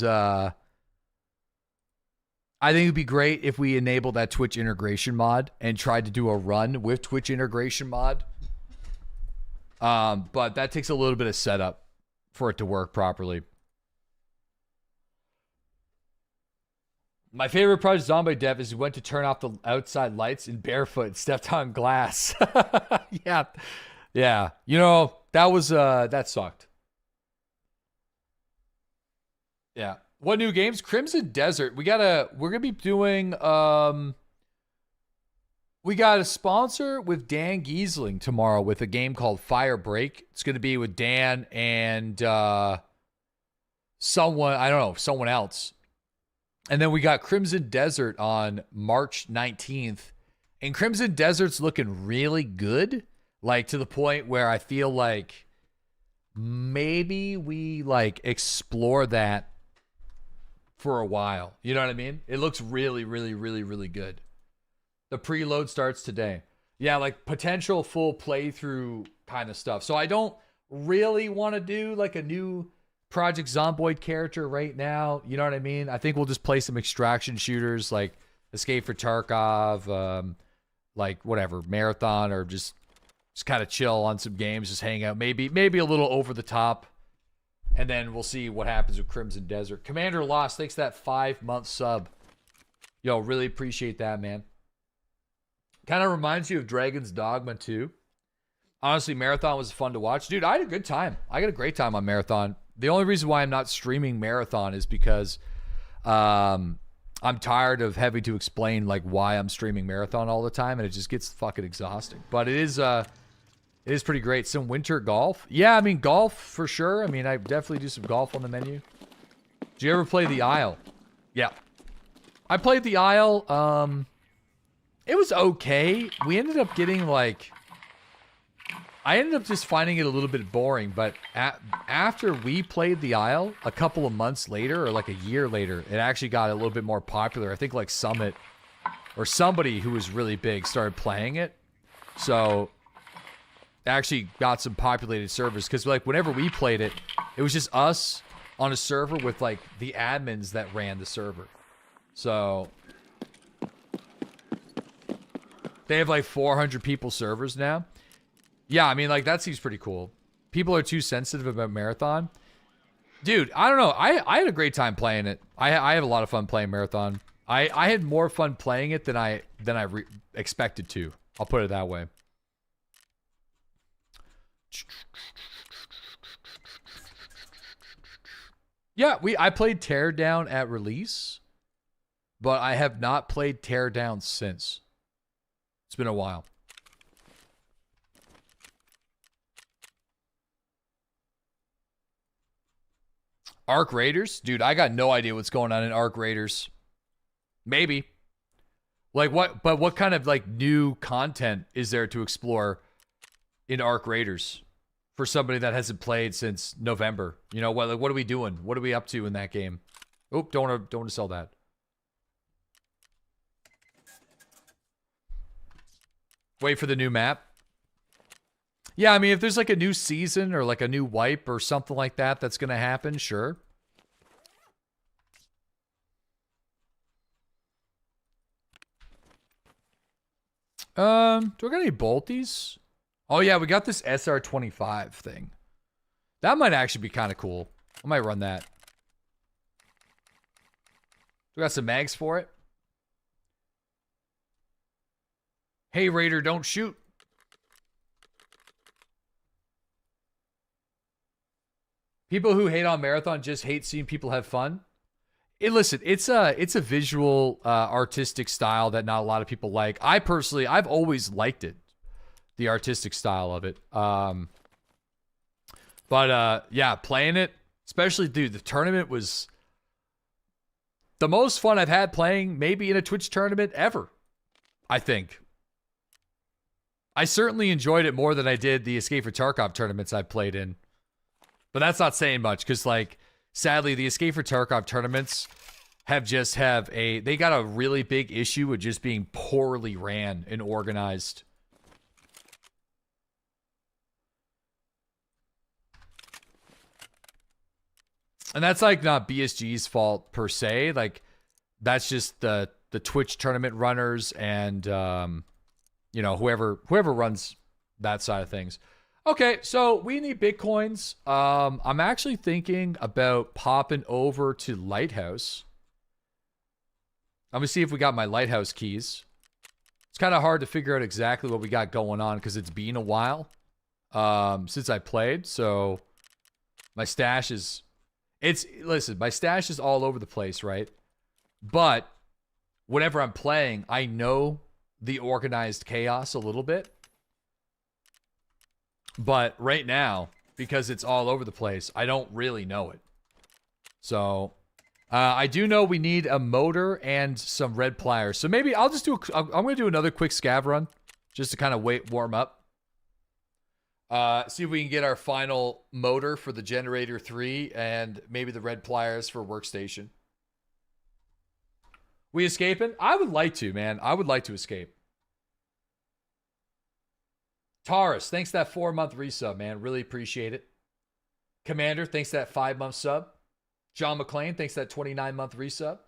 I think it'd be great if we enabled that Twitch integration mod and tried to do a run with Twitch integration mod. But that takes a little bit of setup for it to work properly. My favorite part of Zombie Dev is we went to turn off the outside lights in barefoot and stepped on glass. Yeah. Yeah. You know, that was, that sucked. Yeah. What new games? Crimson Desert. We're gonna be doing, we got a sponsor with Dan Giesling tomorrow with a game called Fire Break. It's gonna be with Dan and, someone, I don't know, someone else. And then we got Crimson Desert on March 19th. And Crimson Desert's looking really good. Like, to the point where I feel like maybe we, like, explore that for a while. You know what I mean? It looks really, really, really, really good. The preload starts today. Yeah, like, potential full playthrough kind of stuff. So I don't really want to do, like, a new Project Zomboid character right now. You know what I mean? I think we'll just play some extraction shooters like Escape for Tarkov, like whatever, Marathon, or just kind of chill on some games, just hang out. Maybe a little over the top. And then we'll see what happens with Crimson Desert. Commander Lost, thanks for that 5-month sub. Yo, really appreciate that, man. Kind of reminds you of Dragon's Dogma 2. Honestly, Marathon was fun to watch. Dude, I had a good time. I got a great time on Marathon. The only reason why I'm not streaming Marathon is because I'm tired of having to explain like why I'm streaming Marathon all the time, and it just gets fucking exhausting. But it is pretty great. Some winter golf. Yeah, I mean, golf for sure. I mean, I definitely do some golf on the menu. Did you ever play The Isle? Yeah. I played The Isle. It was okay. We ended up getting like... I ended up just finding it a little bit boring, but after we played The Isle, a couple of months later, or like a year later, it actually got a little bit more popular. I think like Summit, or somebody who was really big, started playing it. So, it actually got some populated servers, because like whenever we played it, it was just us on a server with like the admins that ran the server. So, they have like 400 people servers now. Yeah, I mean, like, that seems pretty cool. People are too sensitive about Marathon. Dude, I don't know. I had a great time playing it. I had a lot of fun playing Marathon. I had more fun playing it than I expected to. I'll put it that way. Yeah, I played Teardown at release, but I have not played Teardown since. It's been a while. Arc Raiders? Dude, I got no idea what's going on in Arc Raiders. Maybe. Like, what kind of, like, new content is there to explore in Arc Raiders for somebody that hasn't played since November? You know, what are we doing? What are we up to in that game? Oop, don't want to sell that. Wait for the new map. Yeah, I mean, if there's like a new season or like a new wipe or something like that that's going to happen, sure. Do I got any bolties? Oh yeah, we got this SR25 thing. That might actually be kind of cool. I might run that. We got some mags for it. Hey Raider, don't shoot. People who hate on Marathon just hate seeing people have fun. Listen, it's a visual, artistic style that not a lot of people like. I've always liked it, the artistic style of it. But yeah, playing it, especially, dude, the tournament was the most fun I've had playing maybe in a Twitch tournament ever, I think. I certainly enjoyed it more than I did the Escape for Tarkov tournaments I've played in. But that's not saying much, because, like, sadly, the Escape for Tarkov tournaments they got a really big issue with just being poorly ran and organized. And that's like not BSG's fault per se. Like that's just the Twitch tournament runners and you know, whoever runs that side of things. Okay, so we need Bitcoins. I'm actually thinking about popping over to Lighthouse. I'm gonna see if we got my Lighthouse keys. It's kind of hard to figure out exactly what we got going on because it's been a while since I played. So my stash is, listen, my stash is all over the place, right? But whenever I'm playing, I know the organized chaos a little bit. But right now, because it's all over the place, I don't really know it. So I do know we need a motor and some red pliers. So maybe I'll just do, I'm going to do another quick scav run just to kind of warm up. See if we can get our final motor for the generator 3 and maybe the red pliers for workstation. We escaping? I would like to, man. I would like to escape. Taurus, thanks that 4-month resub, man. Really appreciate it. Commander, thanks that 5-month sub. John McClain, thanks that 29-month resub.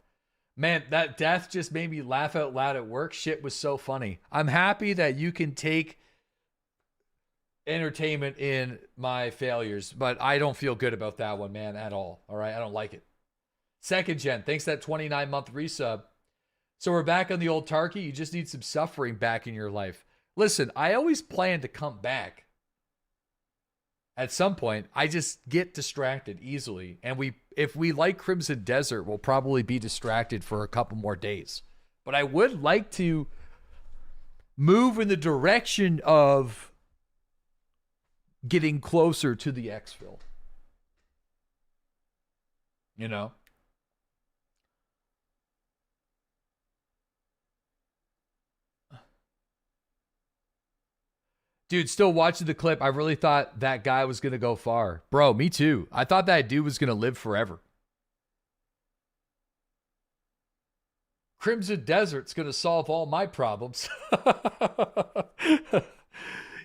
Man, that death just made me laugh out loud at work. Shit was so funny. I'm happy that you can take entertainment in my failures, but I don't feel good about that one, man, at all. All right, I don't like it. Second Gen, thanks that 29-month resub. So we're back on the old Tarky. You just need some suffering back in your life. Listen, I always plan to come back. At some point, I just get distracted easily. And if we like Crimson Desert, we'll probably be distracted for a couple more days. But I would like to move in the direction of getting closer to the exfil. You know? Dude, still watching the clip, I really thought that guy was going to go far. Bro, me too. I thought that dude was going to live forever. Crimson Desert's going to solve all my problems.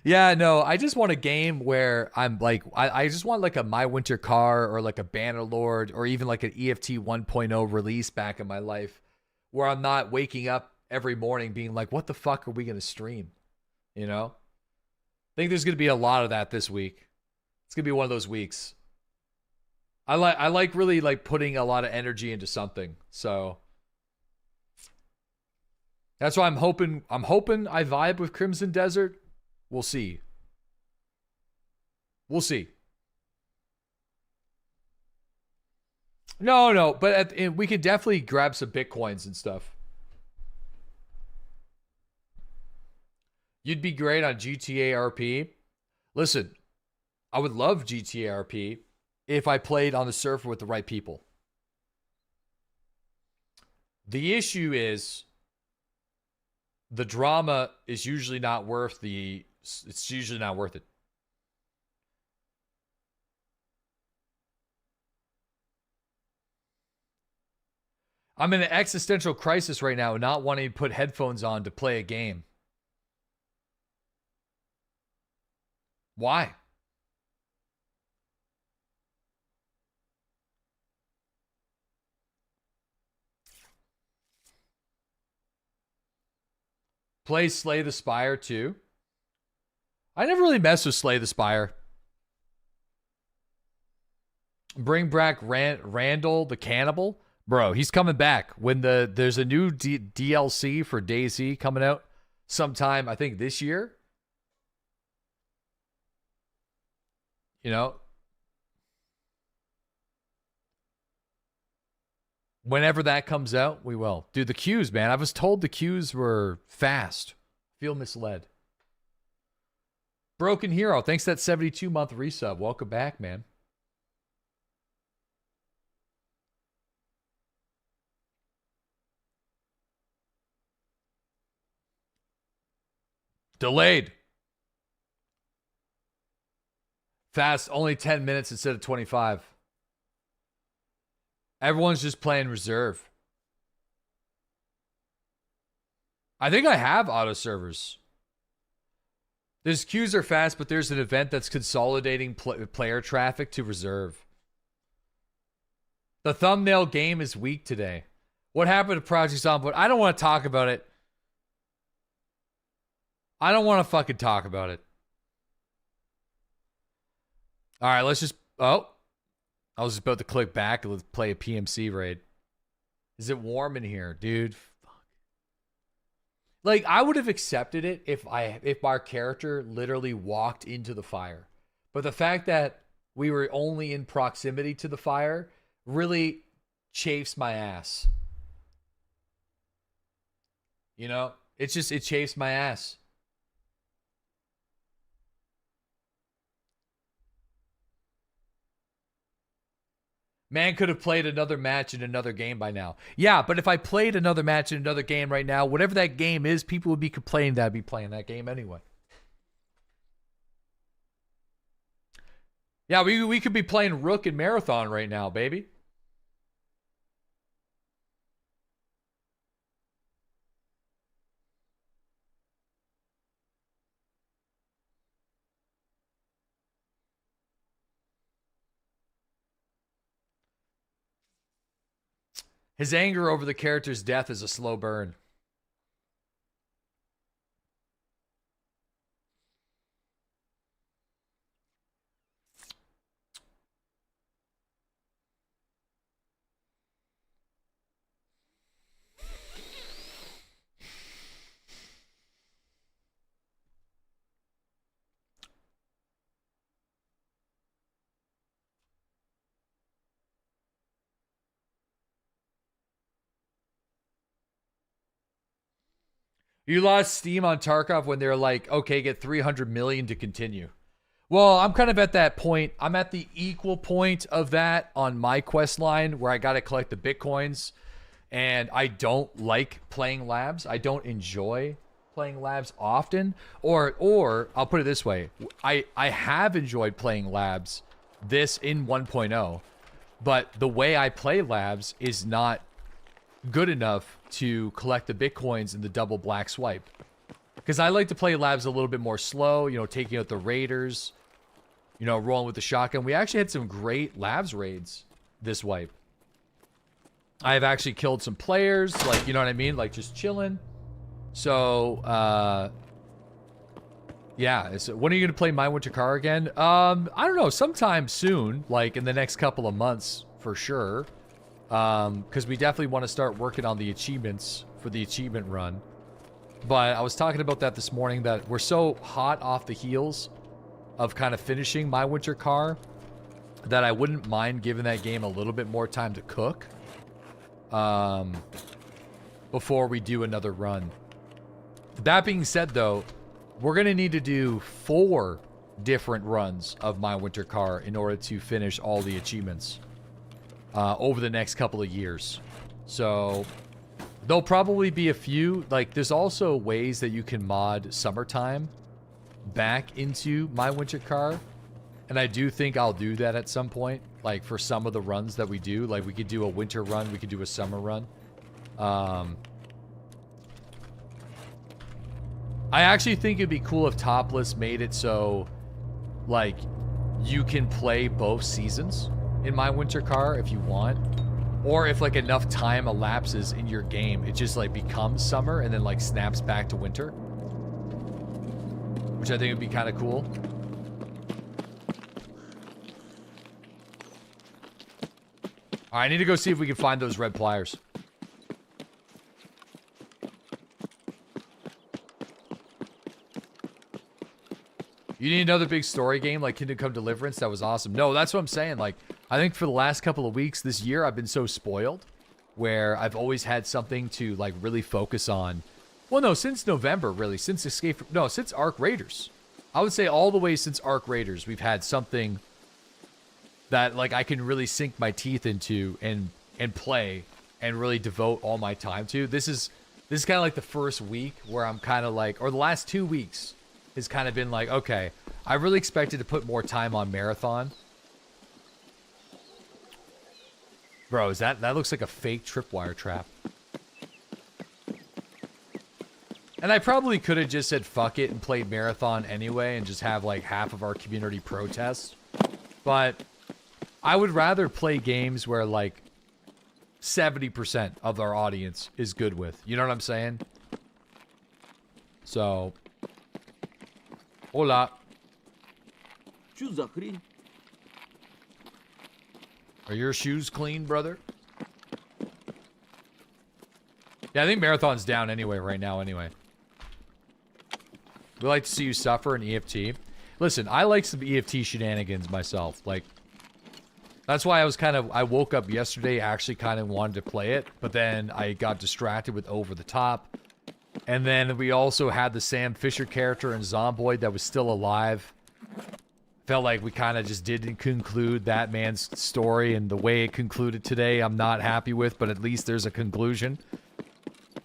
Yeah, no, I just want a game where I'm like, I just want like a My Winter Car or like a Bannerlord or even like an EFT 1.0 release back in my life where I'm not waking up every morning being like, what the fuck are we going to stream? You know? I think there's going to be a lot of that this week. It's going to be one of those weeks. I like really like putting a lot of energy into something. So that's why I'm hoping I vibe with Crimson Desert. We'll see. We'll see. No, but we could definitely grab some Bitcoins and stuff. You'd be great on GTA RP. Listen, I would love GTA RP if I played on the server with the right people. The issue is the drama is usually not worth it's usually not worth it. I'm in an existential crisis right now, not wanting to put headphones on to play a game. Why? Play Slay the Spire too? I never really messed with Slay the Spire. Bring back Randall the Cannibal? Bro, he's coming back. When there's a new DLC for DayZ coming out sometime, I think this year. You know, whenever that comes out, we will. Dude, the queues, man. I was told the queues were fast. Feel misled. Broken Hero, thanks that 72-month resub. Welcome back, man. Delayed. Fast, only 10 minutes instead of 25. Everyone's just playing reserve. I think I have auto servers. There's queues are fast, but there's an event that's consolidating player traffic to reserve. The thumbnail game is weak today. What happened to Project Zomboid? I don't want to talk about it. I don't want to fucking talk about it. All right, let's just... Oh. I was just about to click back and let's play a PMC raid. Is it warm in here? Dude, fuck. Like, I would have accepted it if our character literally walked into the fire. But the fact that we were only in proximity to the fire really chafes my ass. You know? It chafes my ass. Man could have played another match in another game by now. Yeah, but if I played another match in another game right now, whatever that game is, people would be complaining that I'd be playing that game anyway. Yeah, we could be playing Rook and Marathon right now, baby. His anger over the character's death is a slow burn. You lost steam on Tarkov when they're like, okay, get 300 million to continue. Well, I'm kind of at that point. I'm at the equal point of that on my quest line where I got to collect the Bitcoins. And I don't like playing labs. I don't enjoy playing labs often. Or I'll put it this way. I have enjoyed playing labs this in 1.0. But the way I play labs is not good enough to collect the Bitcoins in the double black swipe. Because I like to play labs a little bit more slow, you know, taking out the raiders, you know, rolling with the shotgun. We actually had some great labs raids this wipe. I have actually killed some players, like, you know what I mean? Like, just chilling. So, yeah. So when are you going to play My Winter Car again? I don't know. Sometime soon, like in the next couple of months, for sure. Because we definitely want to start working on the achievements for the achievement run. But I was talking about that this morning, that we're so hot off the heels of kind of finishing My Winter Car that I wouldn't mind giving that game a little bit more time to cook before we do another run. That being said, though, we're going to need to do 4 different runs of My Winter Car in order to finish all the achievements over the next couple of years. So there'll probably be a few. Like, there's also ways that you can mod Summertime back into My Winter Car. And I do think I'll do that at some point. Like, for some of the runs that we do. Like, we could do a winter run. We could do a summer run. I actually think it'd be cool if Topless made it so, like, you can play both seasons in My Winter Car if you want. Or if, like, enough time elapses in your game, it just, like, becomes summer and then, like, snaps back to winter. Which I think would be kind of cool. All right, I need to go see if we can find those red pliers. You need another big story game like Kingdom Come Deliverance? That was awesome. No, that's what I'm saying. Like, I think for the last couple of weeks this year, I've been so spoiled where I've always had something to, like, really focus on. Well, no, since November, really. Since since Arc Raiders. I would say all the way since Arc Raiders, we've had something that, like, I can really sink my teeth into and play and really devote all my time to. This is kind of like the first week where I'm kind of like, or the last 2 weeks has kind of been like, okay, I really expected to put more time on Marathon. Bro, that looks like a fake tripwire trap. And I probably could have just said fuck it and played Marathon anyway and just have, like, half of our community protest. But I would rather play games where, like, 70% of our audience is good with. You know what I'm saying? So, hola. Are your shoes clean, brother? Yeah, I think Marathon's down anyway right now anyway. We like to see you suffer in EFT. Listen, I like some EFT shenanigans myself. Like, that's why I woke up yesterday, actually kind of wanted to play it, but then I got distracted with Over the Top. And then we also had the Sam Fisher character in Zomboid that was still alive. Felt like we kind of just didn't conclude that man's story, and the way it concluded today, I'm not happy with, but at least there's a conclusion.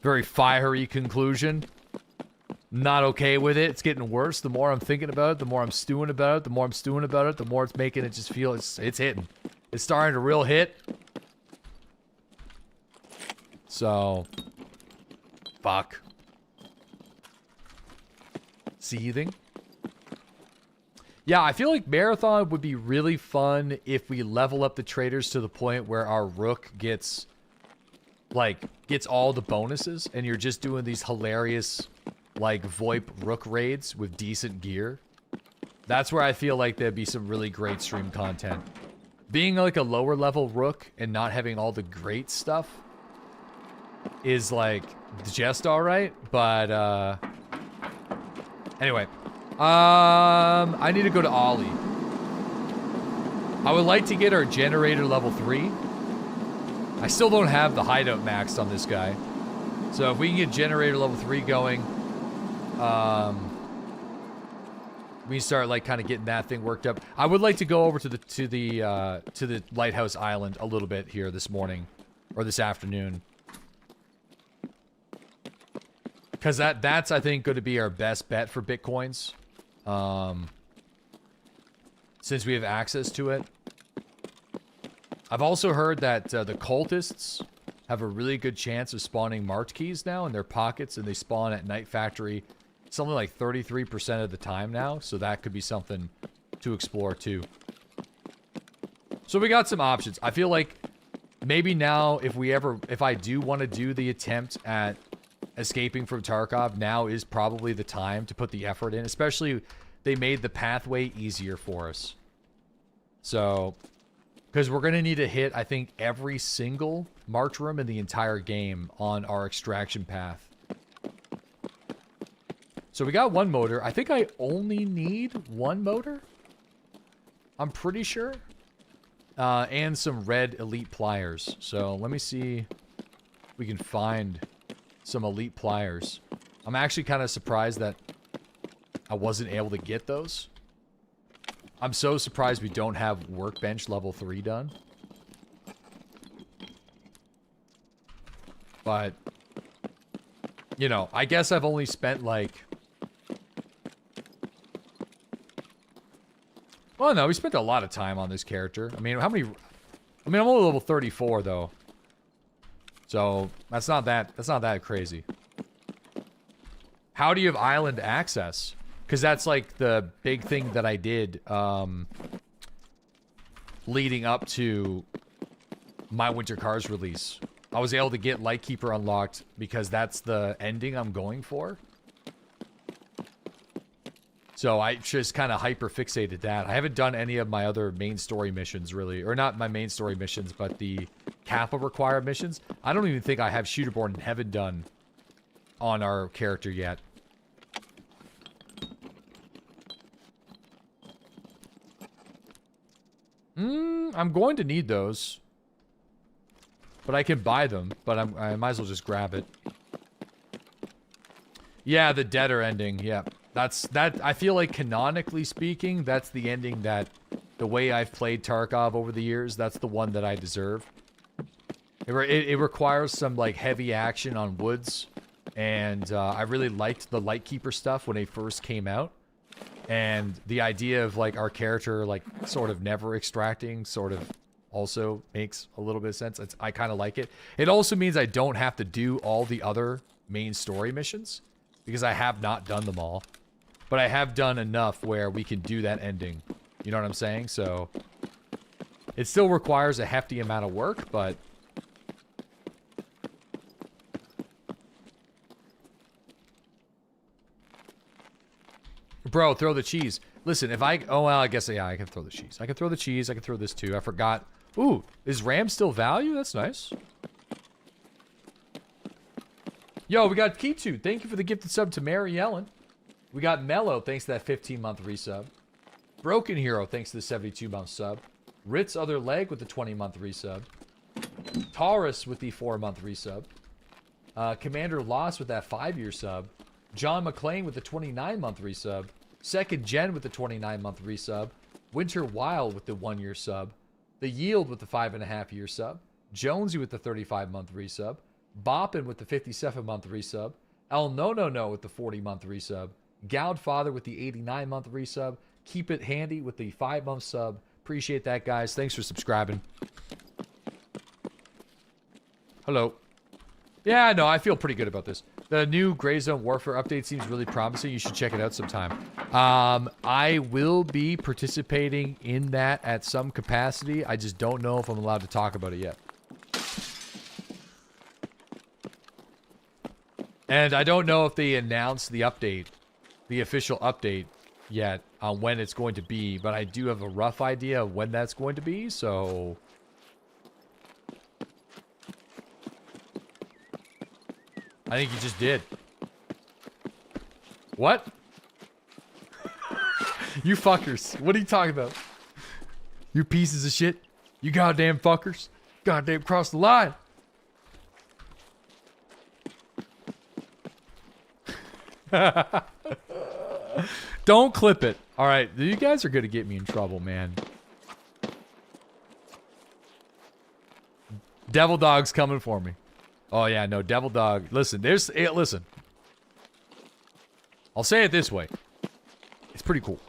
Very fiery conclusion. Not okay with it. It's getting worse. The more I'm thinking about it, the more I'm stewing about it, the more I'm stewing about it, the more it's making it just feel it's hitting. It's starting to real hit. So, fuck. Seething. Yeah, I feel like Marathon would be really fun if we level up the traders to the point where our Rook gets all the bonuses, and you're just doing these hilarious, like, VoIP Rook raids with decent gear. That's where I feel like there'd be some really great stream content. Being, like, a lower level Rook and not having all the great stuff is, like, just alright, but, anyway. I need to go to Ollie. I would like to get our generator level 3. I still don't have the hideout maxed on this guy. So if we can get generator level 3 going, we can start like kind of getting that thing worked up. I would like to go over to the Lighthouse Island a little bit here this morning or this afternoon. Because that's I think going to be our best bet for Bitcoins. Since we have access to it. I've also heard that the cultists have a really good chance of spawning marked keys now in their pockets, and they spawn at Night Factory something like 33% of the time now, so that could be something to explore too. So we got some options. I feel like maybe now if I do want to do the attempt at escaping from Tarkov, now is probably the time to put the effort in, especially they made the pathway easier for us. So, because we're going to need to hit, I think, every single marked room in the entire game on our extraction path. So we got one motor. I think I only need one motor. I'm pretty sure. And some red elite pliers. So let me see if we can find some elite pliers. I'm actually kind of surprised that I wasn't able to get those. I'm so surprised we don't have workbench level 3 done. But, you know, I guess I've only spent like... Well, no, we spent a lot of time on this character. I mean, how many... I mean, I'm only level 34 though. So, that's not that crazy. How do you have island access? Because that's like the big thing that I did leading up to my Winter Cars release. I was able to get Lightkeeper unlocked because that's the ending I'm going for. So I just kind of hyper fixated that. I haven't done any of my other main story missions really. Or not my main story missions, but the Kappa required missions. I don't even think I have Shooterborn in Heaven done on our character yet. I'm going to need those. But I can buy them. But I might as well just grab it. Yeah, the Deader ending. Yeah. That. I feel like canonically speaking, that's the ending that... The way I've played Tarkov over the years, that's the one that I deserve. It requires some, like, heavy action on woods. And I really liked the Lightkeeper stuff when they first came out. And the idea of, like, our character, like, sort of never extracting sort of also makes a little bit of sense. I kind of like it. It also means I don't have to do all the other main story missions. Because I have not done them all. But I have done enough where we can do that ending. You know what I'm saying? So, it still requires a hefty amount of work, but Bro, throw the cheese. Listen, if I... Oh, well, I guess, yeah, I can throw the cheese. I can throw the cheese. I can throw this, too. I forgot. Ooh, is RAM still value? That's nice. Yo, we got Kitu. Thank you for the gifted sub to Mary Ellen. We got Mello. Thanks to that 15-month resub. Broken Hero. Thanks to the 72-month sub. Ritz Other Leg with the 20-month resub. Taurus with the 4-month resub. Commander Lost with that 5-year sub. John McClain with the 29-month resub. Second Gen with the 29-month resub. Winter Wild with the 1-year sub. The Yield with the 5.5-year sub. Jonesy with the 35-month resub. Boppin with the 57-month resub. El No No No with the 40-month resub. Goudfather with the 89-month resub. Keep It Handy with the 5-month sub. Appreciate that, guys. Thanks for subscribing. Hello. Yeah, no, I feel pretty good about this. The new Gray Zone Warfare update seems really promising. You should check it out sometime. I will be participating in that at some capacity. I just don't know if I'm allowed to talk about it yet. And I don't know if they announced the update, the official update yet on when it's going to be, but I do have a rough idea of when that's going to be, so... I think you just did. What? You fuckers. What are you talking about? You pieces of shit. You goddamn fuckers. Goddamn cross the line. Don't clip it. Alright, you guys are gonna get me in trouble, man. Devil Dog's coming for me. Oh yeah, no, Devil Dog. Listen, listen. I'll say it this way. It's pretty cool.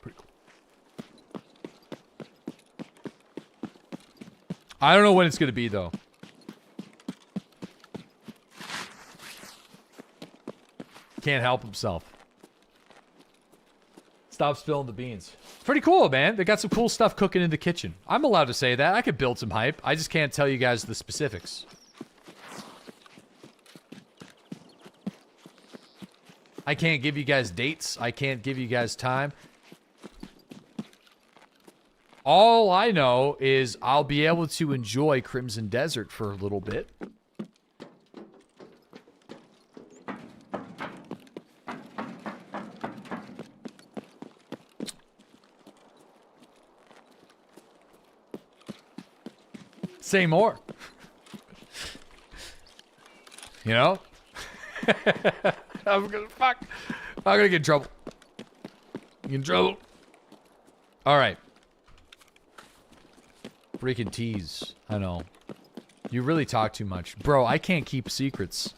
Pretty cool. I don't know when it's gonna be though. Can't help himself. Stop spilling the beans. It's pretty cool, man. They got some cool stuff cooking in the kitchen. I'm allowed to say that. I could build some hype. I just can't tell you guys the specifics. I can't give you guys dates. I can't give you guys time. All I know is I'll be able to enjoy Crimson Desert for a little bit. Say more. You know? I'm gonna get in trouble. Get in trouble. Alright. Freaking tease. I know. You really talk too much. Bro, I can't keep secrets.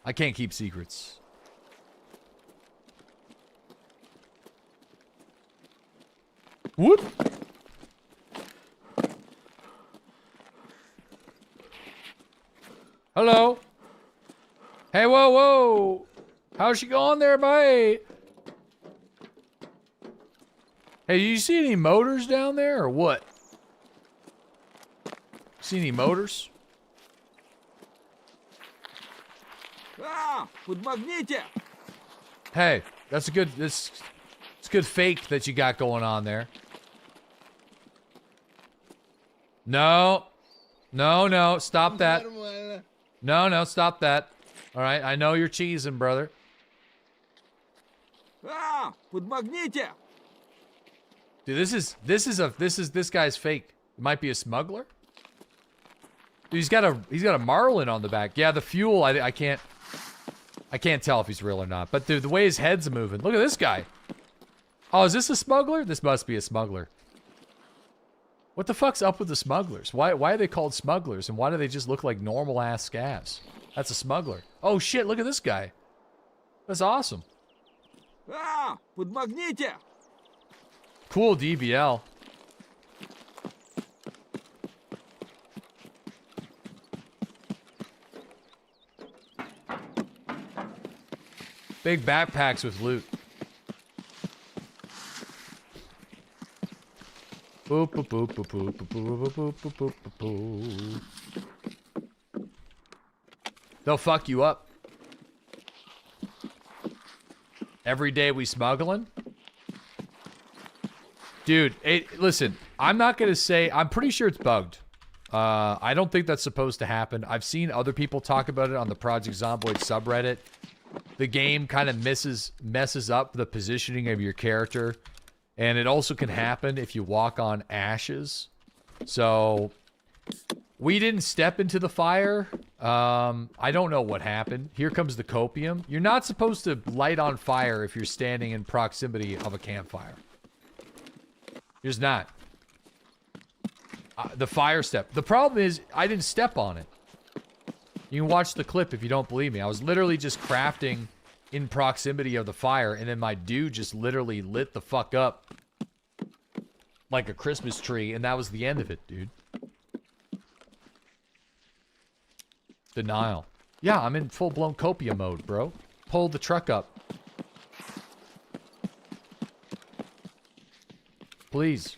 I can't keep secrets. Whoop! Hello? Hey, whoa, whoa! How's she going there, bye? Hey, you see any motors down there, or what? See any motors? Hey, that's a good, it's good fake that you got going on there. No. No, no, stop that. No, no, stop that. All right, I know you're cheesing, brother. Dude, this guy's fake. It might be a smuggler. Dude, he's got a Marlin on the back. Yeah, the fuel, I can't tell if he's real or not. But dude, the way his head's moving. Look at this guy. Oh, is this a smuggler? This must be a smuggler. What the fuck's up with the smugglers? Why are they called smugglers? And why do they just look like normal ass scavs? That's a smuggler. Oh shit, look at this guy. That's awesome. Cool DBL. Big backpacks with loot. Boop, boop, boop, boop, boop, boop, boop, boop, boop, boop, boop. They'll fuck you up. Every day we smuggling? Dude, listen, I'm not going to say... I'm pretty sure it's bugged. I don't think that's supposed to happen. I've seen other people talk about it on the Project Zomboid subreddit. The game kind of messes up the positioning of your character. And it also can happen if you walk on ashes. So, we didn't step into the fire. I don't know what happened. Here comes the copium. You're not supposed to light on fire if you're standing in proximity of a campfire. You're just not. The fire step. The problem is, I didn't step on it. You can watch the clip if you don't believe me. I was literally just crafting in proximity of the fire, and then my dude just literally lit the fuck up like a Christmas tree, and that was the end of it, dude. Denial. Yeah, I'm in full-blown copia mode, bro. Pull the truck up. Please.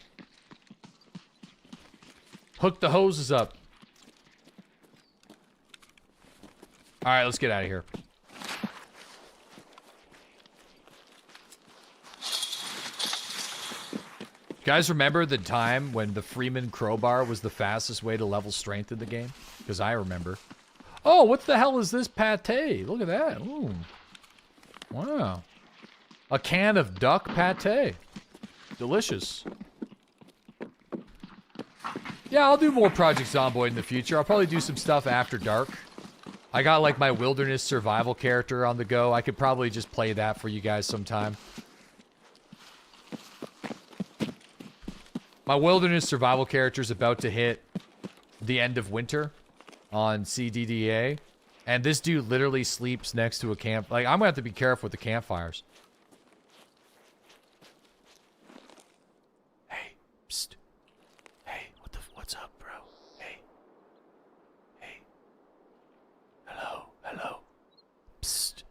Hook the hoses up. Alright, let's get out of here. You guys remember the time when the Freeman crowbar was the fastest way to level strength in the game? Because I remember. Oh, what the hell is this pate? Look at that. Ooh. Wow. A can of duck pate. Delicious. Yeah, I'll do more Project Zomboid in the future. I'll probably do some stuff after dark. I got like my wilderness survival character on the go. I could probably just play that for you guys sometime. My wilderness survival character is about to hit the end of winter on CDDA. And this dude literally sleeps next to a camp. Like, I'm gonna have to be careful with the campfires. Hey, psst. Hey, what's up, bro? Hey. Hey. Hello. Psst.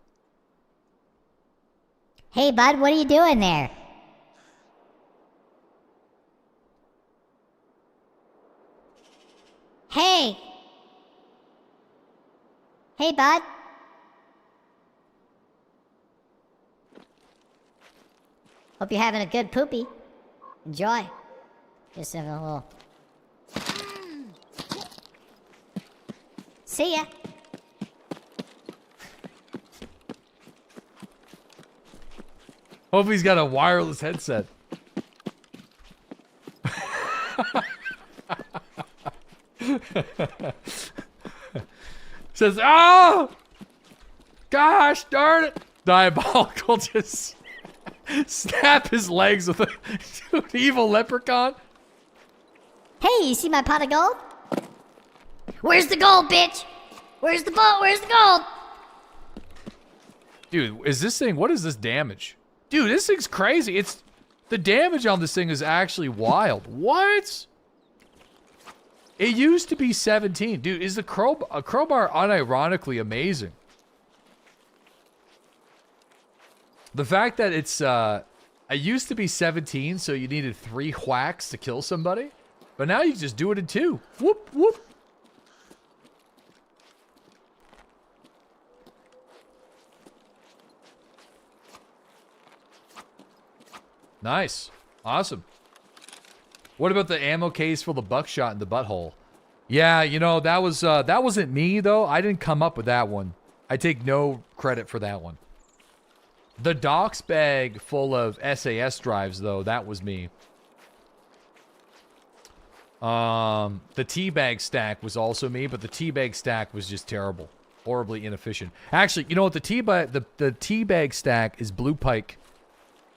Hey, bud, what are you doing there? Hey! Hey, bud. Hope you're having a good poopy. Enjoy. Just having a little... See ya. Hope he's got a wireless headset. Says, oh! Gosh darn it! Diabolical just snap his legs with an evil leprechaun. Hey, you see my pot of gold? Where's the gold, bitch? Where's the boat? Where's the gold? Dude, is this thing, what is this damage? Dude, this thing's crazy. It's, the damage on this thing is actually wild. What? It used to be 17. Dude, is the crowbar unironically amazing? The fact that it's, it used to be 17, so you needed 3 whacks to kill somebody. But now you can just do it in 2. Whoop, whoop. Nice. Awesome. What about the ammo case for the buckshot in the butthole? Yeah, you know, that wasn't me, though. I didn't come up with that one. I take no credit for that one. The docs bag full of SAS drives, though, that was me. The teabag stack was also me, but the teabag stack was just terrible. Horribly inefficient. Actually, you know what? The teabag stack is Blue Pike.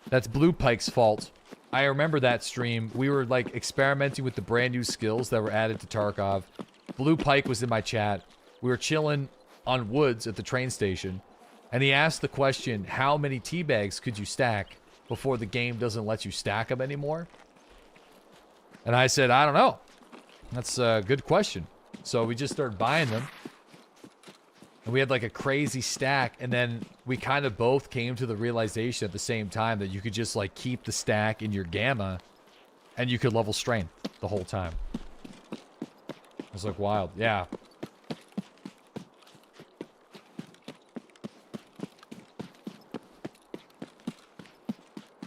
That's Blue Pike's fault. I remember that stream. We were, like, experimenting with the brand new skills that were added to Tarkov. Blue Pike was in my chat. We were chilling on Woods at the train station. And he asked the question, how many teabags could you stack before the game doesn't let you stack them anymore? And I said, I don't know. That's a good question. So we just started buying them. And we had like a crazy stack, and then we kind of both came to the realization at the same time that you could just like keep the stack in your gamma And you could level strength the whole time. It was like wild. Yeah.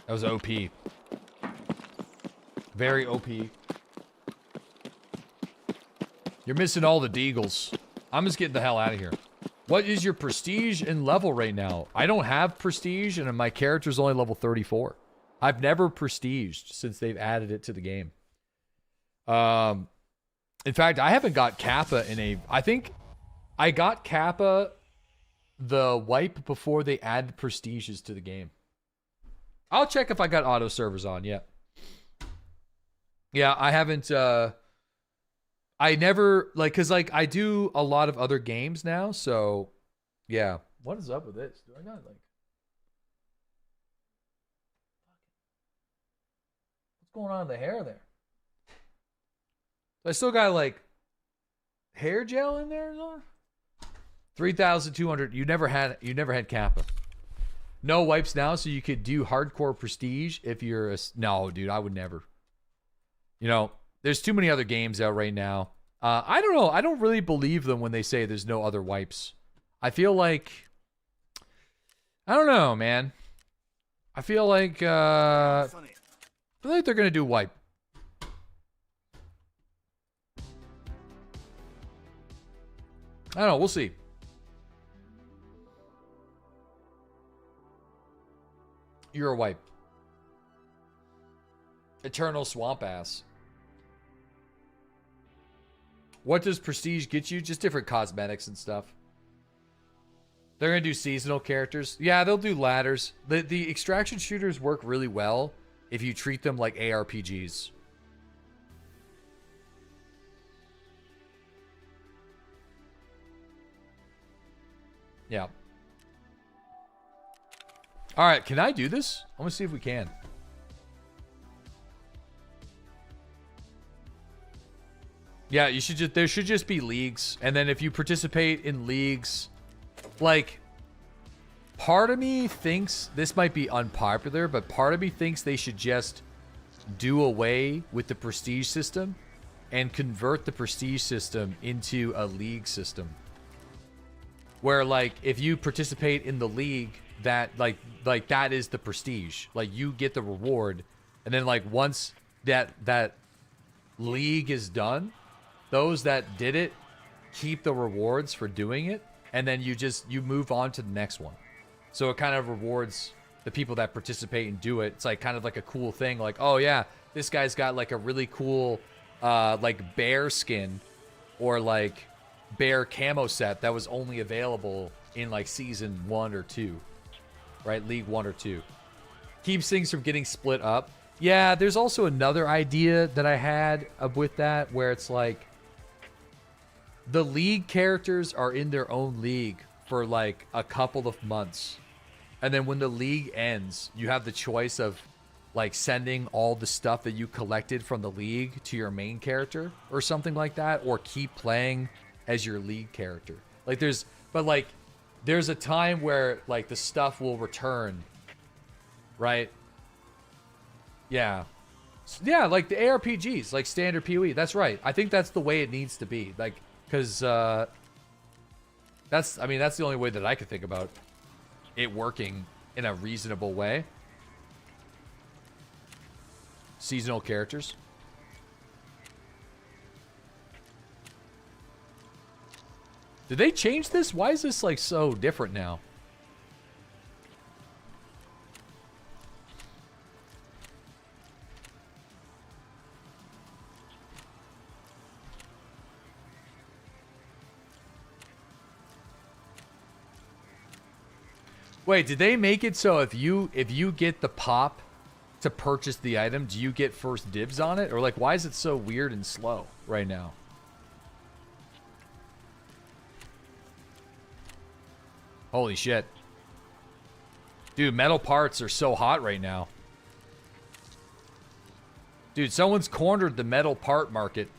That was OP. Very OP. You're missing all the deagles. I'm just getting the hell out of here. What is your prestige and level right now? I don't have prestige, and my character's only level 34. I've never prestiged since they've added it to the game. In fact, I haven't got Kappa in a... I think I got Kappa the wipe before they added prestiges to the game. I'll check if I got auto servers on. Yeah. Yeah, I haven't... I never... Like, because, like, I do a lot of other games now, so... Yeah. What is up with this? Do I not, like... What's going on in the hair there? I still got, like, hair gel in there? 3,200. You never had Kappa. No wipes now, so you could do hardcore prestige if you're a... No, dude, I would never. You know, there's too many other games out right now. I don't know. I don't really believe them when they say there's no other wipes. I feel like... I don't know, man. I feel like... I feel like they're going to do wipe. I don't know. We'll see. You're a wipe. Eternal swamp ass. What does prestige get you? Just different cosmetics and stuff. They're going to do seasonal characters. Yeah, they'll do ladders. The extraction shooters work really well if you treat them like ARPGs. Yeah. All right, can I do this? I want to see if we can. Yeah, you should just... There should just be leagues. And then if you participate in leagues... Like... Part of me thinks... This might be unpopular, but part of me thinks they should just do away with the prestige system and convert the prestige system into a league system. Where, like, if you participate in the league, that, like that is the prestige. Like, you get the reward. And then, like, once that league is done... Those that did it keep the rewards for doing it, and then you move on to the next one. So it kind of rewards the people that participate and do it. It's like kind of like a cool thing, like, oh yeah, this guy's got like a really cool like bear skin or like bear camo set that was only available in like season 1 or 2, right? League 1 or 2. Keeps things from getting split up. Yeah, there's also another idea that I had with that where it's like the league characters are in their own league for like a couple of months. And then when the league ends, you have the choice of like sending all the stuff that you collected from the league to your main character or something like that, or keep playing as your league character. Like there's a time where like the stuff will return, right? Yeah. Yeah, like the ARPGs, like standard PoE. That's right. I think that's the way it needs to be. Like, because that's the only way that I could think about it working in a reasonable way. Seasonal characters. Did they change this? Why is this like so different now? Wait, did they make it so if you get the pop to purchase the item, do you get first dibs on it? Or like, why is it so weird and slow right now? Holy shit. Dude, metal parts are so hot right now. Dude, someone's cornered the metal part market.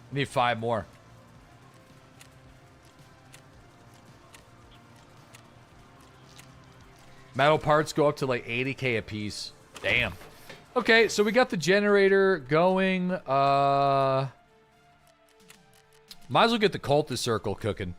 Need 5 more. Metal parts go up to like 80k a piece. Damn. Okay, so we got the generator going. Might as well get the cultist circle cooking.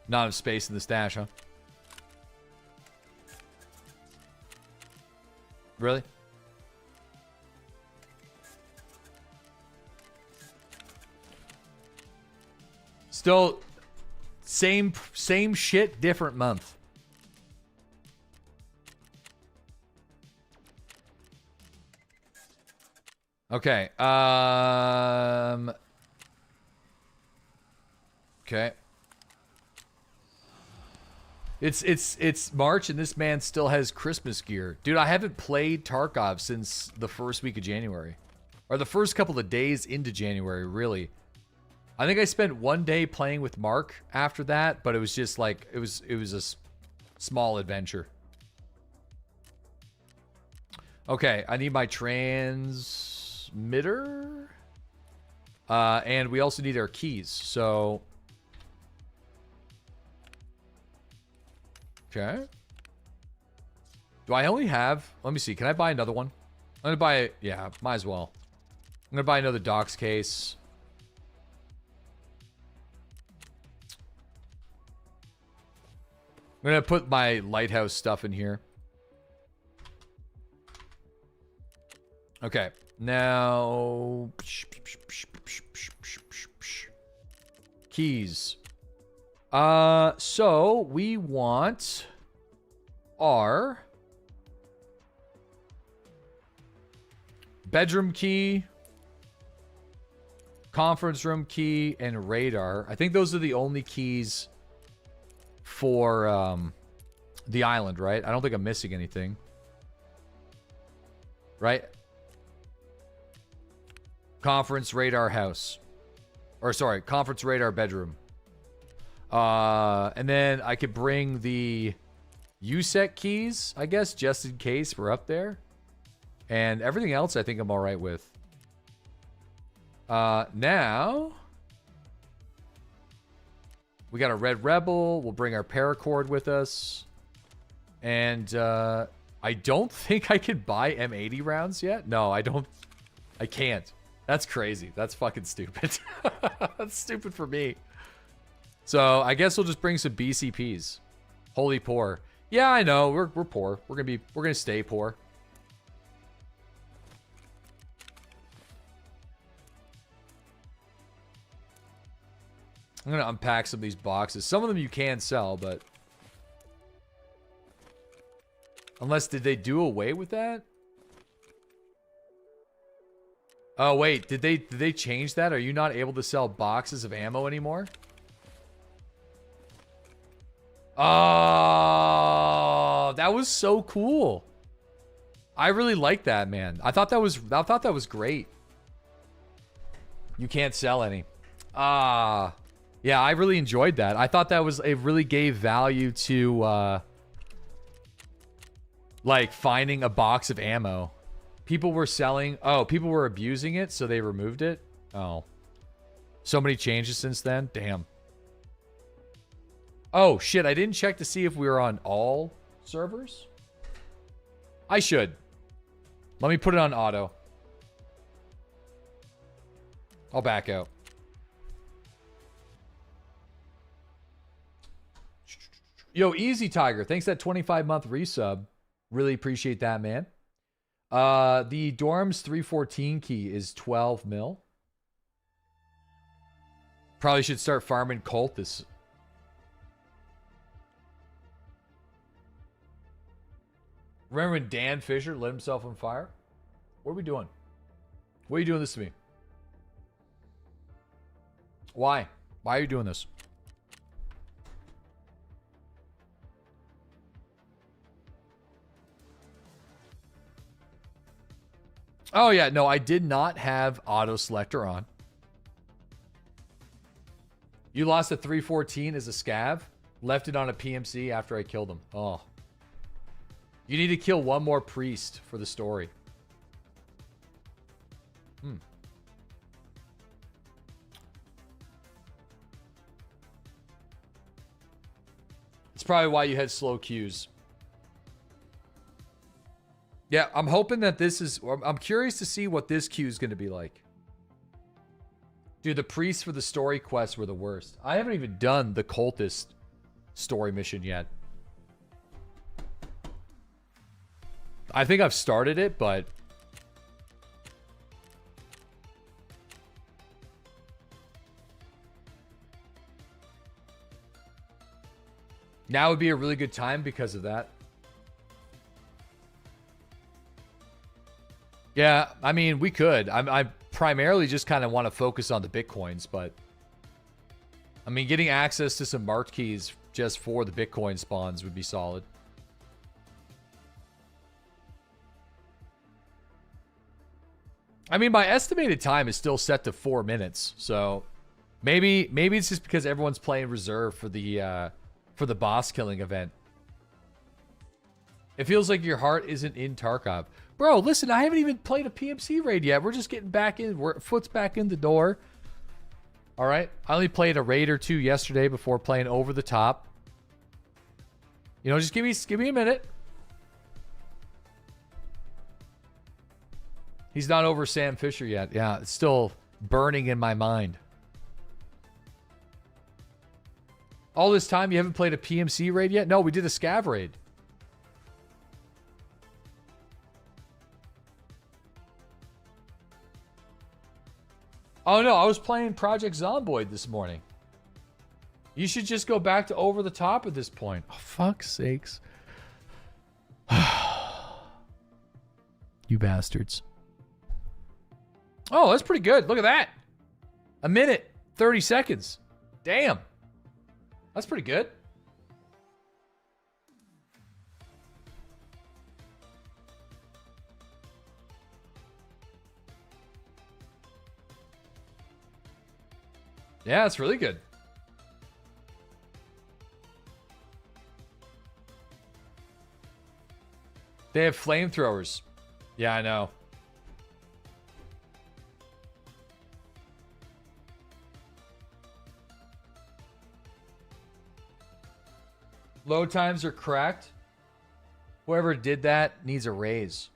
Not enough space in the stash, huh? Really? Still, same shit, different month. Okay. Okay. It's March and this man still has Christmas gear. Dude, I haven't played Tarkov since the first week of January. Or the first couple of days into January, really. I think I spent one day playing with Mark after that, but it was just like, it was a small adventure. Okay, I need my transmitter. And we also need our keys, so... Okay. Do I only have... Let me see. Can I buy another one? I'm going to buy... Yeah, might as well. I'm going to buy another docs case. I'm going to put my Lighthouse stuff in here. Okay. Now... Keys. So we want our bedroom key, conference room key, and radar. I think those are the only keys for the island, right? I don't think I'm missing anything. Right? Conference radar house. Or sorry, conference radar bedroom. And then I could bring the USEC keys, I guess, just in case we're up there. And everything else I think I'm alright with. Now... We got a Red Rebel. We'll bring our paracord with us. And, I don't think I can buy M80 rounds yet. No, I don't. I can't. That's crazy. That's fucking stupid. That's stupid for me. So I guess we'll just bring some BCPs. Holy poor. Yeah, I know. We're poor. We're gonna stay poor. I'm gonna unpack some of these boxes. Some of them you can sell, but unless did they do away with that? Oh wait, did they change that? Are you not able to sell boxes of ammo anymore? Oh, that was so cool. I really like that, man. I thought that was great. You can't sell any. Yeah, I really enjoyed that. I thought that was, it really gave value to like finding a box of ammo. People were selling, people were abusing it, so they removed it. Oh. So many changes since then. Damn. Oh, shit. I didn't check to see if we were on all servers. I should. Let me put it on auto. I'll back out. Yo, Easy Tiger. Thanks for that 25-month resub. Really appreciate that, man. The Dorms 314 key is 12 mil. Probably should start farming cultists. Remember when Dan Fisher lit himself on fire? What are we doing? Why are you doing this to me? Why? Why are you doing this? Oh, yeah. No, I did not have auto selector on. You lost a 314 as a scav. Left it on a PMC after I killed him. Oh. You need to kill one more priest for the story. It's probably why you had slow queues. Yeah, I'm hoping that this is... I'm curious to see what this queue is going to be like. Dude, the priests for the story quests were the worst. I haven't even done the cultist story mission yet. I think I've started it, but... now would be a really good time because of that. Yeah, I mean, we could. I primarily just kind of want to focus on the Bitcoins, but... I mean, getting access to some marked keys just for the Bitcoin spawns would be solid. I mean, my estimated time is still set to 4 minutes, so... Maybe it's just because everyone's playing reserve for the boss killing event. It feels like your heart isn't in Tarkov. Bro, listen, I haven't even played a PMC raid yet. We're just getting back in. We're foot's back in the door. All right. I only played a raid or two yesterday before playing over the top. You know, just give me a minute. He's not over Sam Fisher yet. Yeah, it's still burning in my mind. All this time, you haven't played a PMC raid yet? No, we did a scav raid. Oh, no, I was playing Project Zomboid this morning. You should just go back to over the top at this point. Oh, fuck's sakes. You bastards. Oh, that's pretty good. Look at that. A minute, 30 seconds. Damn. That's pretty good. Yeah, it's really good. They have flamethrowers. Yeah, I know. Load times are cracked. Whoever did that needs a raise.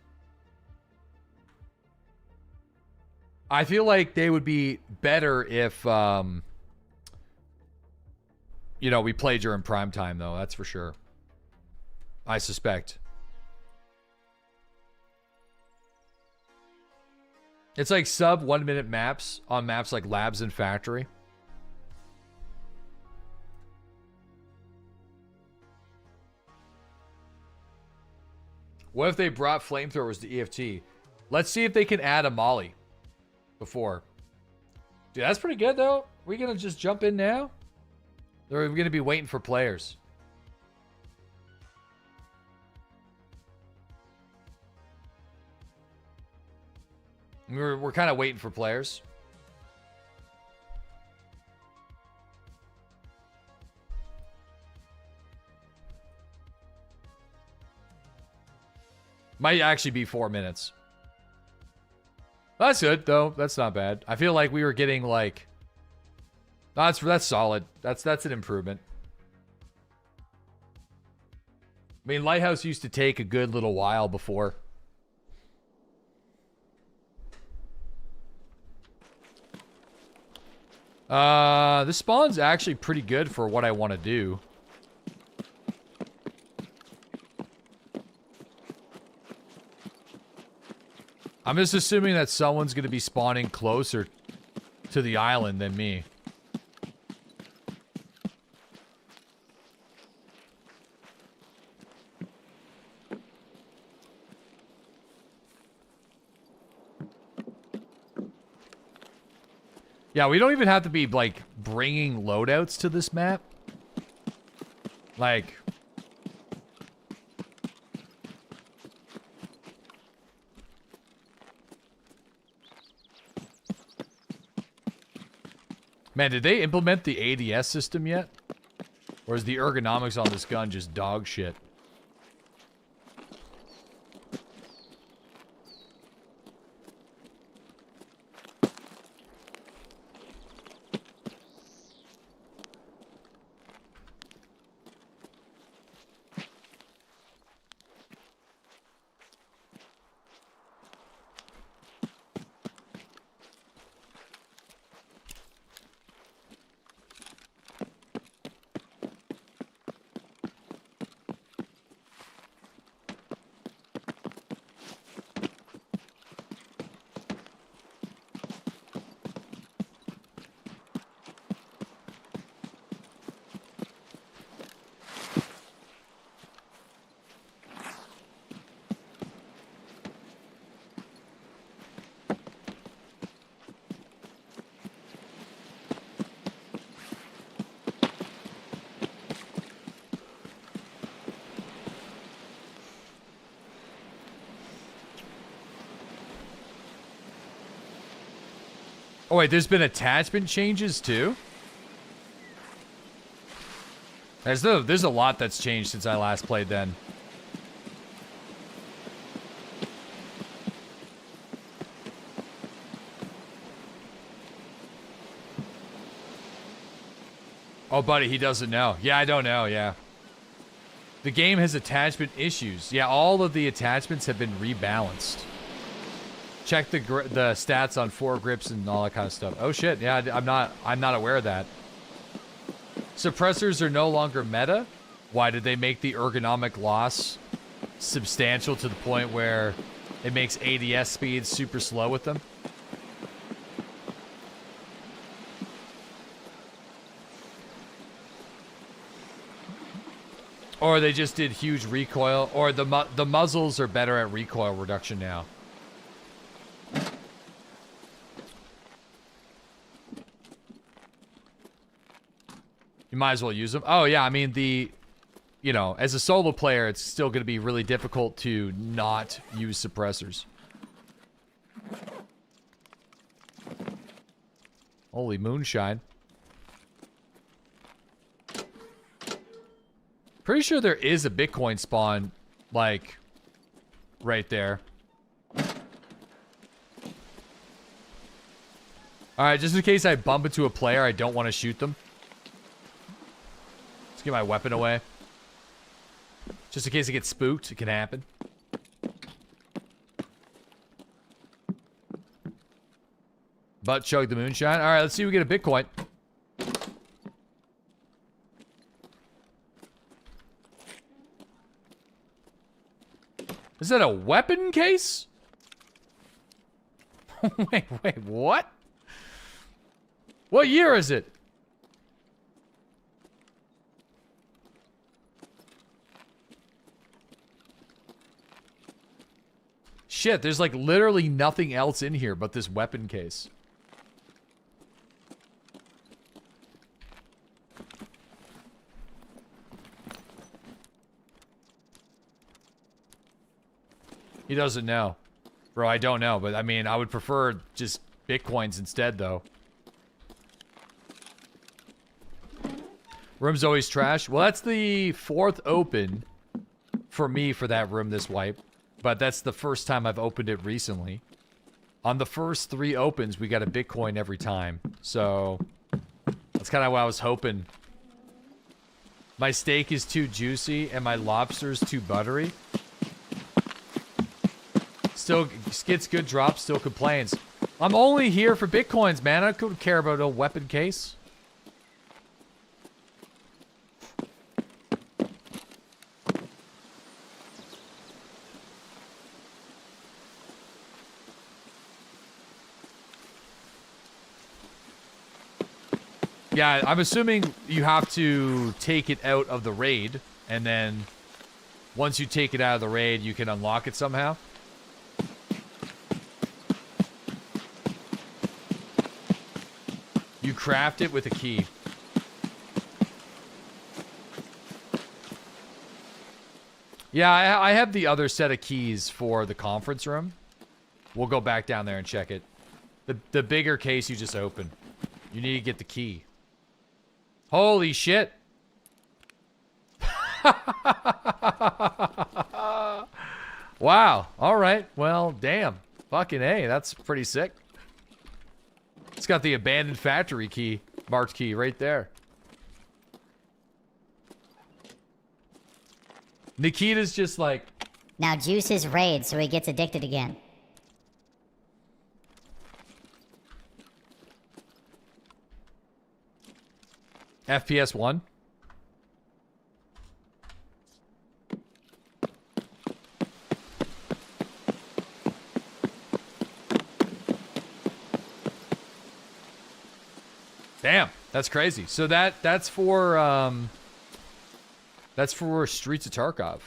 I feel like they would be better if, you know, we play during prime time, though. That's for sure. I suspect. It's like sub 1 minute maps on maps like Labs and Factory. What if they brought flamethrowers to EFT? Let's see if they can add a molly before. Dude, that's pretty good, though. Are we going to just jump in now? Or are we going to be waiting for players? We're kind of waiting for players. Might actually be 4 minutes. That's good, though. That's not bad. I feel like we were getting, like... That's solid. That's an improvement. I mean, Lighthouse used to take a good little while before. This spawn's actually pretty good for what I want to do. I'm just assuming that someone's going to be spawning closer to the island than me. Yeah, we don't even have to be, like, bringing loadouts to this map. Like... Man, did they implement the ADS system yet? Or is the ergonomics on this gun just dog shit? Oh wait, there's been attachment changes too? There's a lot that's changed since I last played then. Oh buddy, he doesn't know. Yeah, I don't know, yeah. The game has attachment issues. Yeah, all of the attachments have been rebalanced. Check the stats on foregrips and all that kind of stuff. Oh shit, yeah, I'm not aware of that. Suppressors are no longer meta. Why did they make the ergonomic loss substantial to the point where it makes ADS speed super slow with them? Or they just did huge recoil, or the muzzles are better at recoil reduction now. You might as well use them. Oh, yeah, I mean, you know, as a solo player, it's still going to be really difficult to not use suppressors. Holy moonshine. Pretty sure there is a Bitcoin spawn, like, right there. Alright, just in case I bump into a player, I don't want to shoot them. Let's get my weapon away. Just in case I get spooked, it can happen. Butt chug the moonshine. Alright, let's see if we get a Bitcoin. Is that a weapon case? wait, what? What year is it? Shit, there's like literally nothing else in here but this weapon case. He doesn't know. Bro, I don't know, but I mean, I would prefer just Bitcoins instead, though. Room's always trash. Well, that's the 4th open for me for that room this wipe. But that's the first time I've opened it recently. On the first 3 opens, we got a Bitcoin every time. So, that's kind of what I was hoping. My steak is too juicy and my lobster's too buttery. Still gets good drops, still complains. I'm only here for Bitcoins, man. I couldn't care about a weapon case. Yeah, I'm assuming you have to take it out of the raid, and then once you take it out of the raid, you can unlock it somehow. You craft it with a key. Yeah, I have the other set of keys for the conference room. We'll go back down there and check it. The bigger case you just opened. You need to get the key. Holy shit. Wow. All right. Well, damn. Fucking A. That's pretty sick. It's got the abandoned factory key, marked key right there. Nikita's just like... Now juice his raid so he gets addicted again. FPS 1? Damn, that's crazy. So that's for Streets of Tarkov.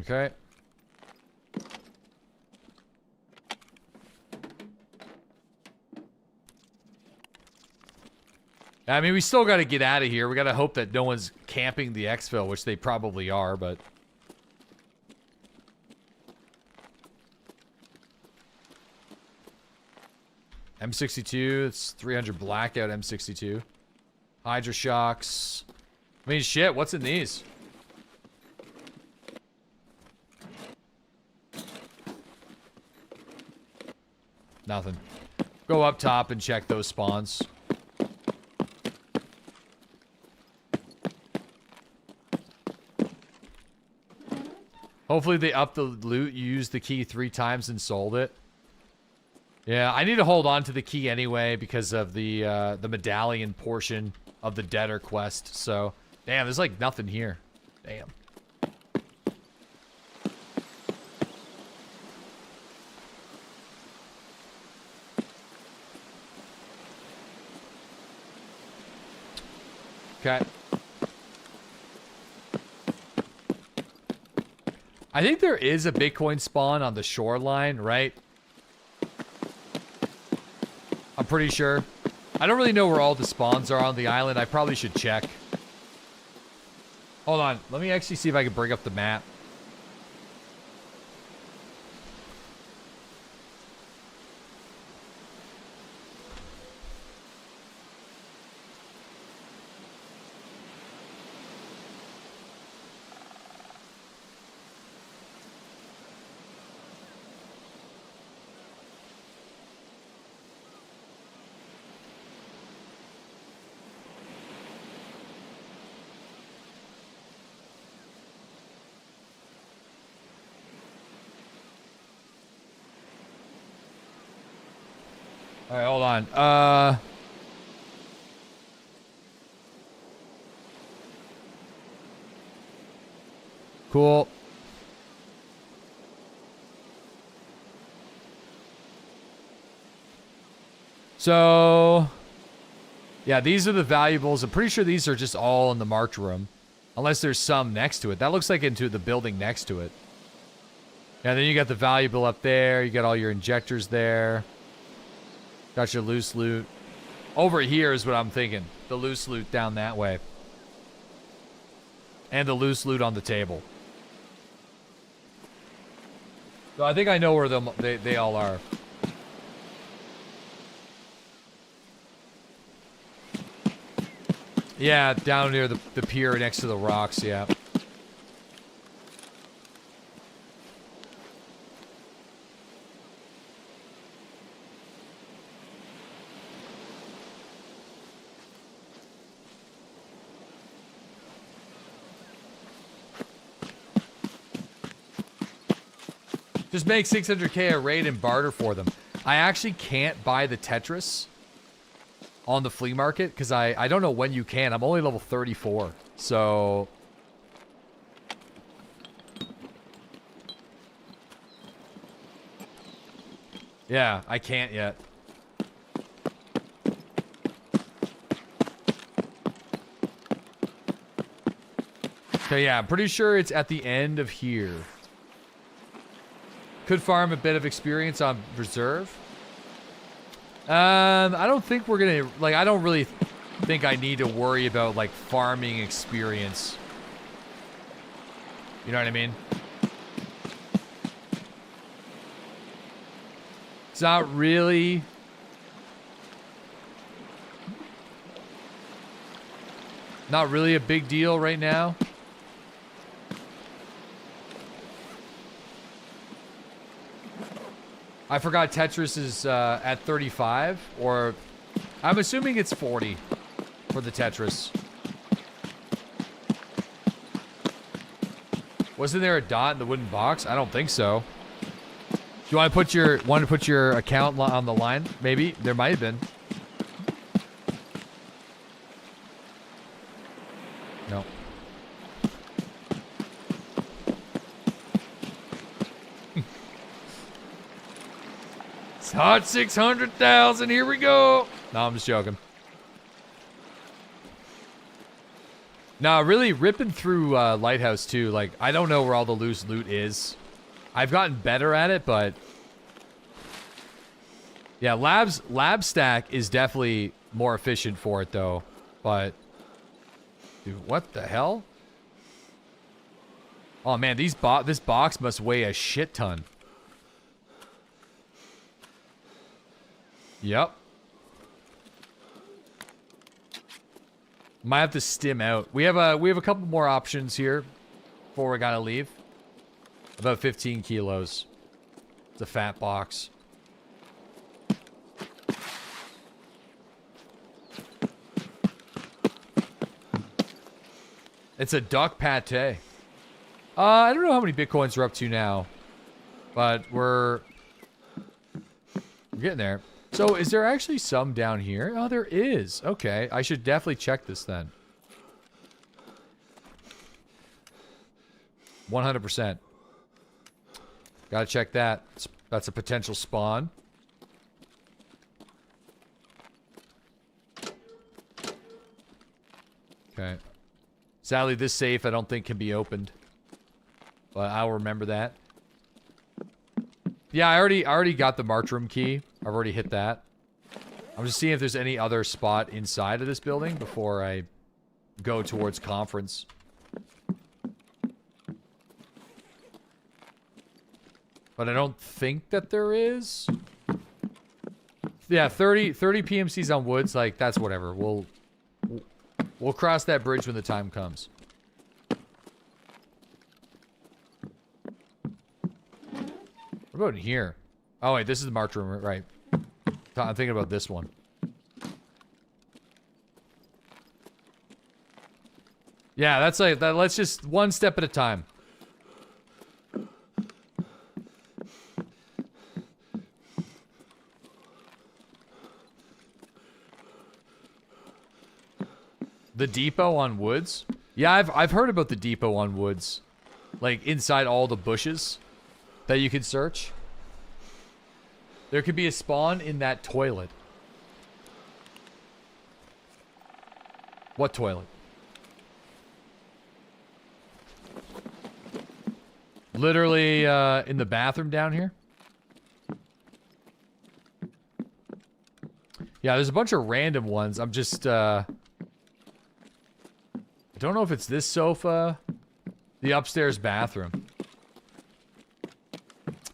Okay. I mean, we still got to get out of here. We got to hope that no one's camping the exfil, which they probably are, but... M62, it's 300 blackout M62. Hydra shocks. I mean, shit, what's in these? Nothing. Go up top and check those spawns. Hopefully they upped the loot. You used the key 3 times and sold it. Yeah, I need to hold on to the key anyway because of the medallion portion of the debtor quest. So, damn, there's like nothing here. Damn. Okay. I think there is a Bitcoin spawn on the shoreline, right? I'm pretty sure. I don't really know where all the spawns are on the island. I probably should check. Hold on. Let me actually see if I can bring up the map. All right, hold on. Cool. So, yeah, these are the valuables. I'm pretty sure these are just all in the marked room. Unless there's some next to it. That looks like into the building next to it. Yeah, then you got the valuable up there. You got all your injectors there. Got your loose loot. Over here is what I'm thinking. The loose loot down that way. And the loose loot on the table. So I think I know where they all are. Yeah, down near the pier next to the rocks, yeah. Just make 600k a raid and barter for them. I actually can't buy the Tetris on the flea market because I don't know when you can. I'm only level 34. So... yeah, I can't yet. Okay, yeah, I'm pretty sure it's at the end of here. Could farm a bit of experience on reserve. I don't think we're gonna, like, I don't really think I need to worry about, like, farming experience. You know what I mean? It's not really... Not really a big deal right now. I forgot Tetris is at 35, or I'm assuming it's 40 for the Tetris. Wasn't there a dot in the wooden box? I don't think so. Do you want to put your account on the line? Maybe there might have been. No. It's hot 600,000. Here we go. No, I'm just joking. No, really ripping through Lighthouse too. Like, I don't know where all the loose loot is. I've gotten better at it, but yeah, lab stack is definitely more efficient for it though. But dude, what the hell? Oh man, this box must weigh a shit ton. Yep. Might have to stim out. We have a couple more options here before we gotta leave. About 15 kilos. It's a fat box. It's a duck pate. I don't know how many bitcoins we're up to now, but we're getting there. So is there actually some down here? Oh, there is. Okay, I should definitely check this then. 100%. Gotta check that. That's a potential spawn. Okay. Sadly, this safe I don't think can be opened. But I'll remember that. Yeah, I already got the March room key. I've already hit that. I'm just seeing if there's any other spot inside of this building before I go towards conference. But I don't think that there is. Yeah, 30 PMCs on woods, like, that's whatever. We'll cross that bridge when the time comes. What about in here? Oh, wait, this is the March room, right? I'm thinking about this one. Yeah, that's like that. Let's just one step at a time. The depot on woods? Yeah, I've heard about the depot on woods. Like inside all the bushes that you can search. There could be a spawn in that toilet. What toilet? Literally in the bathroom down here? Yeah, there's a bunch of random ones. I'm just I don't know if it's this sofa, the upstairs bathroom.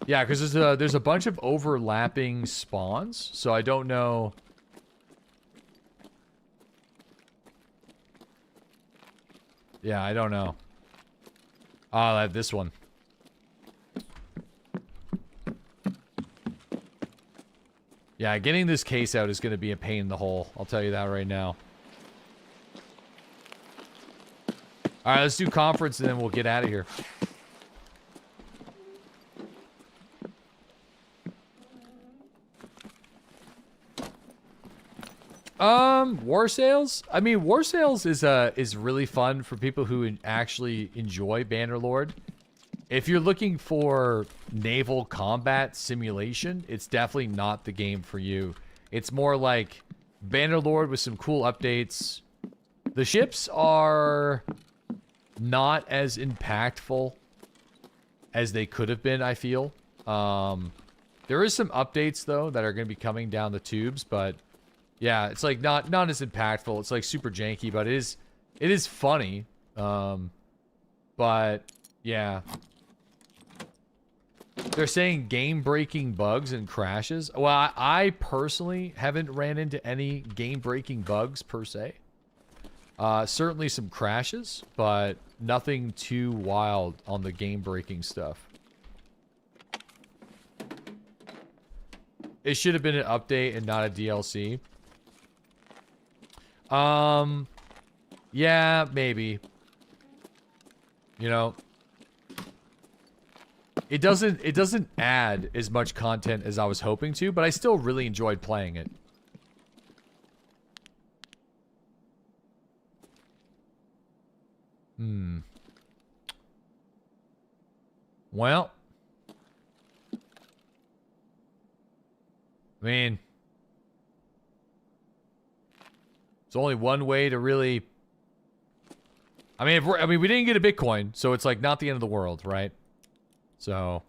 Yeah, because there's a bunch of overlapping spawns, so I don't know. Yeah, I don't know. Oh, I have this one. Yeah, getting this case out is going to be a pain in the hole. I'll tell you that right now. All right, let's do conference and then we'll get out of here. War sales? I mean, war sales is really fun for people who actually enjoy Bannerlord. If you're looking for naval combat simulation, it's definitely not the game for you. It's more like Bannerlord with some cool updates. The ships are not as impactful as they could have been, I feel. There is some updates though that are going to be coming down the tubes, but yeah, it's like not as impactful. It's like super janky, but it is funny. But yeah. They're saying game-breaking bugs and crashes. Well, I personally haven't ran into any game-breaking bugs per se. Certainly some crashes, but nothing too wild on the game-breaking stuff. It should have been an update and not a DLC. Yeah, maybe. You know, it doesn't add as much content as I was hoping to, but I still really enjoyed playing it. Well, I mean, it's only one way to really. I mean, we didn't get a Bitcoin, so it's like not the end of the world, right? So,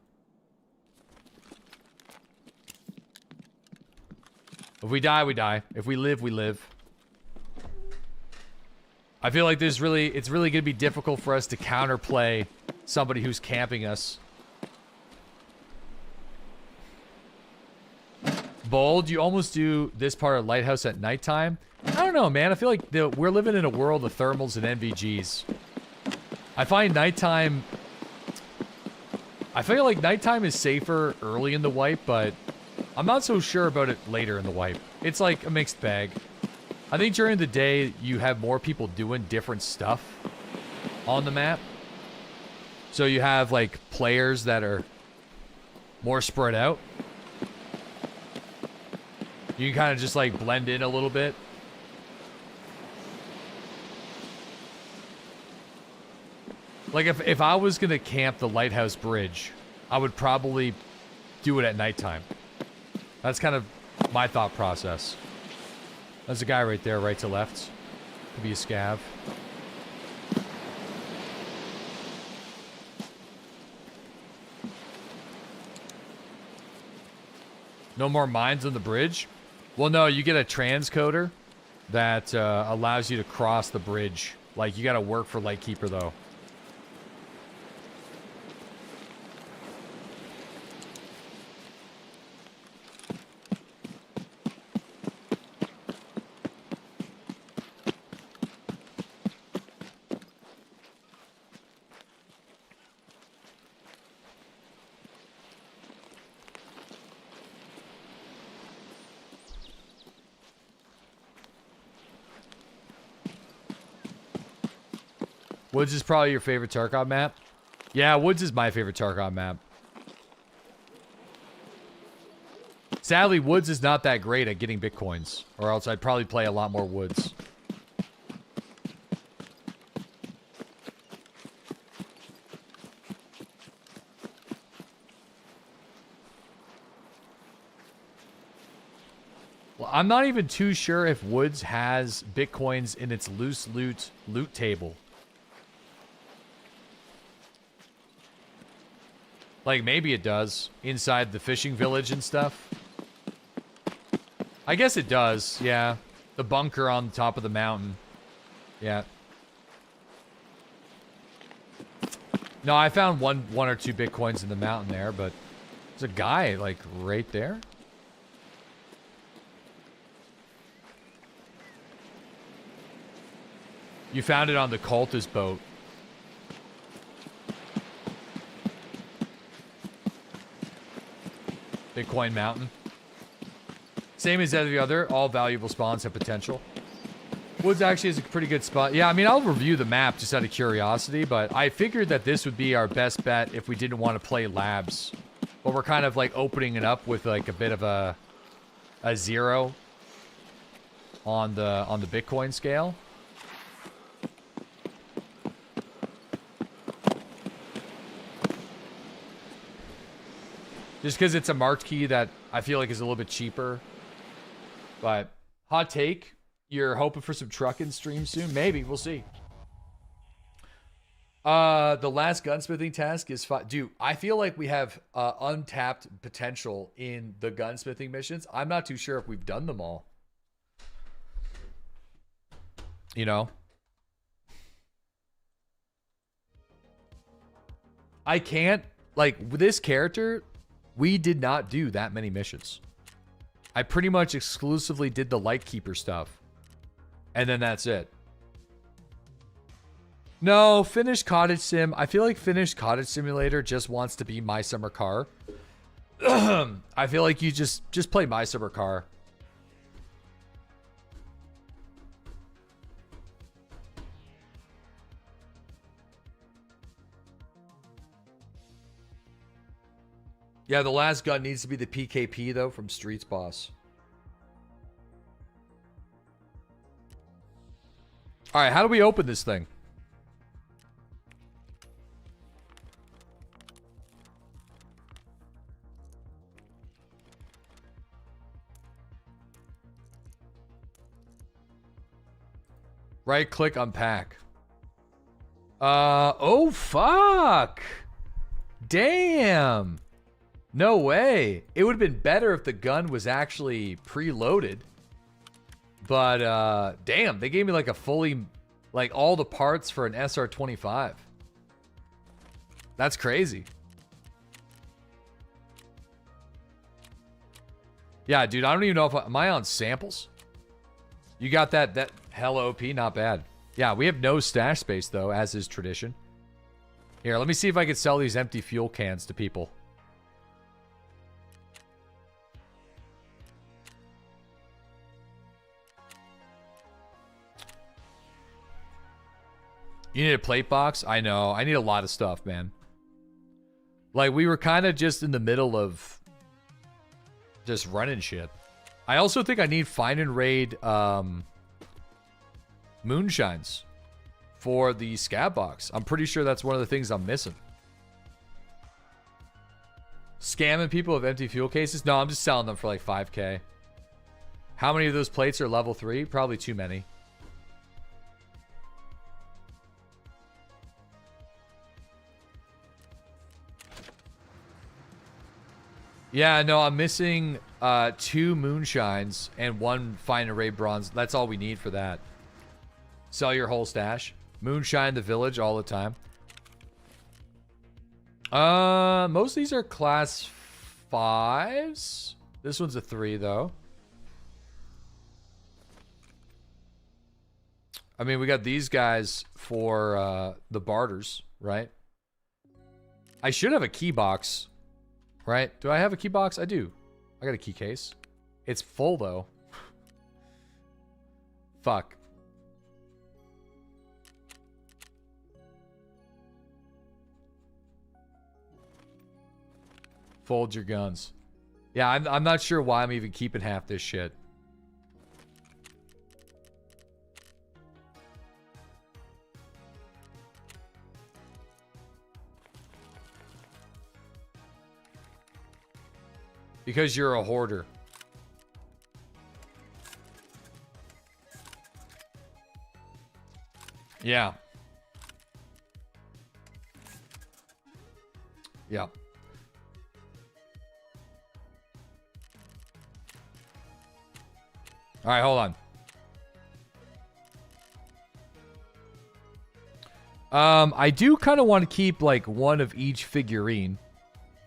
if we die, we die. If we live, we live. I feel like it's really gonna be difficult for us to counterplay somebody who's camping us. Bold, you almost do this part of Lighthouse at nighttime. I don't know, man. I feel like we're living in a world of thermals and NVGs. I find nighttime. I feel like nighttime is safer early in the wipe, but I'm not so sure about it later in the wipe. It's like a mixed bag. I think during the day, you have more people doing different stuff on the map. So you have, like, players that are more spread out. You can kind of just, like, blend in a little bit. Like, if I was going to camp the Lighthouse Bridge, I would probably do it at nighttime. That's kind of my thought process. There's a guy right there, right to left. Could be a scav. No more mines on the bridge? Well, no, you get a transcoder that allows you to cross the bridge. Like, you got to work for Lightkeeper, though. Woods is probably your favorite Tarkov map? Yeah, Woods is my favorite Tarkov map. Sadly, Woods is not that great at getting Bitcoins, or else I'd probably play a lot more Woods. Well, I'm not even too sure if Woods has Bitcoins in its loose loot table. Like, maybe it does. Inside the fishing village and stuff. I guess it does, yeah. The bunker on the top of the mountain. Yeah. No, I found one or two Bitcoins in the mountain there, but there's a guy, like, right there. You found it on the cultist boat. Bitcoin Mountain. Same as every other. All valuable spawns have potential. Woods actually is a pretty good spot. Yeah, I mean, I'll review the map just out of curiosity, but I figured that this would be our best bet if we didn't want to play labs. But we're kind of like opening it up with like a bit of a zero on the Bitcoin scale. Just because it's a marked key that I feel like is a little bit cheaper. But, hot take, you're hoping for some trucking stream soon? Maybe, we'll see. The last gunsmithing task is fine. Dude, I feel like we have untapped potential in the gunsmithing missions. I'm not too sure if we've done them all. You know? I can't, like, with this character, we did not do that many missions. I pretty much exclusively did the Lightkeeper stuff. And then that's it. No, Finished Cottage Sim. I feel like Finished Cottage Simulator just wants to be My Summer Car. I feel like you just play My Summer Car. Yeah, the last gun needs to be the PKP, though, from Streets Boss. All right, how do we open this thing? Right click, unpack. Oh, fuck. Damn. No way. It would have been better if the gun was actually preloaded. But, damn, they gave me like a fully, like all the parts for an SR-25. That's crazy. Yeah, dude, I don't even know if am I on samples? You got that hella OP, not bad. Yeah, we have no stash space though, as is tradition. Here, let me see if I can sell these empty fuel cans to people. You need a plate box? I know. I need a lot of stuff, man. Like, we were kind of just in the middle of just running shit. I also think I need Find and Raid moonshines for the scab box. I'm pretty sure that's one of the things I'm missing. Scamming people with empty fuel cases? No, I'm just selling them for like 5K. How many of those plates are level 3? Probably too many. Yeah, no, I'm missing 2 moonshines and 1 Find and Raid bronze. That's all we need for that. Sell your whole stash. Moonshine the village all the time. Most of these are class 5s. This one's a 3 though. I mean, we got these guys for the barters, right? I should have a key box. Right? Do I have a key box? I do. I got a key case. It's full, though. Fuck. Fold your guns. Yeah, I'm not sure why I'm even keeping half this shit. Because you're a hoarder. Yeah. Yeah. All right, hold on. I do kind of want to keep like one of each figurine.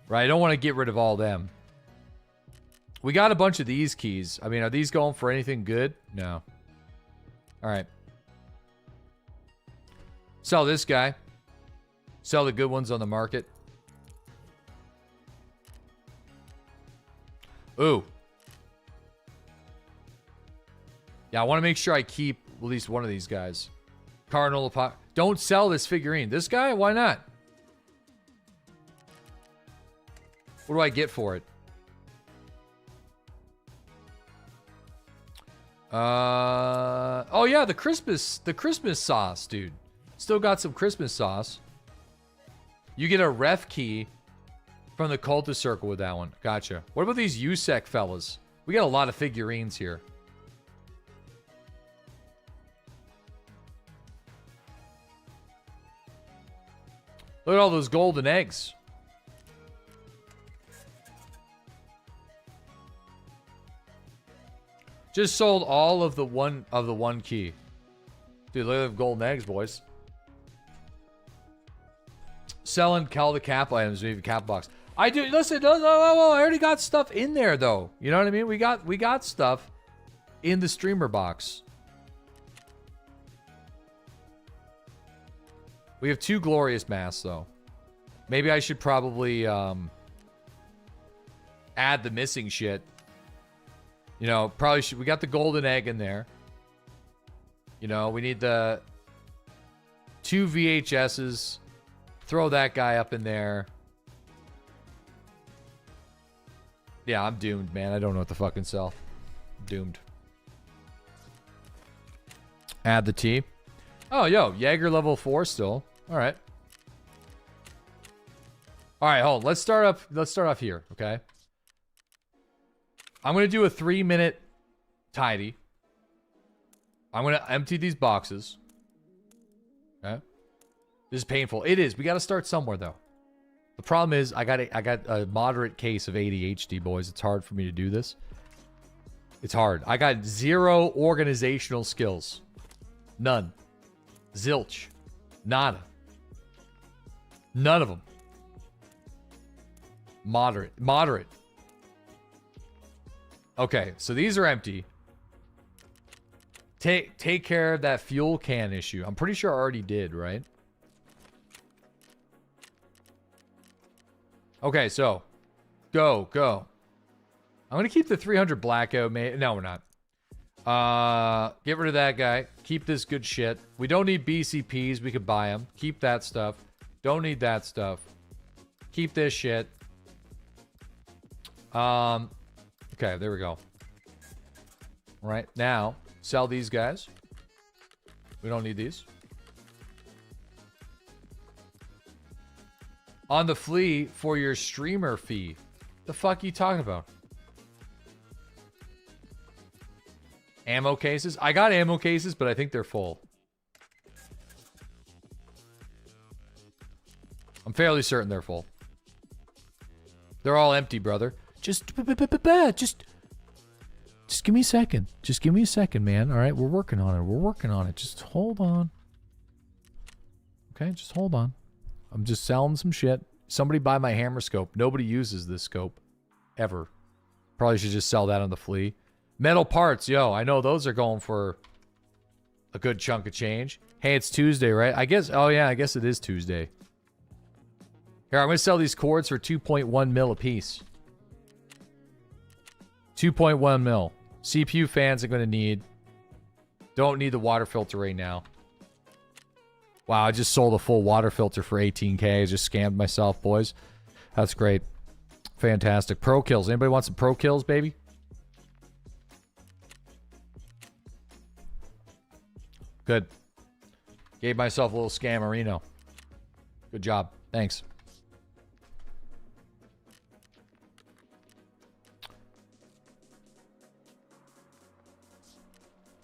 Right? I don't want to get rid of all them. We got a bunch of these keys. I mean, are these going for anything good? No. All right. Sell this guy. Sell the good ones on the market. Ooh. Yeah, I want to make sure I keep at least one of these guys. Cardinal Apoc. Don't sell this figurine. This guy? Why not? What do I get for it? Oh yeah, the Christmas sauce, dude. Still got some Christmas sauce. You get a ref key from the cultist circle with that one. Gotcha. What about these USEC fellas? We got a lot of figurines here. Look at all those golden eggs. Just sold all of the one key. Dude, look at the golden eggs, boys. Selling Cal the cap items, maybe cap box. I do. Listen, no, I already got stuff in there though. You know what I mean? We got stuff in the streamer box. We have 2 glorious masks though. Maybe I should probably add the missing shit. You know, probably should. We got the golden egg in there. You know, we need the 2 VHSs. Throw that guy up in there. Yeah, I'm doomed, man. I don't know what to fucking sell. Doomed. Add the T. Oh, yo, Jaeger level 4 still. All right. All right, hold on. Let's start off here, okay? I'm going to do a 3-minute tidy. I'm going to empty these boxes. Okay? This is painful. It is. We got to start somewhere, though. The problem is I got a moderate case of ADHD, boys. It's hard for me to do this. It's hard. I got 0 organizational skills. None. Zilch. Nada. None of them. Moderate. Okay, so these are empty. Take care of that fuel can issue. I'm pretty sure I already did, right? Okay, so go. I'm gonna keep the 300 blackout, mate. No, we're not. Get rid of that guy. Keep this good shit. We don't need BCPs. We could buy them. Keep that stuff. Don't need that stuff. Keep this shit. Okay, there we go. All right, now sell these guys. We don't need these. On the flea for your streamer fee. The fuck are you talking about? Ammo cases? I got ammo cases, but I think they're full. I'm fairly certain they're full. They're all empty, brother. Just give me a second. Just give me a second, man. All right, we're working on it. Just hold on. Okay, just hold on. I'm just selling some shit. Somebody buy my hammer scope. Nobody uses this scope. Ever. Probably should just sell that on the flea. Metal parts, yo. I know those are going for a good chunk of change. Hey, it's Tuesday, right? I guess, oh yeah, I guess it is Tuesday. Here, I'm going to sell these cords for 2.1 mil a piece. 2.1 mil. CPU fans are going to need. Don't need the water filter right now. Wow, I just sold a full water filter for 18K. I just scammed myself, boys. That's great. Fantastic. Pro kills. Anybody want some pro kills, baby? Good. Gave myself a little scammerino. Good job. Thanks.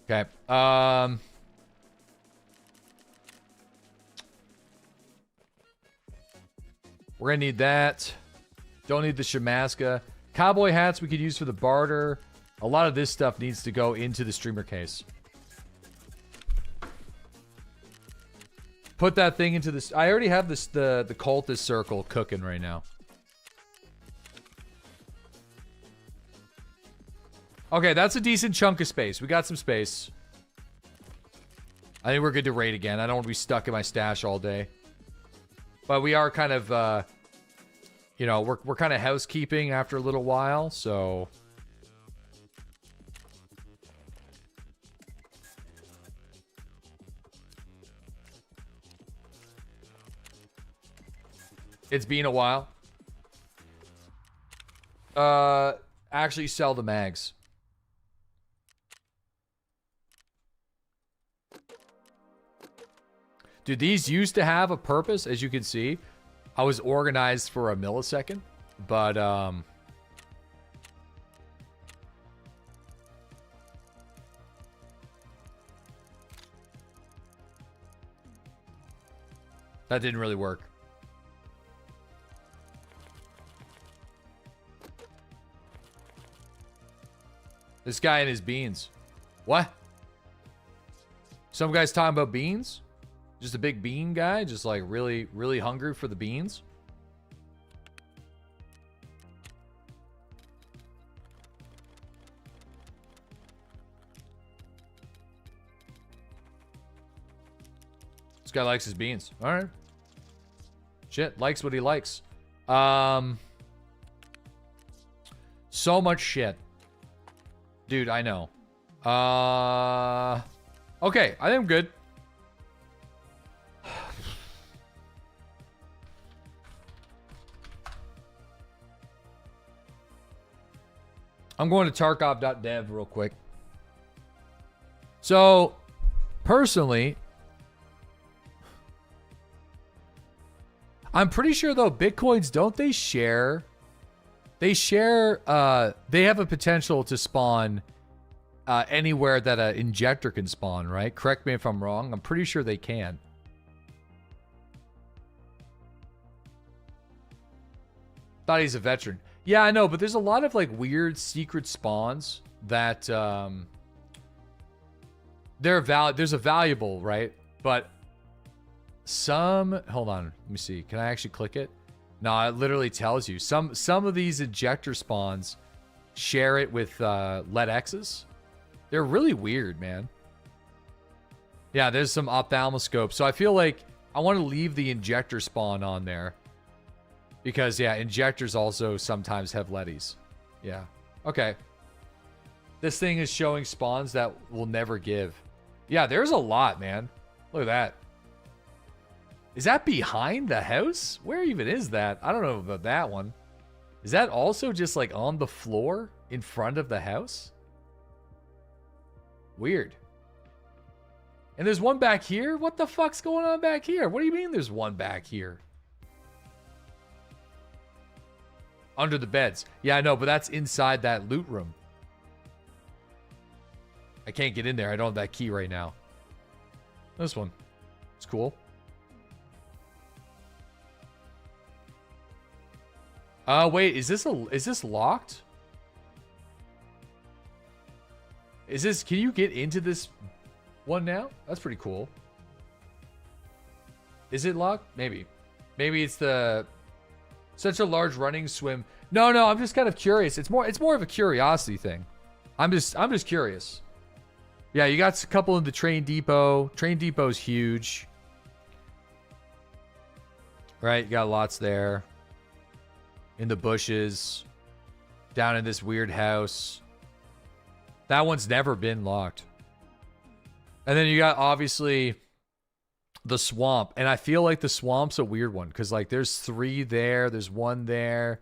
Okay. We're gonna need that. Don't need the Shamaska. Cowboy hats we could use for the barter. A lot of this stuff needs to go into the streamer case. Put that thing into this. I already have this the cultist circle cooking right now. Okay, that's a decent chunk of space. We got some space. I think we're good to raid again. I don't want to be stuck in my stash all day. But we are kind of, you know, we're kind of housekeeping after a little while, so... It's been a while. Actually sell the mags. Dude, these used to have a purpose, as you can see. I was organized for a millisecond, but that didn't really work. This guy and his beans. What? Some guy's talking about beans? Just a big bean guy? Just like really, really hungry for the beans? This guy likes his beans. All right. Shit, likes what he likes. So much shit. Dude, I know. Okay, I think I'm good. I'm going to Tarkov.dev real quick. So, personally, I'm pretty sure though, Bitcoins, don't they share? They share, they have a potential to spawn anywhere that an injector can spawn, right? Correct me if I'm wrong. I'm pretty sure they can. Thought he's a veteran. Yeah, I know, but there's a lot of like weird secret spawns that there's a valuable, right? But some, hold on, let me see. Can I actually click it? No, it literally tells you. Some of these injector spawns share it with lead X's. They're really weird, man. Yeah, there's some ophthalmoscope. So I feel like I want to leave the injector spawn on there. Because, yeah, injectors also sometimes have leadies. Yeah. Okay. This thing is showing spawns that will never give. Yeah, there's a lot, man. Look at that. Is that behind the house? Where even is that? I don't know about that one. Is that also just like on the floor in front of the house? Weird. And there's one back here? What the fuck's going on back here? What do you mean there's one back here? Under the beds. Yeah, I know, but that's inside that loot room. I can't get in there. I don't have that key right now. This one. It's cool. Wait, is this locked? Can you get into this one now? That's pretty cool. Is it locked? Maybe. Maybe it's the such a large running swim. No, I'm just kind of curious. It's more of a curiosity thing. I'm just curious. Yeah, you got a couple in the train depot. Train depot's huge. Right, you got lots there. In the bushes. Down in this weird house. That one's never been locked. And then you got, obviously, the swamp. And I feel like the swamp's a weird one. Because, like, there's 3 there. There's 1 there.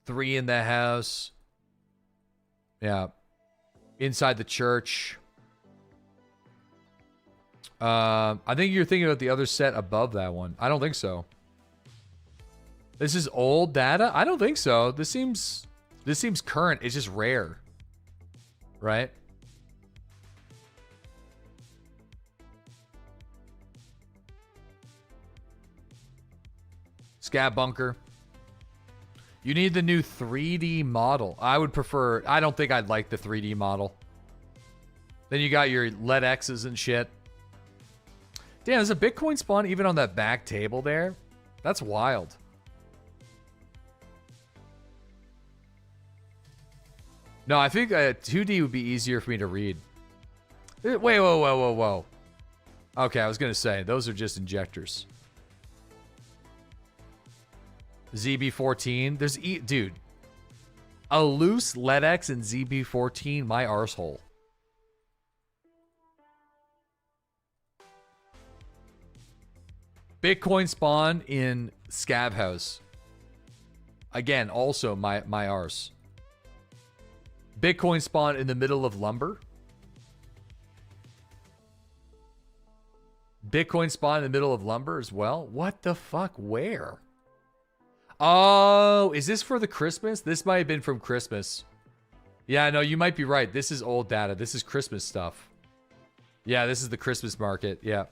3 in the house. Yeah. Inside the church. I think you're thinking about the other set above that one. I don't think so. This is old data? I don't think so. This seems current. It's just rare. Right? Scab bunker. You need the new 3D model. I would prefer... I don't think I'd like the 3D model. Then you got your lead X's and shit. Damn, there's a Bitcoin spawn even on that back table there. That's wild. No, I think 2D would be easier for me to read. Wait, whoa. Okay, I was going to say, those are just injectors. ZB14. There's... Dude. A loose LEDX and ZB14, my arsehole. Bitcoin spawn in Scav House. Again, also my arse. Bitcoin spawn in the middle of lumber. Bitcoin spawn in the middle of lumber as well. What the fuck? Where? Oh, is this for the Christmas? This might have been from Christmas. Yeah, no, you might be right. This is old data. This is Christmas stuff. Yeah, this is the Christmas market. Yeah.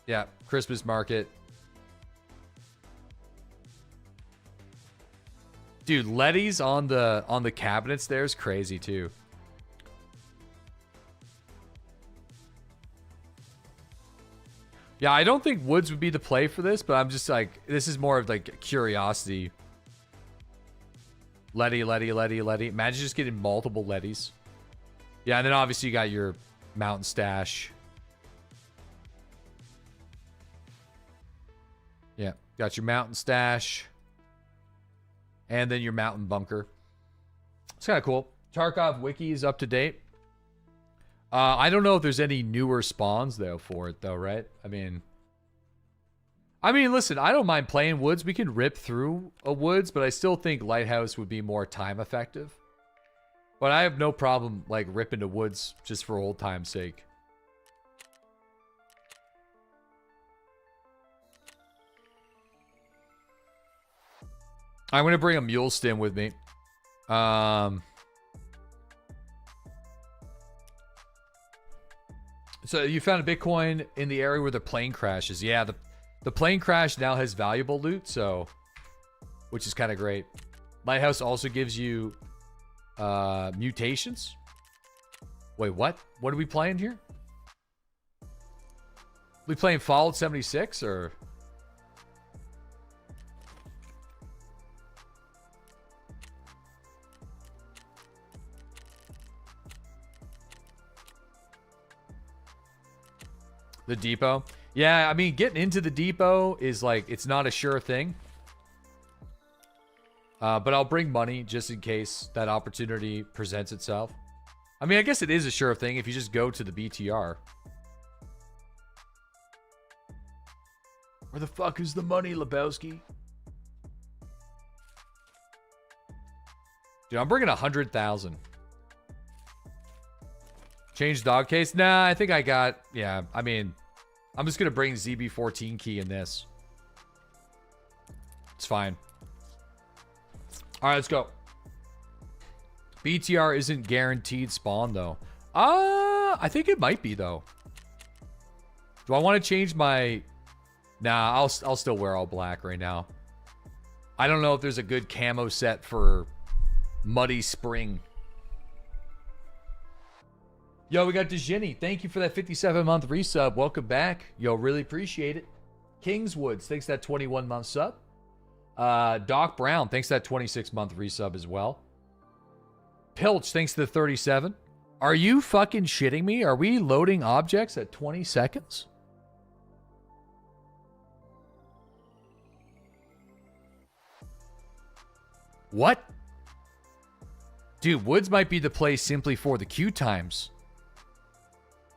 Yeah, Christmas market. Dude, Letty's on the cabinets there is crazy too. Yeah, I don't think woods would be the play for this, but I'm just like, this is more of like curiosity. Letty. Imagine just getting multiple Lettys. Yeah, and then obviously you got your mountain stash. Yeah, got your mountain stash. And then your mountain bunker. It's kind of cool. Tarkov wiki is up to date. I don't know if there's any newer spawns though for it though, right? I mean, listen, I don't mind playing woods. We can rip through a woods, but I still think Lighthouse would be more time effective. But I have no problem like ripping to woods just for old time's sake. I'm going to bring a mule stim with me. So you found a Bitcoin in the area where the plane crashes. Yeah, the plane crash now has valuable loot, so which is kind of great. Lighthouse also gives you mutations. Wait, what? What are we playing here? We playing Fallout 76 or? The depot? Yeah, I mean, getting into the depot is like, it's not a sure thing. But I'll bring money just in case that opportunity presents itself. I mean, I guess it is a sure thing if you just go to the BTR. Where the fuck is the money, Lebowski? Dude, I'm bringing 100,000. Change dog case? Nah, I think I got... Yeah, I mean... I'm just going to bring ZB14 key in this. It's fine. Alright, let's go. BTR isn't guaranteed spawn, though. I think it might be, though. Do I want to change my... Nah, I'll still wear all black right now. I don't know if there's a good camo set for Muddy Spring. Yo, we got Dejini. Thank you for that 57-month resub. Welcome back. Yo, really appreciate it. Kingswoods, thanks for that 21-month sub. Doc Brown, thanks for that 26-month resub as well. Pilch, thanks to the 37. Are you fucking shitting me? Are we loading objects at 20 seconds? What? Dude, Woods might be the place simply for the queue times.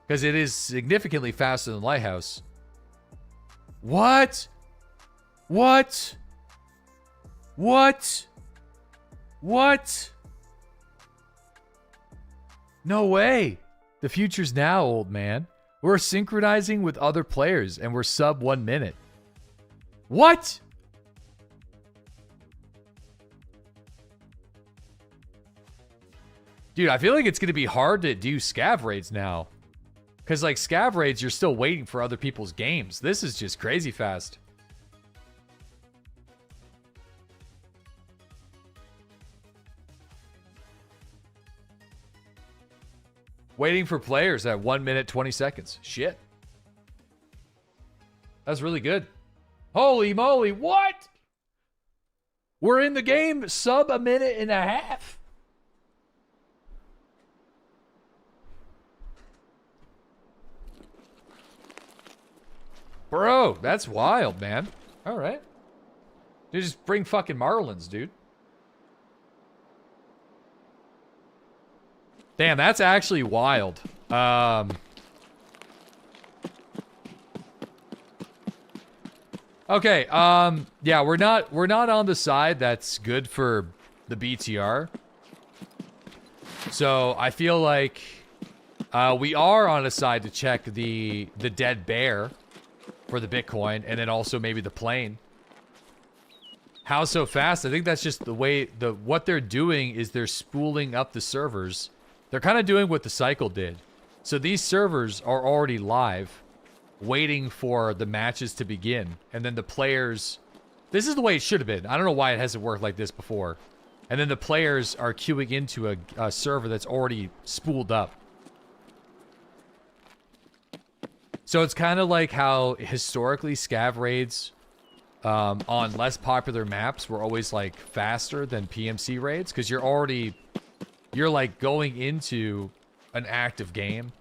Because it is significantly faster than Lighthouse. What? What? What? What? No way. The future's now, old man. We're synchronizing with other players and we're sub 1 minute. What? Dude, I feel like it's going to be hard to do scav raids now. Because, like, scav raids, you're still waiting for other people's games. This is just crazy fast. Waiting for players at 1 minute, 20 seconds. Shit. That's really good. Holy moly, what? We're in the game sub 1.5 minutes. Bro, that's wild, man. All right. You just bring fucking Marlins, dude. Damn, that's actually wild. Okay, yeah, we're not on the side that's good for the BTR. So, I feel like we are on a side to check the dead bear for the Bitcoin, and then also maybe the plane. How so fast? I think that's just the way, what they're doing is they're spooling up the servers. They're kind of doing what the cycle did. So these servers are already live, waiting for the matches to begin. And then the players... This is the way it should have been. I don't know why it hasn't worked like this before. And then the players are queuing into a server that's already spooled up. So it's kind of like how historically scav raids on less popular maps were always like faster than PMC raids, because you're like going into an active game.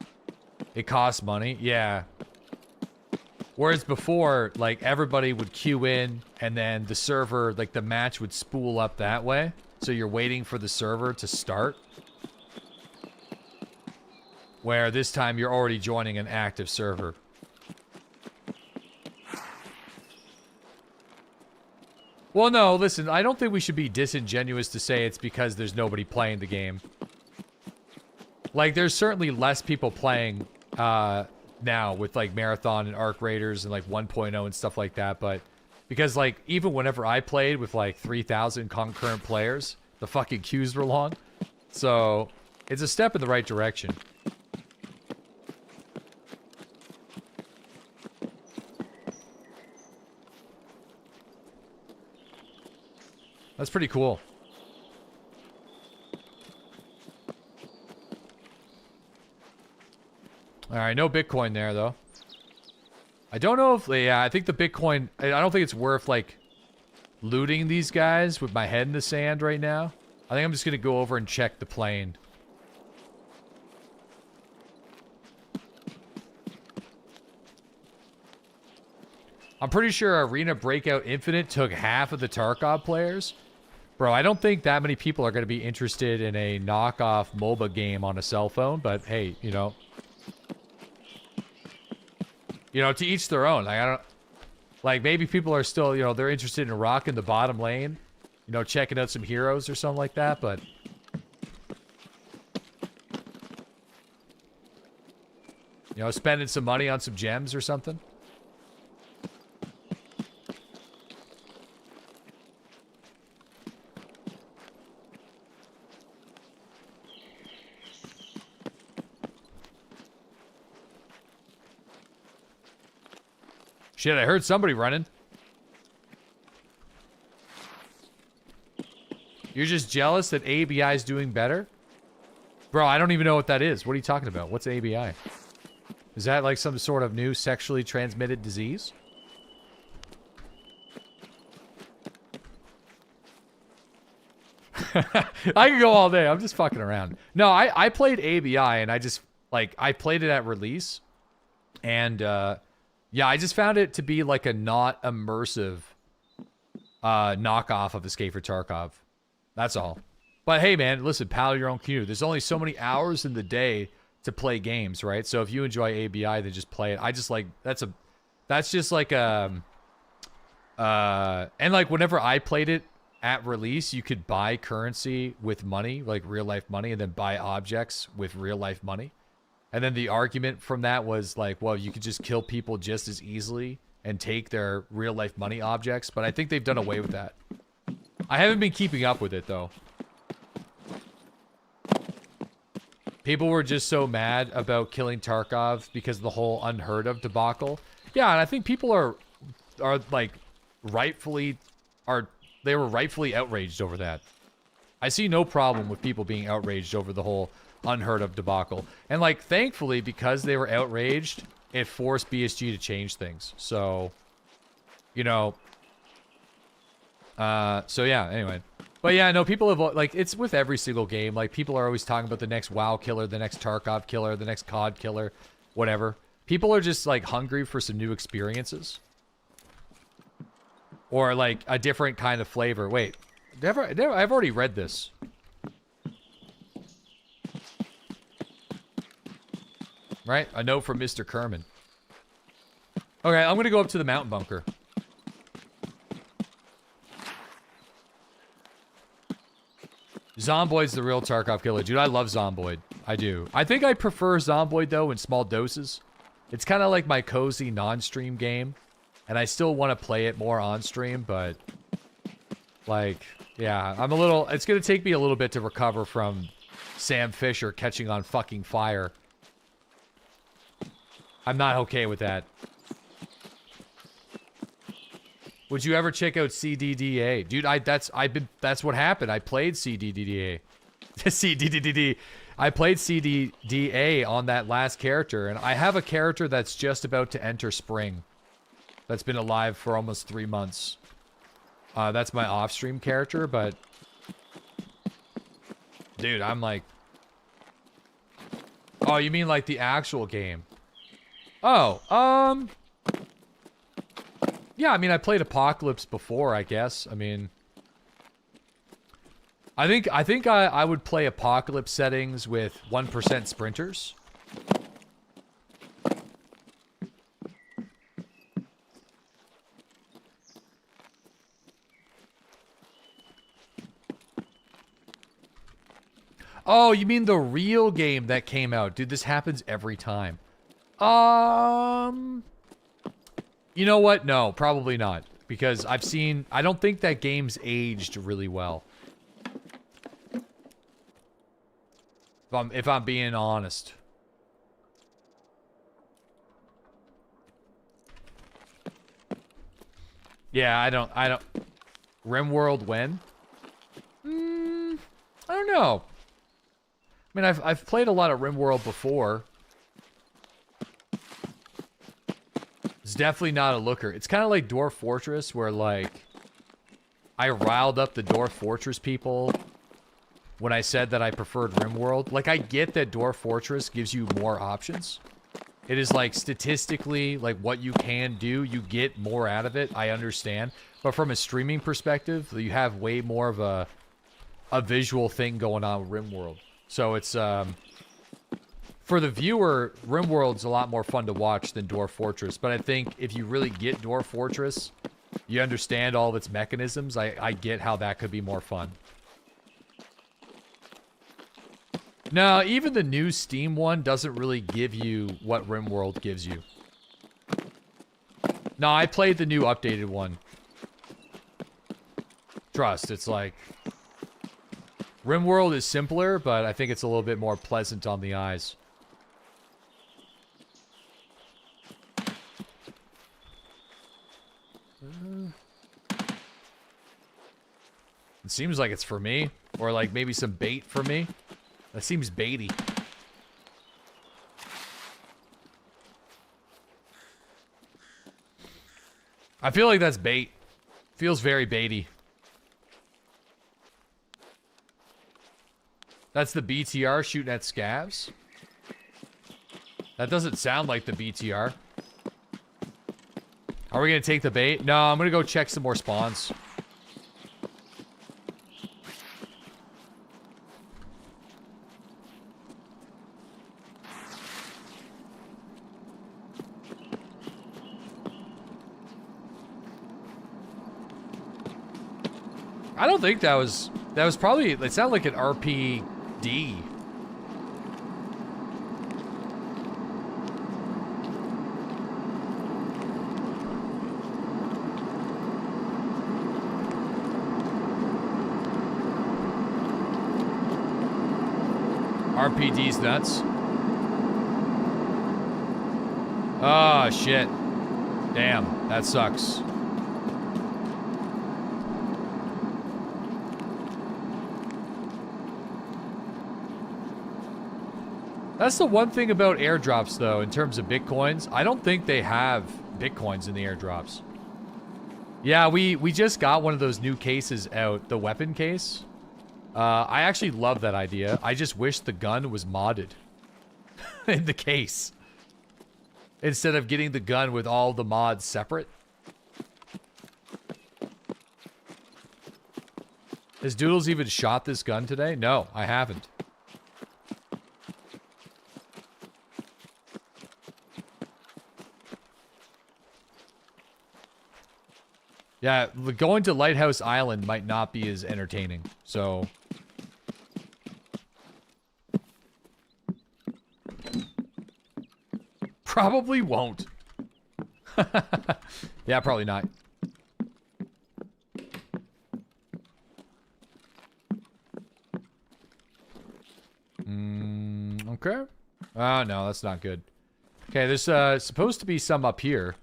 It costs money. Yeah. Whereas before, like, everybody would queue in, and then the server, like, the match would spool up that way. So you're waiting for the server to start. Where this time you're already joining an active server. Well, no, listen, I don't think we should be disingenuous to say it's because there's nobody playing the game. Like, there's certainly less people playing now with, like, Marathon and Arc Raiders and, like, 1.0 and stuff like that, but because, like, even whenever I played with, like, 3,000 concurrent players, the fucking queues were long. So, it's a step in the right direction. That's pretty cool. Alright, no Bitcoin there, though. I don't know if... Yeah, I think the Bitcoin... I don't think it's worth, like, looting these guys with my head in the sand right now. I think I'm just gonna go over and check the plane. I'm pretty sure Arena Breakout Infinite took half of the Tarkov players. Bro, I don't think that many people are going to be interested in a knockoff MOBA game on a cell phone, but hey, you know, to each their own. Like, I don't, like, maybe people are still, you know, they're interested in rocking the bottom lane, you know, checking out some heroes or something like that, but you know, spending some money on some gems or something. Shit, I heard somebody running. You're just jealous that ABI is doing better? Bro, I don't even know what that is. What are you talking about? What's ABI? Is that like some sort of new sexually transmitted disease? I could go all day. I'm just fucking around. No, I played ABI and I just, like, I played it at release. And, yeah, I just found it to be like a not immersive knockoff of Escape for Tarkov. That's all. But hey, man, listen, paddle your own canoe. There's only so many hours in the day to play games, right? So if you enjoy ABI, then just play it. I just like, that's just like, and like whenever I played it at release, you could buy currency with money, like real life money, and then buy objects with real life money. And then the argument from that was like, well, you could just kill people just as easily and take their real-life money objects. But I think they've done away with that. I haven't been keeping up with it, though. People were just so mad about killing Tarkov because of the whole unheard of debacle. Yeah, and I think people are like, they were rightfully outraged over that. I see no problem with people being outraged over the whole unheard of debacle. And like, thankfully, because they were outraged, it forced BSG to change things. So, you know, so yeah, anyway. But yeah, no, people have, like, it's with every single game. Like, people are always talking about the next WoW killer, the next Tarkov killer, the next COD killer, whatever. People are just, like, hungry for some new experiences. Or, like, a different kind of flavor. Wait, I've already read this. Right? A note from Mr. Kerman. Okay, I'm gonna go up to the mountain bunker. Zomboid's the real Tarkov killer. Dude, I love Zomboid. I do. I think I prefer Zomboid, though, in small doses. It's kind of like my cozy non-stream game. And I still want to play it more on-stream, but... like, yeah, I'm a little... It's gonna take me a little bit to recover from Sam Fisher catching on fucking fire. I'm not okay with that. Would you ever check out CDDA? Dude, that's what happened. I played CDDA. CDDD. I played CDDA on that last character, and I have a character that's just about to enter spring. That's been alive for almost 3 months. That's my off-stream character, but... Dude, I'm like... Oh, you mean like the actual game? Oh, yeah, I mean, I played Apocalypse before, I guess. I mean... I think I would play Apocalypse settings with 1% sprinters. Oh, you mean the real game that came out? Dude, this happens every time. You know what? No, probably not. Because I don't think that game's aged really well. If I'm being honest. Yeah, I don't... RimWorld when? I don't know. I mean, I've played a lot of RimWorld before. It's definitely not a looker. It's kind of like Dwarf Fortress, where, like... I riled up the Dwarf Fortress people when I said that I preferred RimWorld. Like, I get that Dwarf Fortress gives you more options. It is, like, statistically, like, what you can do. You get more out of it. I understand. But from a streaming perspective, you have way more of a visual thing going on with RimWorld. So it's, for the viewer, RimWorld's a lot more fun to watch than Dwarf Fortress. But I think if you really get Dwarf Fortress, you understand all of its mechanisms, I get how that could be more fun. No, even the new Steam one doesn't really give you what RimWorld gives you. No, I played the new updated one. Trust, it's like... RimWorld is simpler, but I think it's a little bit more pleasant on the eyes. It seems like it's for me. Or like maybe some bait for me. That seems baity. I feel like that's bait. Feels very baity. That's the BTR shooting at scavs? That doesn't sound like the BTR. Are we gonna take the bait? No, I'm gonna go check some more spawns. I don't think that was probably, it sounded like an RPD. RPD's nuts. Oh, shit. Damn, that sucks. That's the one thing about airdrops, though, in terms of bitcoins. I don't think they have bitcoins in the airdrops. Yeah, we just got one of those new cases out, the weapon case. I actually love that idea. I just wish the gun was modded in the case. Instead of getting the gun with all the mods separate. Has Doodles even shot this gun today? No, I haven't. Yeah, going to Lighthouse Island might not be as entertaining, so... Probably won't. Yeah, probably not. Okay. Oh, no, that's not good. Okay, there's supposed to be some up here.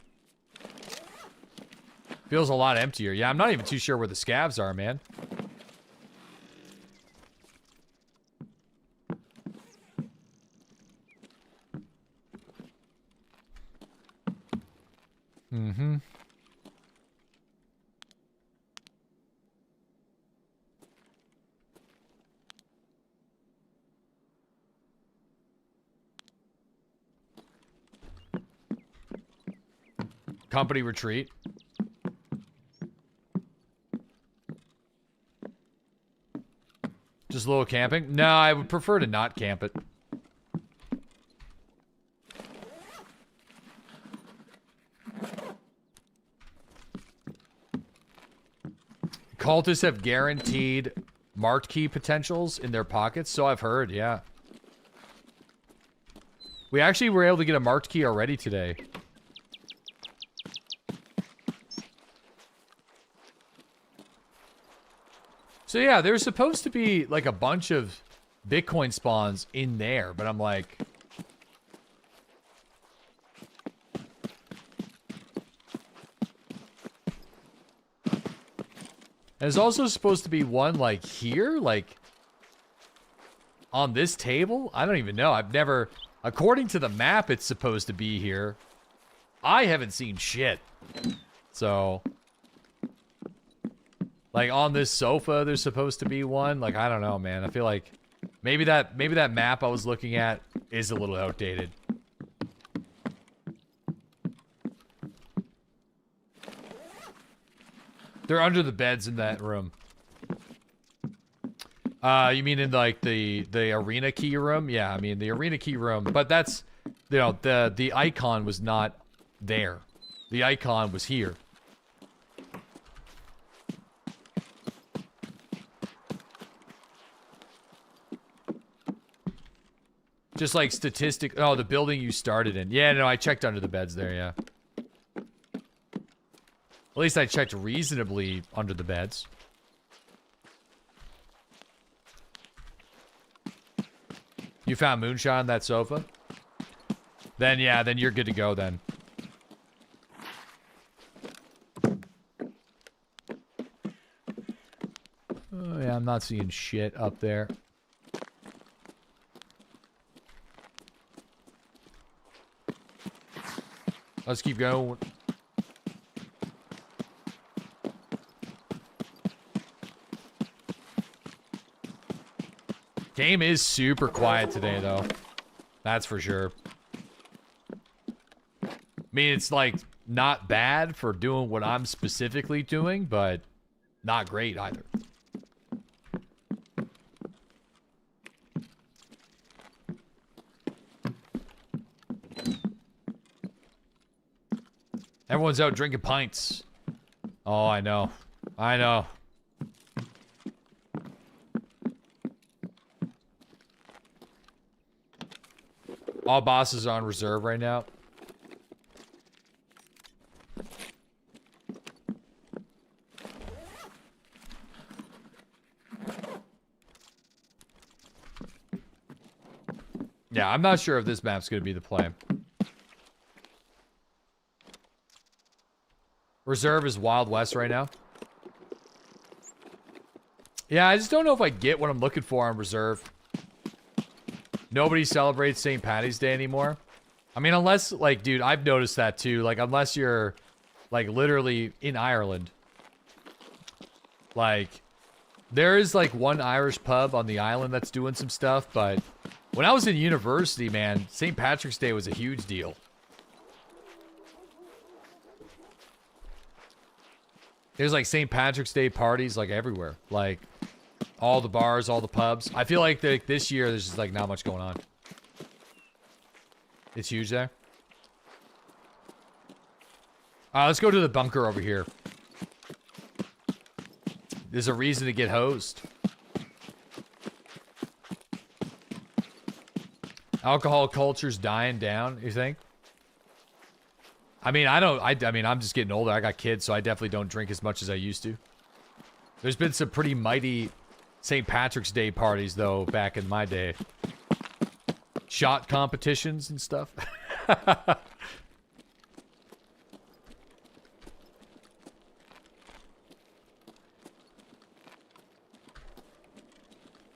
Feels a lot emptier. Yeah, I'm not even too sure where the scavs are, man. Mm-hmm. Company retreat. Just a little camping? No, I would prefer to not camp it. Cultists have guaranteed marked key potentials in their pockets, so I've heard, yeah. We actually were able to get a marked key already today. So yeah, there's supposed to be like a bunch of Bitcoin spawns in there, but I'm like... There's also supposed to be one like here, like on this table? I don't even know. I've never... According to the map, it's supposed to be here. I haven't seen shit. So... Like, on this sofa, there's supposed to be one. Like, I don't know, man. I feel like maybe that map I was looking at is a little outdated. They're under the beds in that room. You mean in, like, the arena key room? Yeah, I mean, the arena key room. But that's, you know, the icon was not there. The icon was here. Just like statistic. Oh, the building you started in. Yeah, no, I checked under the beds there, yeah. At least I checked reasonably under the beds. You found moonshine on that sofa? Then, yeah, then you're good to go then. Oh, yeah, I'm not seeing shit up there. Let's keep going. Game is super quiet today, though. That's for sure. I mean, it's like not bad for doing what I'm specifically doing, but not great either. Everyone's out drinking pints. Oh, I know. I know. All bosses are on reserve right now. Yeah, I'm not sure if this map's going to be the play. Reserve is Wild West right now. Yeah, I just don't know if I get what I'm looking for on Reserve. Nobody celebrates St. Paddy's Day anymore. I mean, unless, like, dude, I've noticed that too. Like, unless you're, like, literally in Ireland. Like, there is, like, one Irish pub on the island that's doing some stuff, but when I was in university, man, St. Patrick's Day was a huge deal. There's like St. Patrick's Day parties like everywhere. Like all the bars, all the pubs. I feel like this year there's just like not much going on. It's huge there. Let's go to the bunker over here. There's a reason to get hosed. Alcohol culture's dying down, you think? I mean, I mean, I'm just getting older. I got kids, so I definitely don't drink as much as I used to. There's been some pretty mighty St. Patrick's Day parties, though, back in my day. Shot competitions and stuff.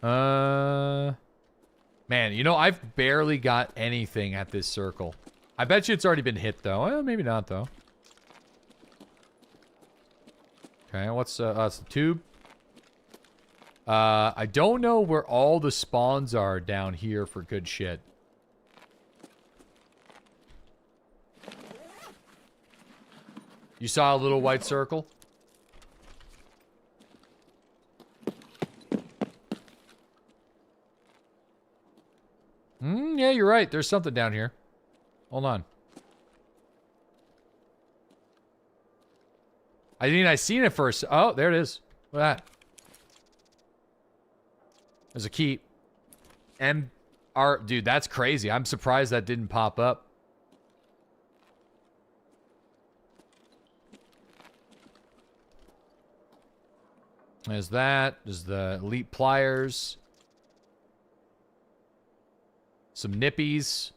Man, you know, I've barely got anything at this circle. I bet you it's already been hit, though. Well, maybe not, though. Okay, what's the tube? I don't know where all the spawns are down here for good shit. You saw a little white circle? Yeah, you're right. There's something down here. Hold on. I mean, I seen it first. Oh, there it is. Look at that. There's a key. Dude, that's crazy. I'm surprised that didn't pop up. There's that. There's the elite pliers. Some nippies.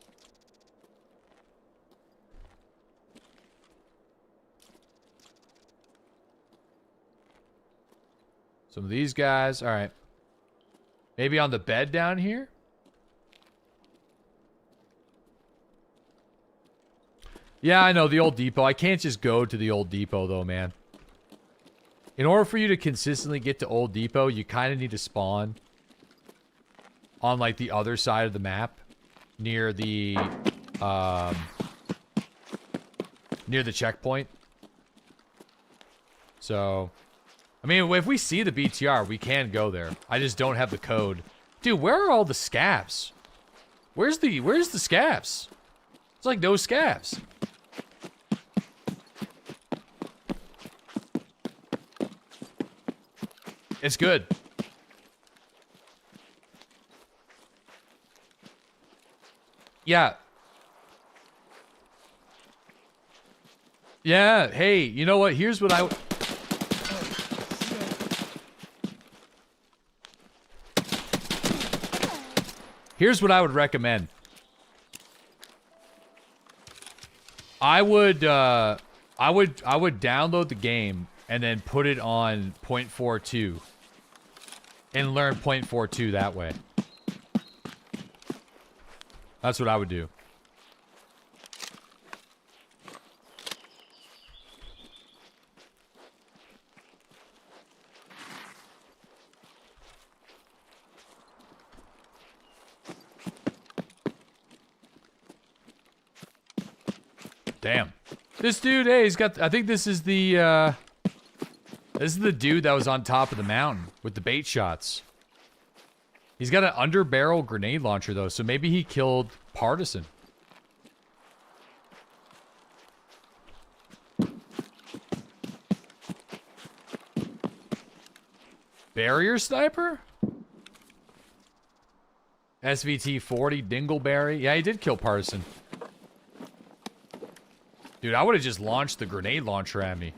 Some of these guys. All right. Maybe on the bed down here? Yeah, I know, the old depot. I can't just go to the old depot, though, man. In order for you to consistently get to old depot, you kind of need to spawn on, like, the other side of the map. Near the checkpoint. So, I mean, if we see the BTR, we can go there. I just don't have the code. Dude, where are all the scavs? Where's the scavs? It's like no scavs. It's good. Yeah. Yeah, hey, you know what? Here's what Here's what I would recommend. I would download the game and then put it on 0.42 and learn 0.42 that way. That's what I would do. Damn. This dude, hey, he's got, I think this is the dude that was on top of the mountain with the bait shots. He's got an underbarrel grenade launcher, though, so maybe he killed Partisan. Barrier sniper? SVT 40, Dingleberry. Yeah, he did kill Partisan. Dude, I would have just launched the grenade launcher at me.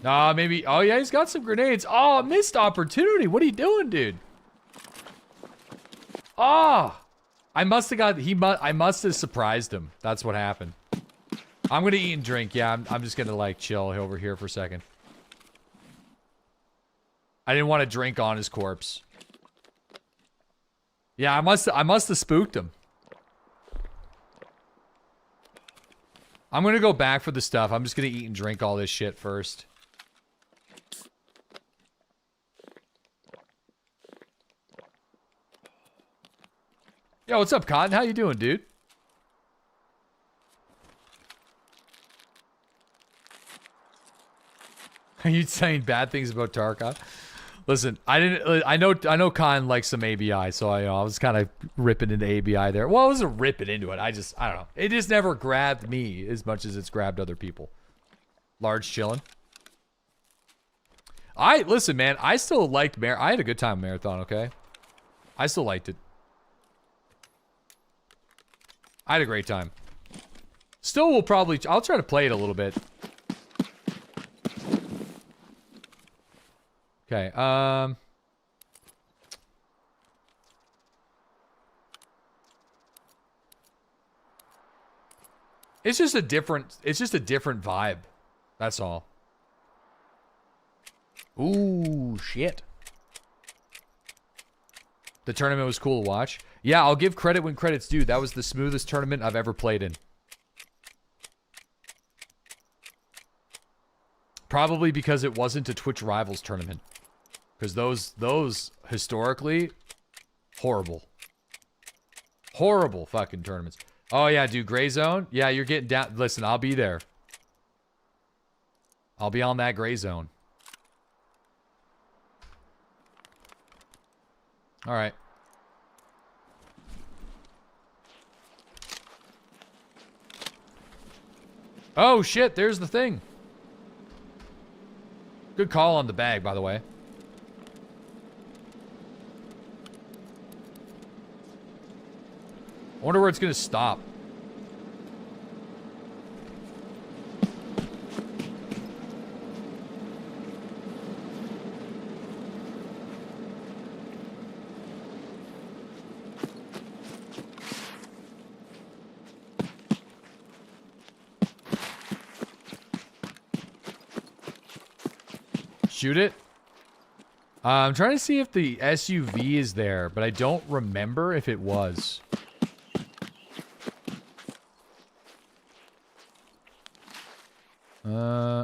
Nah, maybe. Oh, yeah, he's got some grenades. Oh, missed opportunity. What are you doing, dude? Oh, I must have got. I must have surprised him. That's what happened. I'm gonna eat and drink. Yeah, I'm just gonna like chill over here for a second. I didn't want to drink on his corpse. Yeah, I must have spooked him. I'm gonna go back for the stuff. I'm just gonna eat and drink all this shit first. Yo, what's up, Cotton? How you doing, dude? Are you saying bad things about Tarkov? Listen, I know Cotton likes some ABI, so I was kind of ripping into ABI there. Well, I wasn't ripping into it. I don't know. It just never grabbed me as much as it's grabbed other people. Large chillin'. Listen, man, I still liked I had a good time Marathon, okay? I still liked it. I had a great time. Still will probably... I'll try to play it a little bit. Okay. It's just a different vibe. That's all. Ooh, shit. The tournament was cool to watch. Yeah, I'll give credit when credit's due. That was the smoothest tournament I've ever played in. Probably because it wasn't a Twitch Rivals tournament. Because those historically, horrible. Horrible fucking tournaments. Oh yeah, dude, Gray Zone? Yeah, you're getting down. Listen, I'll be there. I'll be on that Gray Zone. Alright. Oh shit, there's the thing. Good call on the bag, by the way. I wonder where it's gonna stop. Shoot it? I'm trying to see if the SUV is there, but I don't remember if it was.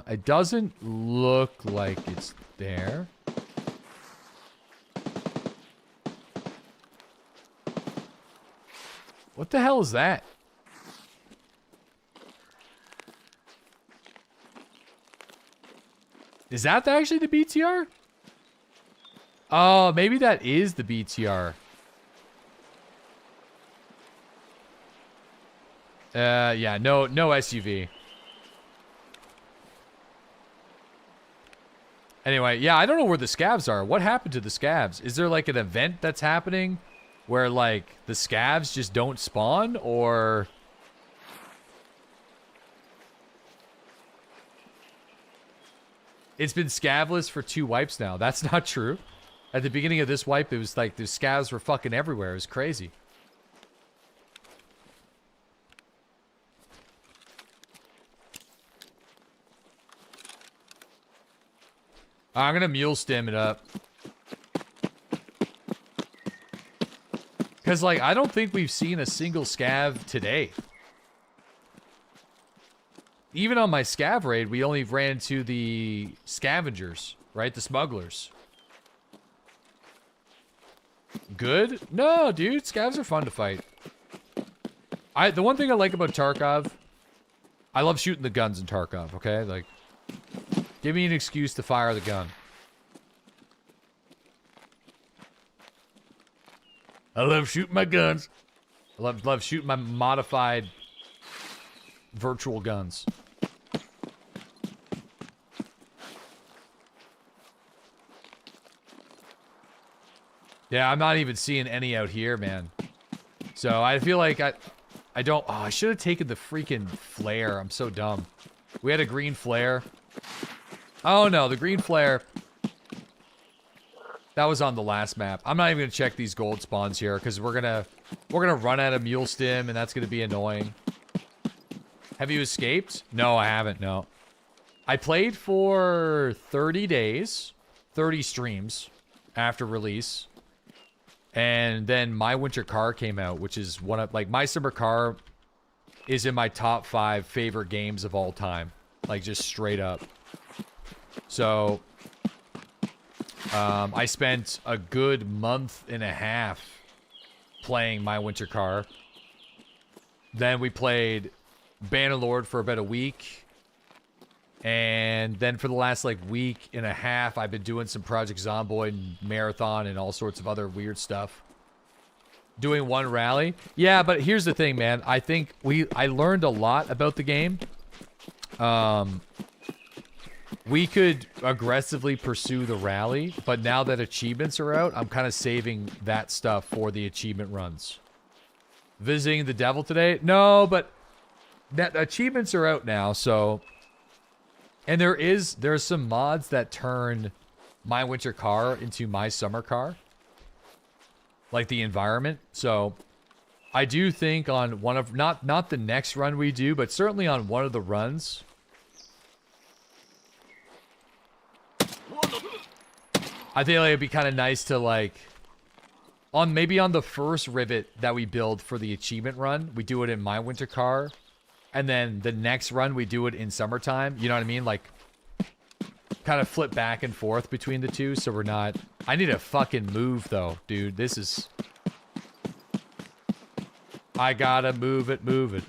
It doesn't look like it's there. What the hell is that? Is that actually the BTR? Oh, maybe that is the BTR. Yeah, no SUV. Anyway, yeah, I don't know where the scavs are. What happened to the scavs? Is there like an event that's happening where like the scavs just don't spawn, or... It's been scavless for 2 wipes now. That's not true. At the beginning of this wipe, it was like the scavs were fucking everywhere. It was crazy. I'm gonna mule stim it up. Because, like, I don't think we've seen a single scav today. Even on my scav raid, we only ran into the scavengers, right? The smugglers. Good? No, dude. Scavs are fun to fight. The one thing I like about Tarkov, I love shooting the guns in Tarkov, okay? Like, give me an excuse to fire the gun. I love shooting my guns. I love shooting my modified virtual guns. Yeah, I'm not even seeing any out here, man. So I feel like I don't... Oh, I should have taken the freaking flare. I'm so dumb. We had a green flare. Oh, no, the green flare... That was on the last map. I'm not even going to check these gold spawns here, because we're gonna run out of mule stim, and that's going to be annoying. Have you escaped? No, I haven't, no. I played for 30 days, 30 streams after release. And then My Winter Car came out, which is one of, like, My Summer Car is in my top 5 favorite games of all time. Like, just straight up. So, I spent a good month and a half playing My Winter Car. Then we played Bannerlord for about a week. And then for the last, like, week and a half, I've been doing some Project Zomboid and Marathon and all sorts of other weird stuff. Doing one rally. Yeah, but here's the thing, man. I think I learned a lot about the game. We could aggressively pursue the rally, but now that achievements are out, I'm kind of saving that stuff for the achievement runs. Visiting the devil today? No, but that achievements are out now, so... And there's some mods that turn my winter car into my summer car. Like the environment. So I do think on one of, not the next run we do, but certainly on one of the runs. I think like, it'd be kind of nice to like, maybe on the first rivet that we build for the achievement run, we do it in my winter car. And then the next run, we do it in summertime. You know what I mean? Like, kind of flip back and forth between the two, so we're not... I need to fucking move, though, dude. This is... I gotta move it, move it.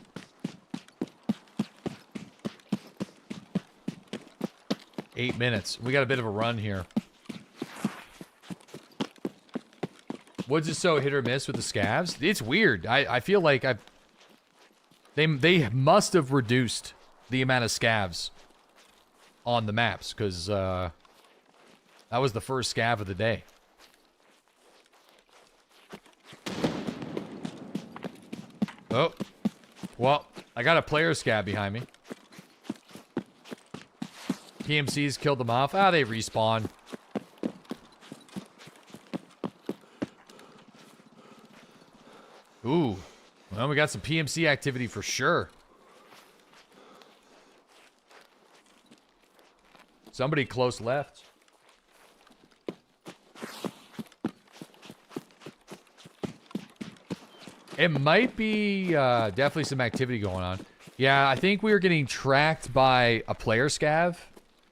Eight minutes. We got a bit of a run here. Woods is so hit or miss with the scavs. It's weird. I feel like they must have reduced the amount of scavs on the maps, because that was the first scav of the day. Oh. Well, I got a player scav behind me. PMCs killed them off. Ah, they respawn. Ooh. Well, we got some PMC activity for sure. Somebody close left. It might be definitely some activity going on. Yeah, I think we were getting tracked by a player scav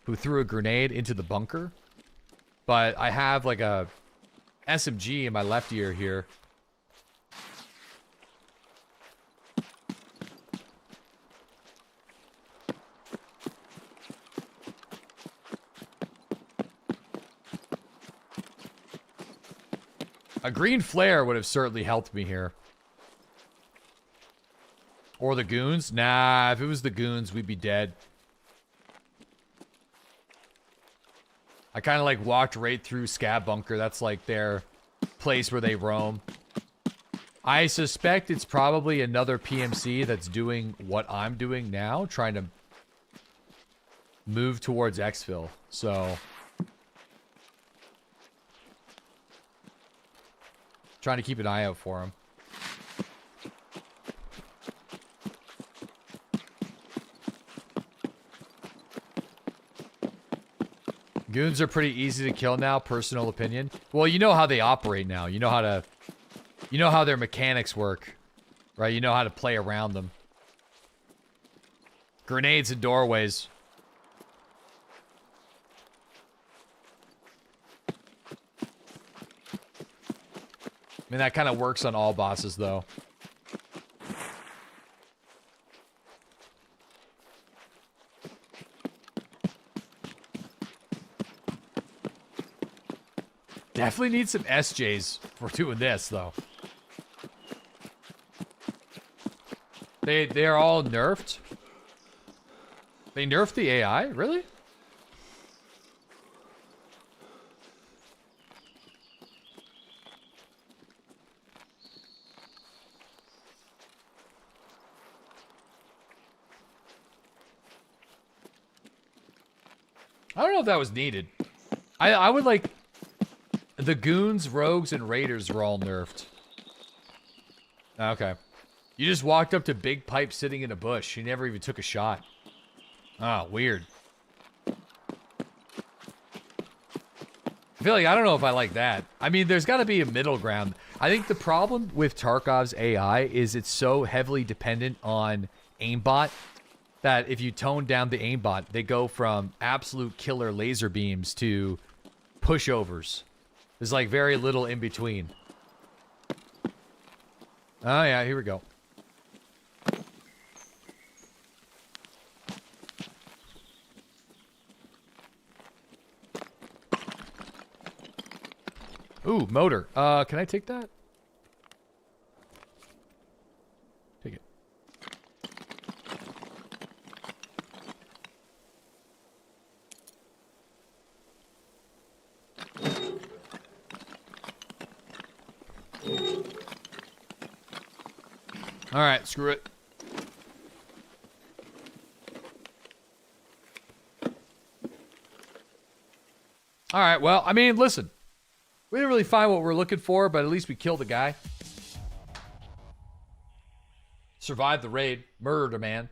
who threw a grenade into the bunker. But I have like a SMG in my left ear here. A green flare would have certainly helped me here. Or the goons? Nah, if it was the goons, we'd be dead. I kind of like walked right through Scab Bunker. That's like their place where they roam. I suspect it's probably another PMC that's doing what I'm doing now, trying to move towards Exfil. So... trying to keep an eye out for him. Goons are pretty easy to kill now, personal opinion. Well, you know how they operate now. You know how their mechanics work. Right? You know how to play around them. Grenades and doorways. I mean, that kind of works on all bosses, though. Definitely need some SJs for doing this, though. They're all nerfed? They nerfed the AI? Really? I don't know if that was needed. I would like... The goons, rogues, and raiders were all nerfed. Okay. You just walked up to Big Pipe sitting in a bush. He never even took a shot. Ah, weird. I feel like I don't know if I like that. I mean, there's got to be a middle ground. I think the problem with Tarkov's AI is it's so heavily dependent on aimbot that if you tone down the aimbot, they go from absolute killer laser beams to pushovers. There's like very little in between. Oh yeah, here we go. Ooh, motor. Can I take that? Take it. All right, screw it. All right, well, I mean, listen. We didn't really find what we're looking for, but at least we killed a guy. Survived the raid. Murdered a man.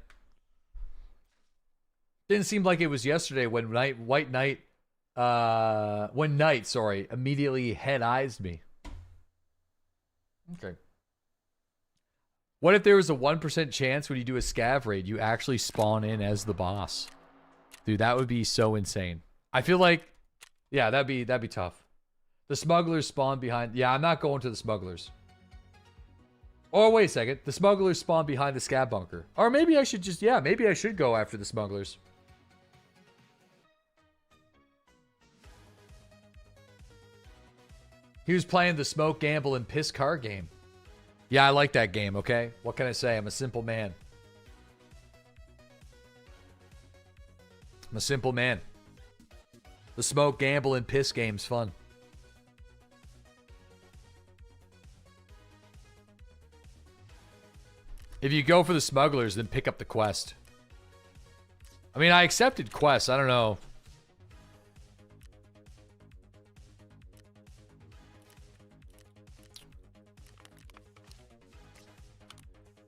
Didn't seem like it was yesterday when Night immediately head-eyes me. Okay. What if there was a 1% chance when you do a scav raid, you actually spawn in as the boss? Dude, that would be so insane. I feel like, yeah, that'd be tough. The smugglers spawn behind. Yeah, I'm not going to the smugglers. Or wait a second. The smugglers spawn behind the scav bunker. Or maybe I should just, yeah, maybe I should go after the smugglers. He was playing the smoke, gamble, and piss car game. Yeah, I like that game, okay? What can I say? I'm a simple man. I'm a simple man. The smoke, gamble, and piss game's fun. If you go for the smugglers, then pick up the quest. I mean, I accepted quests. I don't know.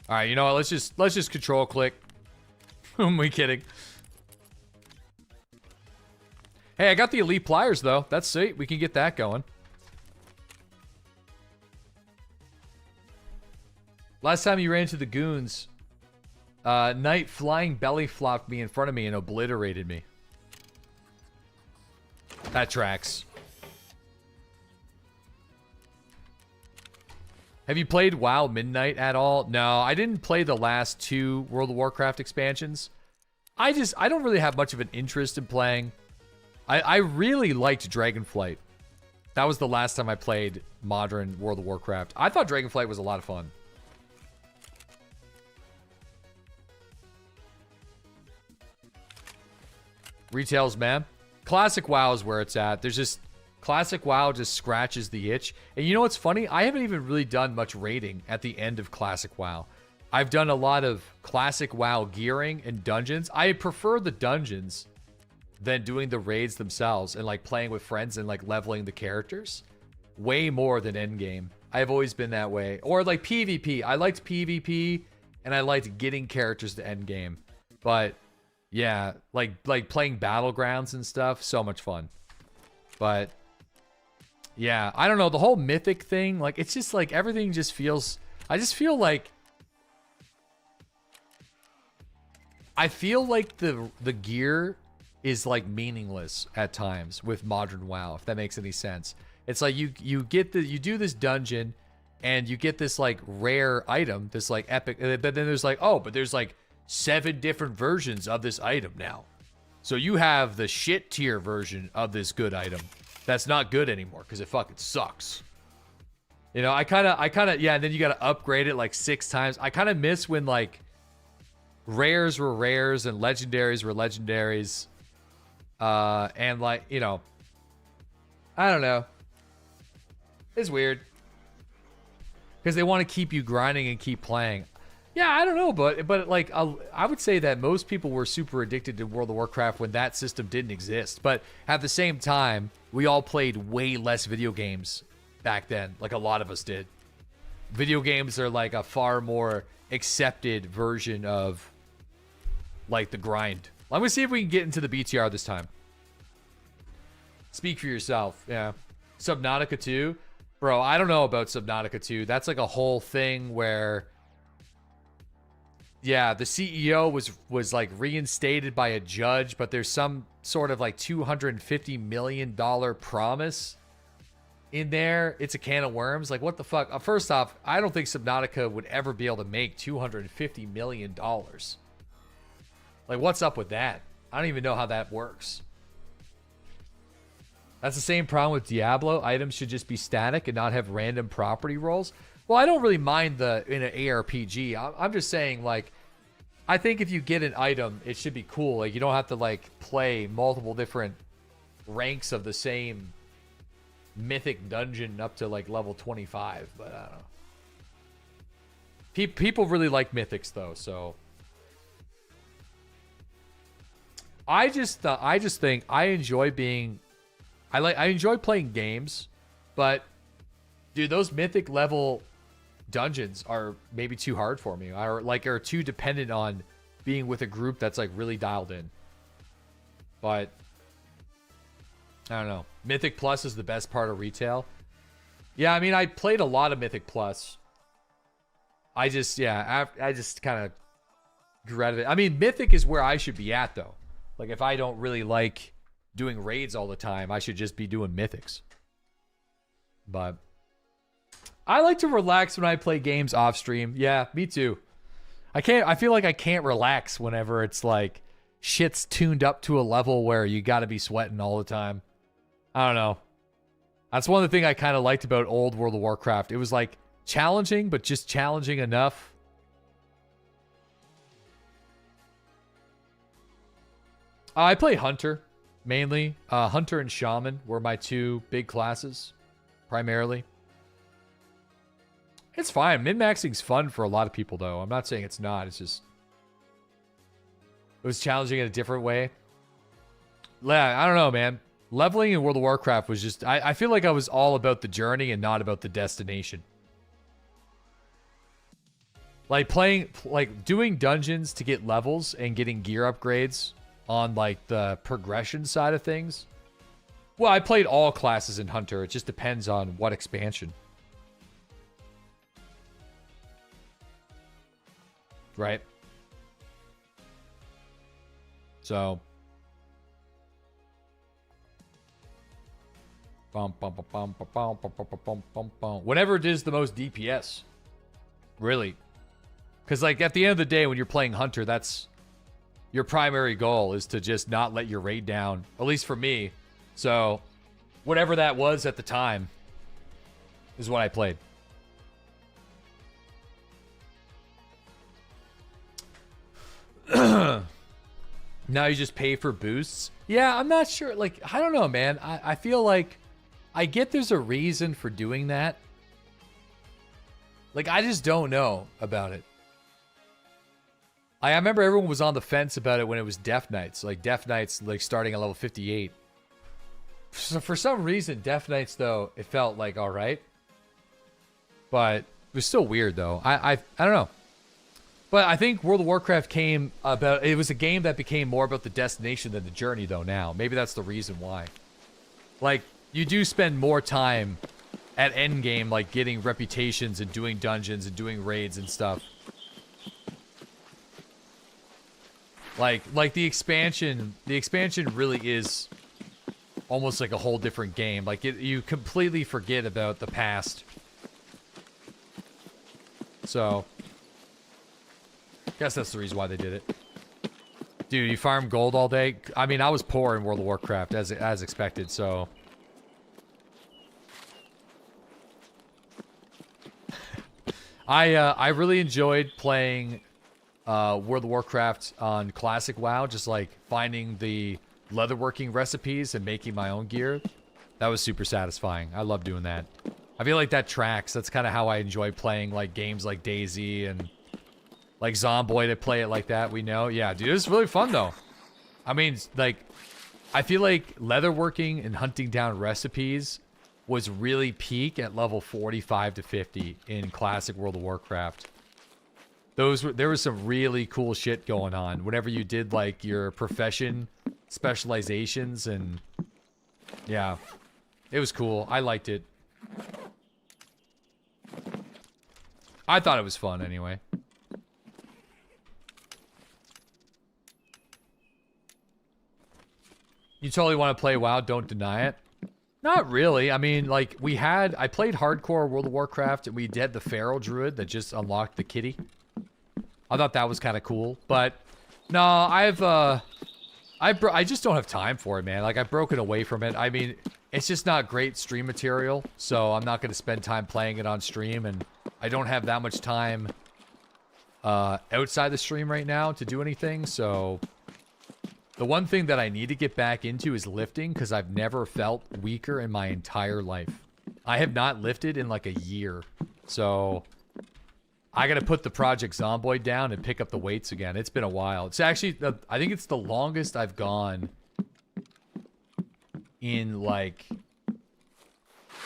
All right, you know what? Let's just control click. Who am we kidding? Hey, I got the elite pliers though. That's sweet. We can get that going. Last time you ran into the goons, Knight flying belly flopped me in front of me and obliterated me. That tracks. Have you played WoW Midnight at all? No, I didn't play the last 2 World of Warcraft expansions. I don't really have much of an interest in playing. I really liked Dragonflight. That was the last time I played modern World of Warcraft. I thought Dragonflight was a lot of fun. Retails, man. Classic WoW is where it's at. There's just... Classic WoW just scratches the itch. And you know what's funny? I haven't even really done much raiding at the end of Classic WoW. I've done a lot of Classic WoW gearing and dungeons. I prefer the dungeons than doing the raids themselves and like playing with friends and like leveling the characters. Way more than endgame. I've always been that way. Or like PvP. I liked PvP and I liked getting characters to endgame. But yeah, like playing Battlegrounds and stuff, so much fun. But yeah, I don't know, the whole mythic thing, like it's just like everything just feels, I feel like the gear is like meaningless at times with modern WoW, if that makes any sense. It's like you do this dungeon and you get this like rare item, this like epic, but then there's like, oh, but there's like 7 different versions of this item now. So you have the shit tier version of this good item that's not good anymore because it fucking sucks. You know, I kind of, yeah, and then you got to upgrade it like 6 times. I kind of miss when like rares were rares and legendaries were legendaries. And like, you know, I don't know. It's weird. Because they want to keep you grinding and keep playing. Yeah, I don't know, but like I would say that most people were super addicted to World of Warcraft when that system didn't exist. But at the same time, we all played way less video games back then, like a lot of us did. Video games are like a far more accepted version of like the grind. Let me see if we can get into the BTR this time. Speak for yourself. Yeah. Subnautica 2? Bro, I don't know about Subnautica 2. That's like a whole thing where... Yeah, the CEO was like reinstated by a judge, but there's some sort of like $250 million promise in there. It's a can of worms. Like, what the fuck? First off, I don't think Subnautica would ever be able to make $250 million. Like, what's up with that? I don't even know how that works. That's the same problem with Diablo. Items should just be static and not have random property rolls. Well, I don't really mind in an ARPG. I'm just saying, like, I think if you get an item, it should be cool. Like, you don't have to, like, play multiple different ranks of the same mythic dungeon up to, like, level 25. But, I don't know. People really like mythics, though, so... I just think I enjoy being... I enjoy playing games, but dude, those mythic level dungeons are maybe too hard for me. Are too dependent on being with a group that's like really dialed in. But I don't know. Mythic Plus is the best part of retail. Yeah, I mean, I played a lot of Mythic Plus. I just kind of grew out of it. I mean, Mythic is where I should be at, though. Like, if I don't really like doing raids all the time, I should just be doing Mythics. But I like to relax when I play games off stream. Yeah, me too. I feel like I can't relax whenever it's like shit's tuned up to a level where you got to be sweating all the time. I don't know. That's one of the things I kind of liked about old World of Warcraft. It was like challenging, but just challenging enough. I play Hunter, mainly. Hunter and Shaman were my two big classes, primarily. It's fine. Min-maxing's fun for a lot of people, though. I'm not saying it's not. It's just... It was challenging in a different way. Yeah, I don't know, man. Leveling in World of Warcraft was just... I feel like I was all about the journey and not about the destination. Like, doing dungeons to get levels and getting gear upgrades on, like, the progression side of things. Well, I played all classes in Hunter. It just depends on what expansion. Right? So... Whenever it is the most DPS. Really. Because, like, at the end of the day, when you're playing Hunter, that's... Your primary goal is to just not let your raid down. At least for me. So, whatever that was at the time is what I played. Now you just pay for boosts? Yeah, I'm not sure. Like, I don't know, man. I feel like I get there's a reason for doing that. Like, I just don't know about it. I remember everyone was on the fence about it when it was Death Knights. Like, Death Knights, like, starting at level 58. So for some reason, Death Knights, though, it felt like all right. But it was still weird, though. I don't know. But I think World of Warcraft came about... It was a game that became more about the destination than the journey, though, now. Maybe that's the reason why. Like, you do spend more time at endgame, like, getting reputations and doing dungeons and doing raids and stuff. Like the expansion really is almost like a whole different game. Like, you completely forget about the past. So... Guess that's the reason why they did it. Dude, you farm gold all day? I mean, I was poor in World of Warcraft, as expected, so... I really enjoyed playing World of Warcraft on Classic WoW, just like finding the leatherworking recipes and making my own gear. That was super satisfying. I love doing that. I feel like that tracks. That's kind of how I enjoy playing like games like DayZ and... Like Zomboid to play it like that, we know. Yeah, dude, it was really fun, though. I mean, like, I feel like leatherworking and hunting down recipes was really peak at level 45 to 50 in classic World of Warcraft. There was some really cool shit going on. Whenever you did, like, your profession specializations and... Yeah. It was cool. I liked it. I thought it was fun, anyway. You totally want to play WoW, don't deny it. Not really. I mean, like, I played hardcore World of Warcraft, and we did the Feral Druid that just unlocked the kitty. I thought that was kind of cool. But, no, I just don't have time for it, man. Like, I've broken away from it. I mean, it's just not great stream material, so I'm not going to spend time playing it on stream, and I don't have that much time outside the stream right now to do anything, so... The one thing that I need to get back into is lifting, because I've never felt weaker in my entire life. I have not lifted in like a year. So, I gotta put the Project Zomboid down and pick up the weights again. It's been a while. It's actually, I think it's the longest I've gone in like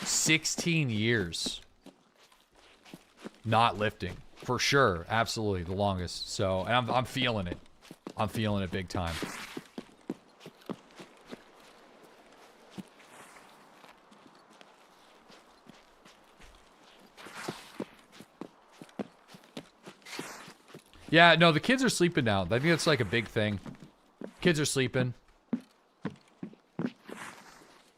16 years. Not lifting. For sure. Absolutely. The longest. So, and I'm feeling it. I'm feeling it big time. Yeah, no, the kids are sleeping now. I think that's like a big thing. Kids are sleeping.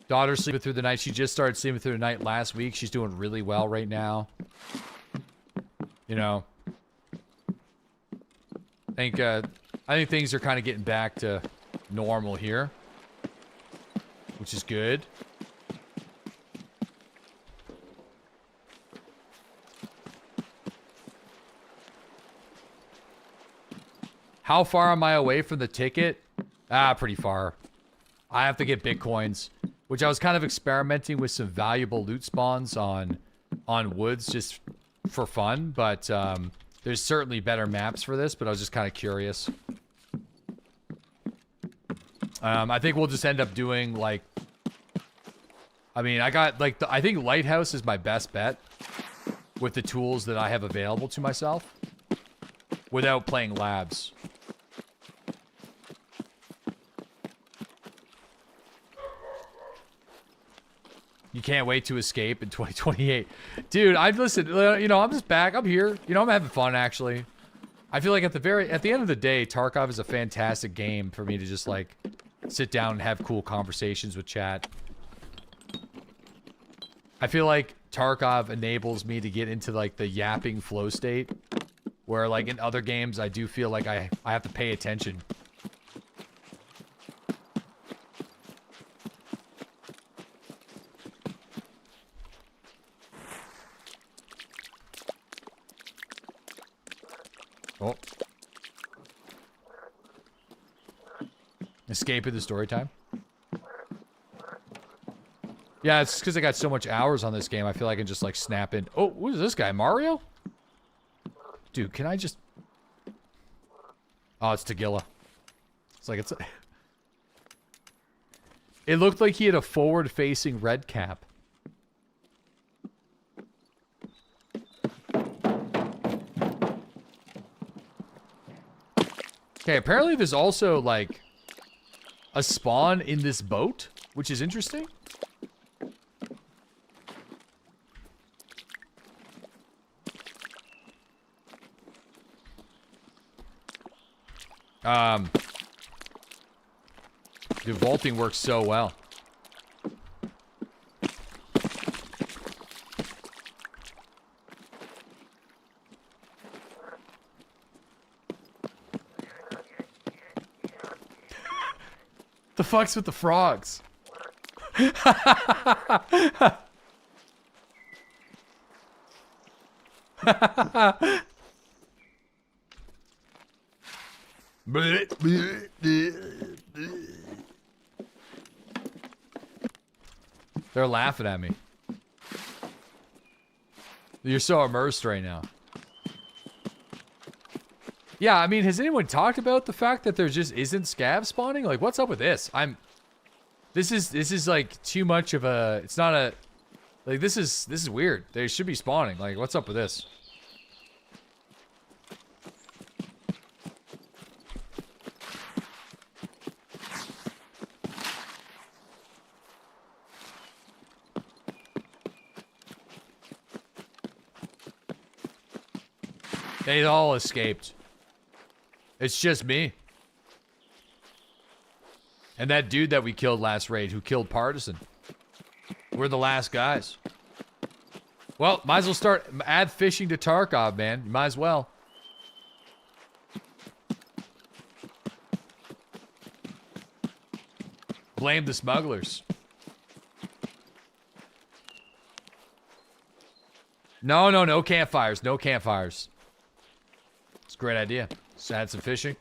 Daughter's sleeping through the night. She just started sleeping through the night last week. She's doing really well right now. You know. I think things are kind of getting back to normal here. Which is good. How far am I away from the ticket? Pretty far. I have to get bitcoins, which I was kind of experimenting with some valuable loot spawns on woods just for fun, but there's certainly better maps for this, but I was just kind of curious. I think we'll just end up doing like, I mean, I got like, I think Lighthouse is my best bet with the tools that I have available to myself without playing labs. You can't wait to escape in 2028. Dude, listen, you know, I'm just back. I'm here. You know, I'm having fun, actually. I feel like at the end of the day, Tarkov is a fantastic game for me to just, like, sit down and have cool conversations with chat. I feel like Tarkov enables me to get into, like, the yapping flow state. Where, like, in other games, I do feel like I have to pay attention. Oh. Escape at the story time. Yeah, it's because I got so much hours on this game. I feel like I can just like snap in. Oh, who's this guy? Mario? Dude, can I just... Oh, it's Tagilla. It's like it's... It looked like he had a forward-facing red cap. Okay, apparently there's also, like, a spawn in this boat, which is interesting. The vaulting works so well. The fuck's with the frogs? They're laughing at me. You're so immersed right now. Yeah, I mean, has anyone talked about the fact that there just isn't scav spawning? Like, what's up with this? This is like too much of a. It's not a. Like, this is weird. They should be spawning. Like, what's up with this? They all escaped. It's just me. And that dude that we killed last raid who killed Partisan. We're the last guys. Well, might as well add fishing to Tarkov, man. You might as well. Blame the smugglers. No campfires. No campfires. It's a great idea. Just add some fishing.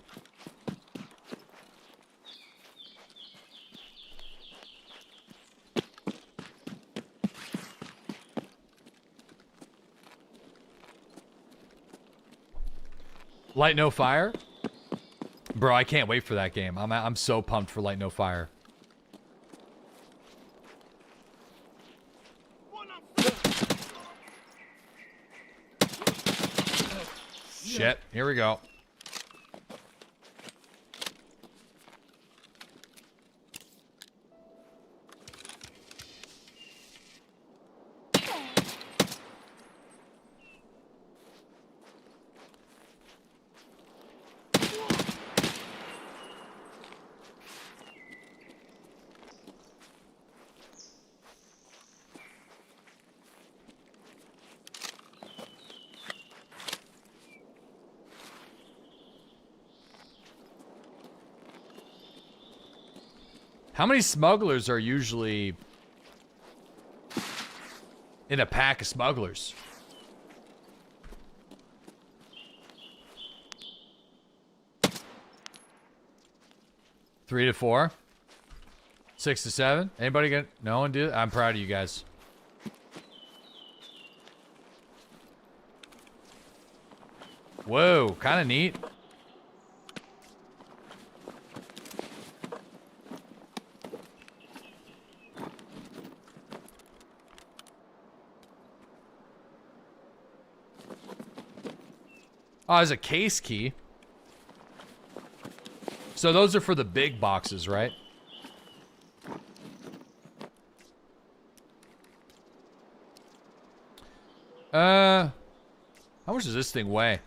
Light No Fire? Bro, I can't wait for that game. I'm so pumped for Light No Fire. Shit, here we go. How many smugglers are usually in a pack of smugglers? Three to four? 6 to 7? Anybody get no one do it? I'm proud of you guys. Whoa, kind of neat. Oh, there's a case key. So those are for the big boxes, right? How much does this thing weigh?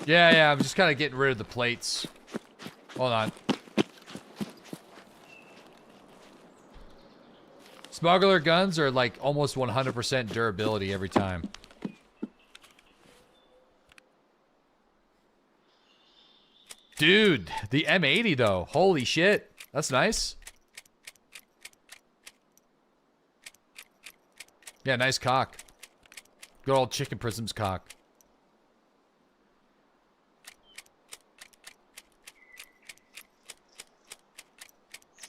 Yeah, I'm just kind of getting rid of the plates. Hold on. Smuggler guns are like almost 100% durability every time. Dude, the M80 though. Holy shit. That's nice. Yeah, nice cock. Good old Chicken Prism's cock.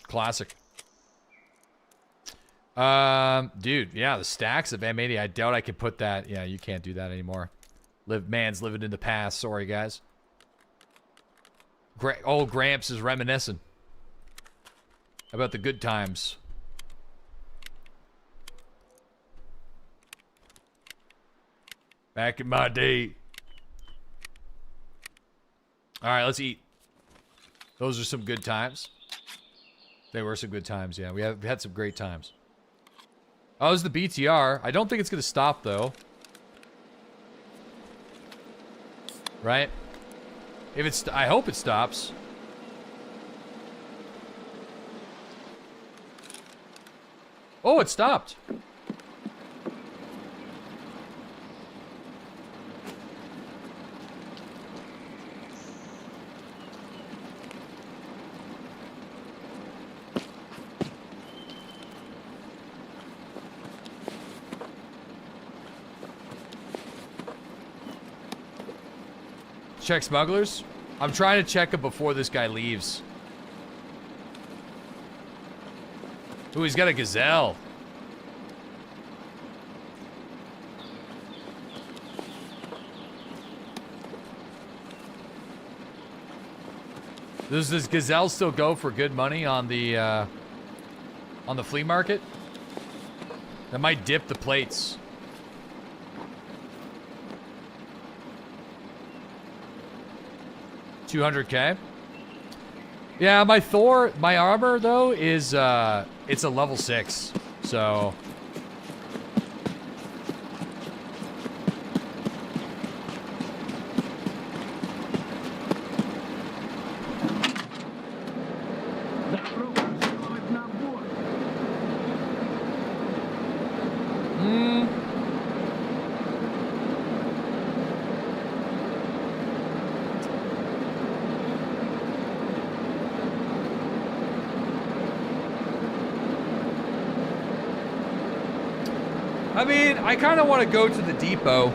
Classic. Dude, yeah, the stacks of M80. I doubt I could put that. Yeah, you can't do that anymore. Man's living in the past. Sorry, guys. Old Gramps is reminiscing about the good times. Back in my day. All right, let's eat. Those are some good times. They were some good times, yeah. We had some great times. Oh, this is the BTR. I don't think it's going to stop, though. Right? If it's, I hope it stops. Oh, it stopped. Check smugglers. I'm trying to check it before this guy leaves. Ooh, he's got a gazelle. Does this gazelle still go for good money on the flea market? That might dip the plates. $200K. Yeah, my Thor, my armor though is it's a level 6, so. I mean, I kind of want to go to the depot.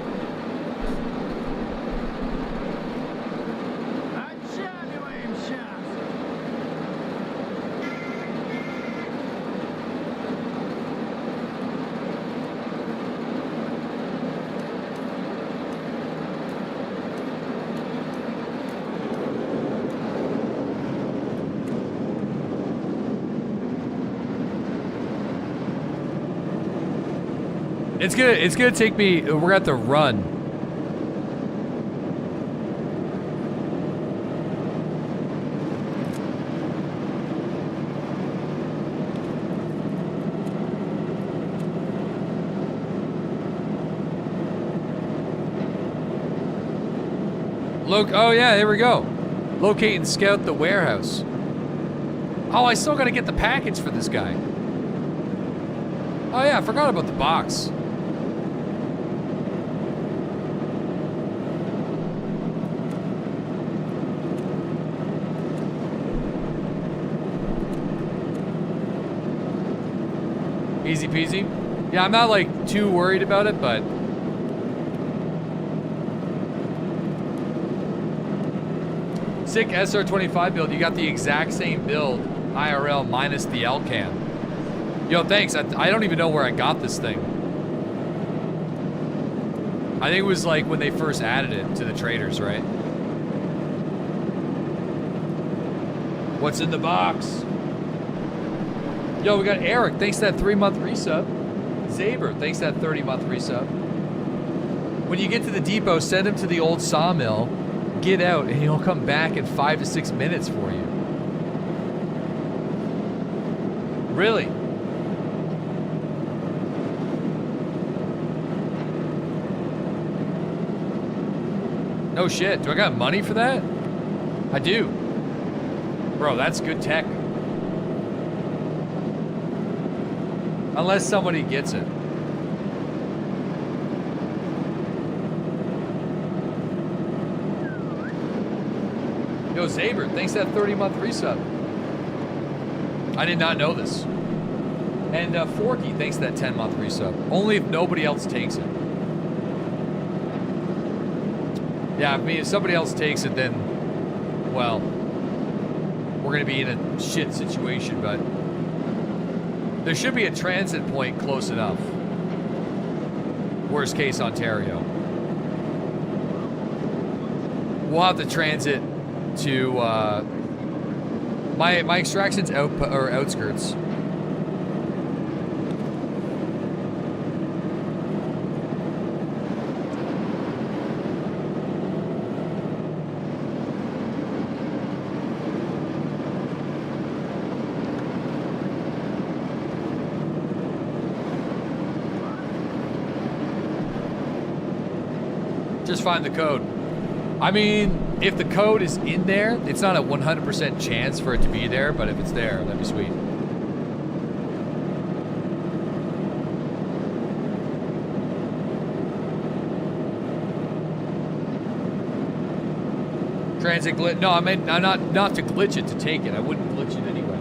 It's gonna take me. We're gonna have to run. Oh yeah, here we go. Locate and scout the warehouse. Oh, I still gotta get the package for this guy. Oh yeah, I forgot about the box. Easy peasy. Yeah, I'm not like too worried about it, but sick SR25 build. You got the exact same build IRL minus the LCAM. Yo, thanks. I don't even know where I got this thing. I think it was like when they first added it to the traders, right? What's in the box? Yo, we got Eric. Thanks for that 3-month resub. Zaber, thanks for that 30-month resub. When you get to the depot, send him to the old sawmill. Get out, and he'll come back in 5 to 6 minutes for you. Really? No shit. Do I got money for that? I do. Bro, that's good tech. Unless somebody gets it. Yo, Zaber, thanks for that 30-month resub. I did not know this. And Forky, thanks for that 10-month resub. Only if nobody else takes it. Yeah, I mean, if somebody else takes it, then, well, we're going to be in a shit situation, but there should be a transit point close enough. Worst case, Ontario. We'll have to transit to my extraction's outskirts. Just find the code. I mean, if the code is in there, it's not a 100% chance for it to be there, but if it's there, that'd be sweet. Transit glitch? No, I meant not to glitch it, to take it. I wouldn't glitch it anyway.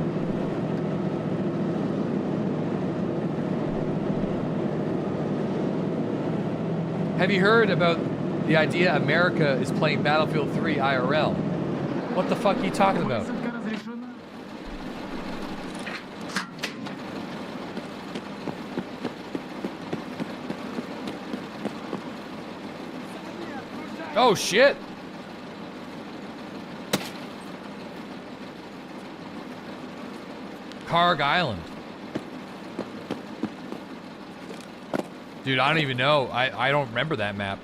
Have you heard about the idea America is playing Battlefield 3 IRL? What the fuck are you talking about? Oh shit! Karg Island. Dude, I don't even know. I don't remember that map.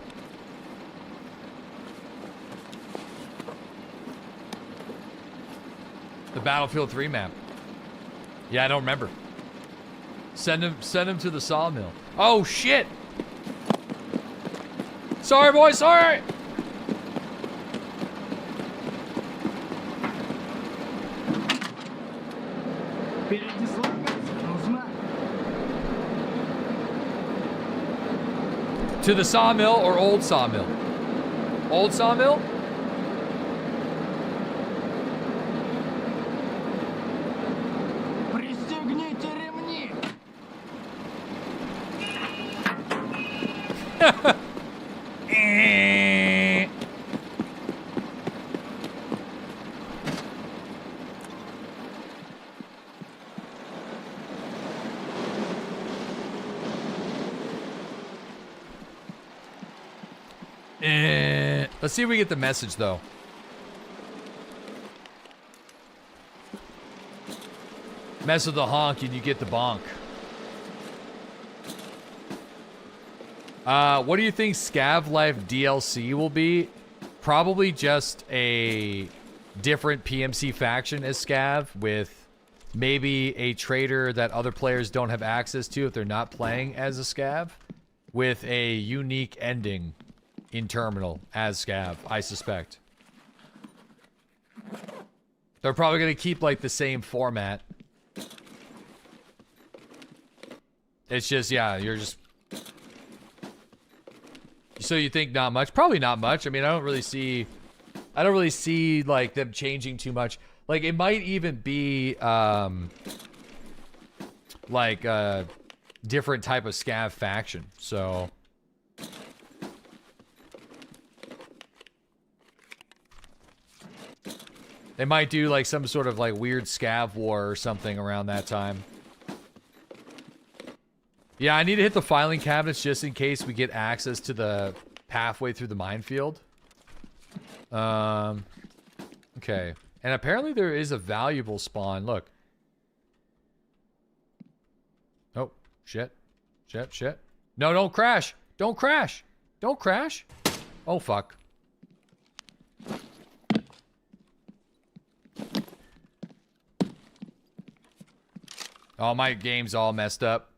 The Battlefield 3 map. Yeah, I don't remember. Send him to the sawmill. Oh shit! Sorry, boys, sorry! To the sawmill or old sawmill? Old sawmill? Let's see if we get the message, though. Mess with the honk and you get the bonk. What do you think Scav Life DLC will be? Probably just a different PMC faction as Scav with maybe a trader that other players don't have access to if they're not playing as a Scav with a unique ending in Terminal as Scav, I suspect. They're probably going to keep like the same format. It's just, yeah, you're just... So you think not much? Probably not much. I mean, I don't really see like them changing too much. Like it might even be like a different type of scav faction. So they might do like some sort of like weird scav war or something around that time. Yeah, I need to hit the filing cabinets just in case we get access to the pathway through the minefield. Okay. And apparently there is a valuable spawn. Look. Oh, shit. Shit. No, don't crash. Don't crash. Don't crash. Oh, fuck. Oh, my game's all messed up.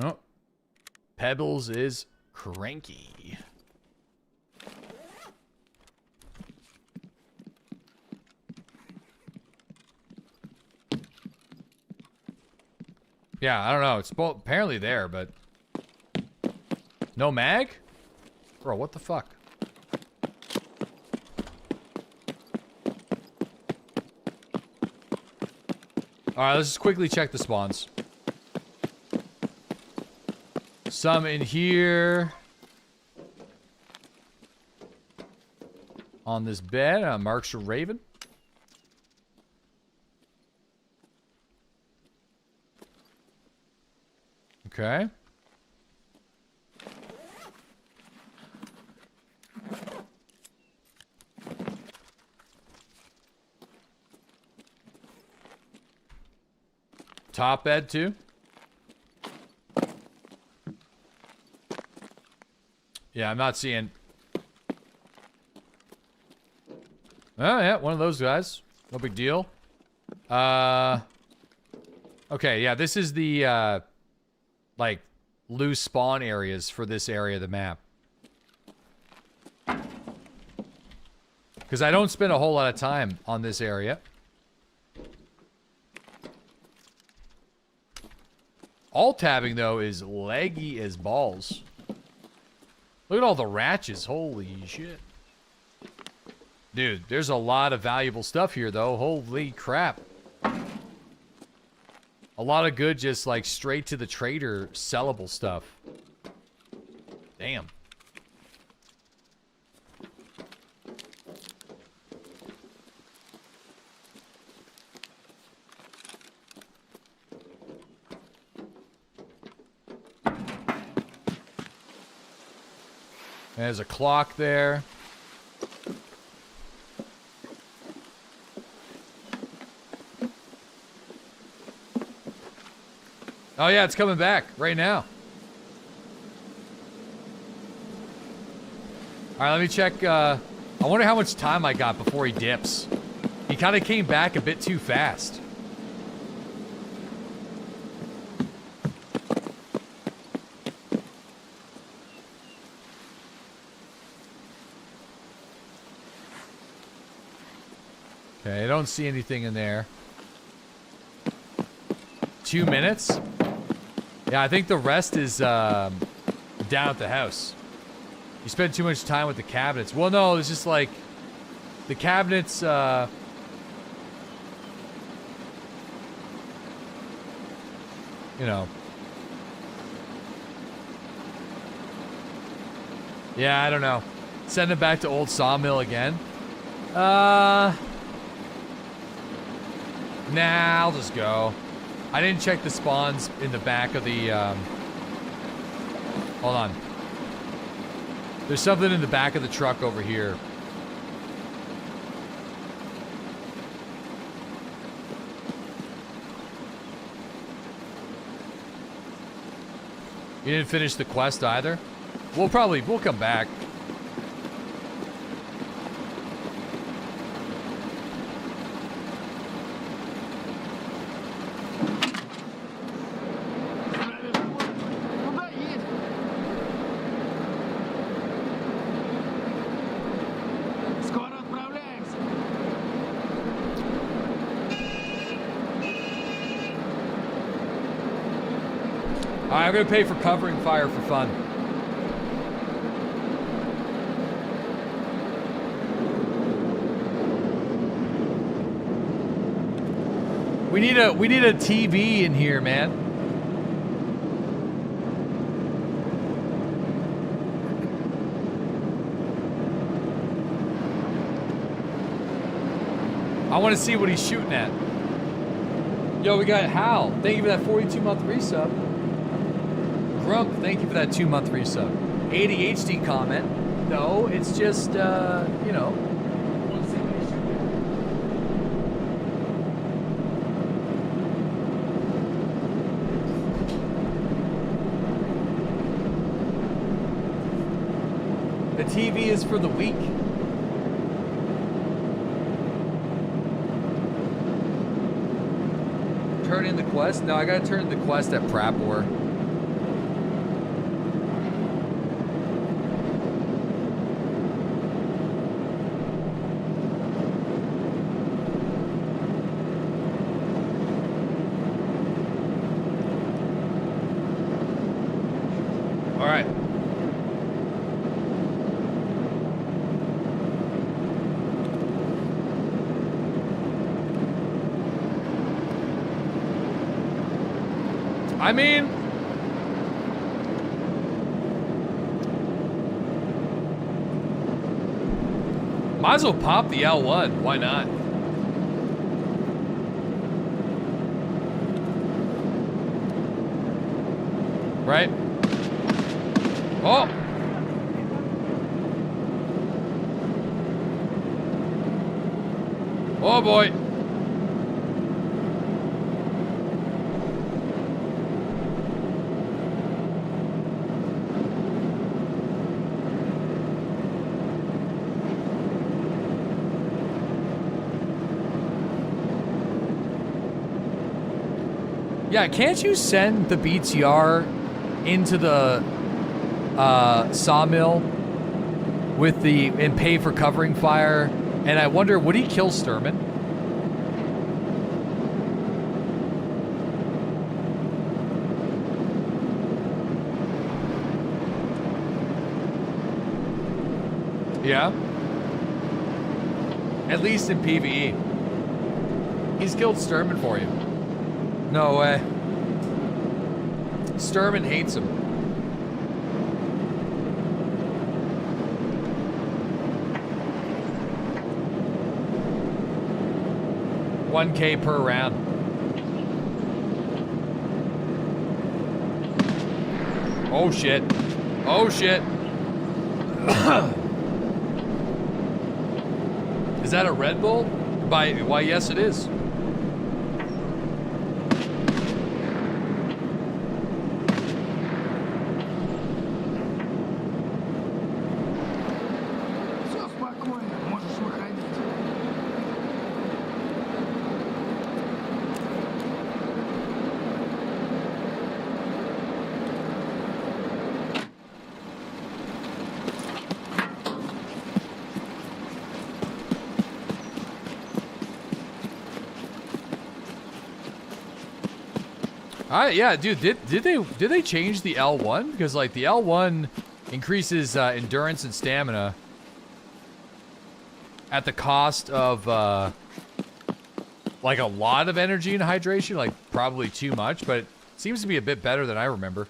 Oh. Pebbles is cranky. Yeah, I don't know. It's both apparently there, but no mag? Bro, what the fuck? Alright, let's just quickly check the spawns. Some in here. On this bed, Mark's a Raven. Okay. Top bed too. Yeah, I'm not seeing. Oh yeah, one of those guys. No big deal. Okay, yeah, this is the like loose spawn areas for this area of the map. Because I don't spend a whole lot of time on this area. Alt-tabbing, though, is laggy as balls. Look at all the ratchets. Holy shit. Dude, there's a lot of valuable stuff here, though. Holy crap. A lot of good, just, like, straight to the trader sellable stuff. Damn. There's a clock there. Oh yeah, it's coming back right now. Alright, let me check. I wonder how much time I got before he dips. He kind of came back a bit too fast. Okay, I don't see anything in there. 2 minutes? Yeah, I think the rest is down at the house. You spend too much time with the cabinets. Well, no, it's just like the cabinets. You know. Yeah, I don't know. Send it back to old sawmill again. Nah, I'll just go. I didn't check the spawns in the back of the, hold on. There's something in the back of the truck over here. You didn't finish the quest either? We'll come back. I'm gonna pay for covering fire for fun. We need a TV in here, man. I want to see what he's shooting at. Yo, we got Hal. Thank you for that 42-month resub. Grump, thank you for that 2-month resub. ADHD comment. No, it's just, you know. The TV is for the weak. Turn in the quest? No, I gotta turn in the quest at Prapor. I mean, might as well pop the L1. Why not? Right? Oh! Oh boy! Yeah, can't you send the BTR into the sawmill with the and pay for covering fire? And I wonder, would he kill Sturman? Yeah. At least in PvE. He's killed Sturman for you. No way. Sturman hates him. $1K per round. Oh shit. Oh shit. Is that a Red Bull? Why, yes it is. Yeah, dude, did they change the L1? Because like the L1 increases endurance and stamina at the cost of like a lot of energy and hydration, like probably too much, but it seems to be a bit better than I remember.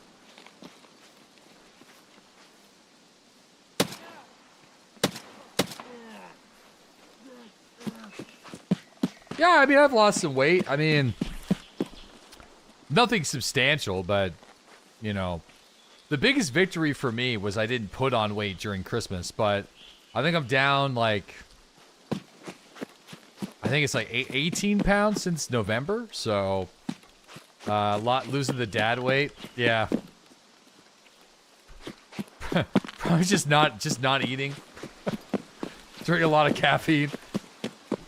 Yeah, I mean, I've lost some weight. I mean, nothing substantial, but, you know, The biggest victory for me was I didn't put on weight during Christmas, but I think I'm down like, I think it's like 18 pounds since November. So a lot losing the dad weight. Yeah. Probably just not eating. Drink a lot of caffeine.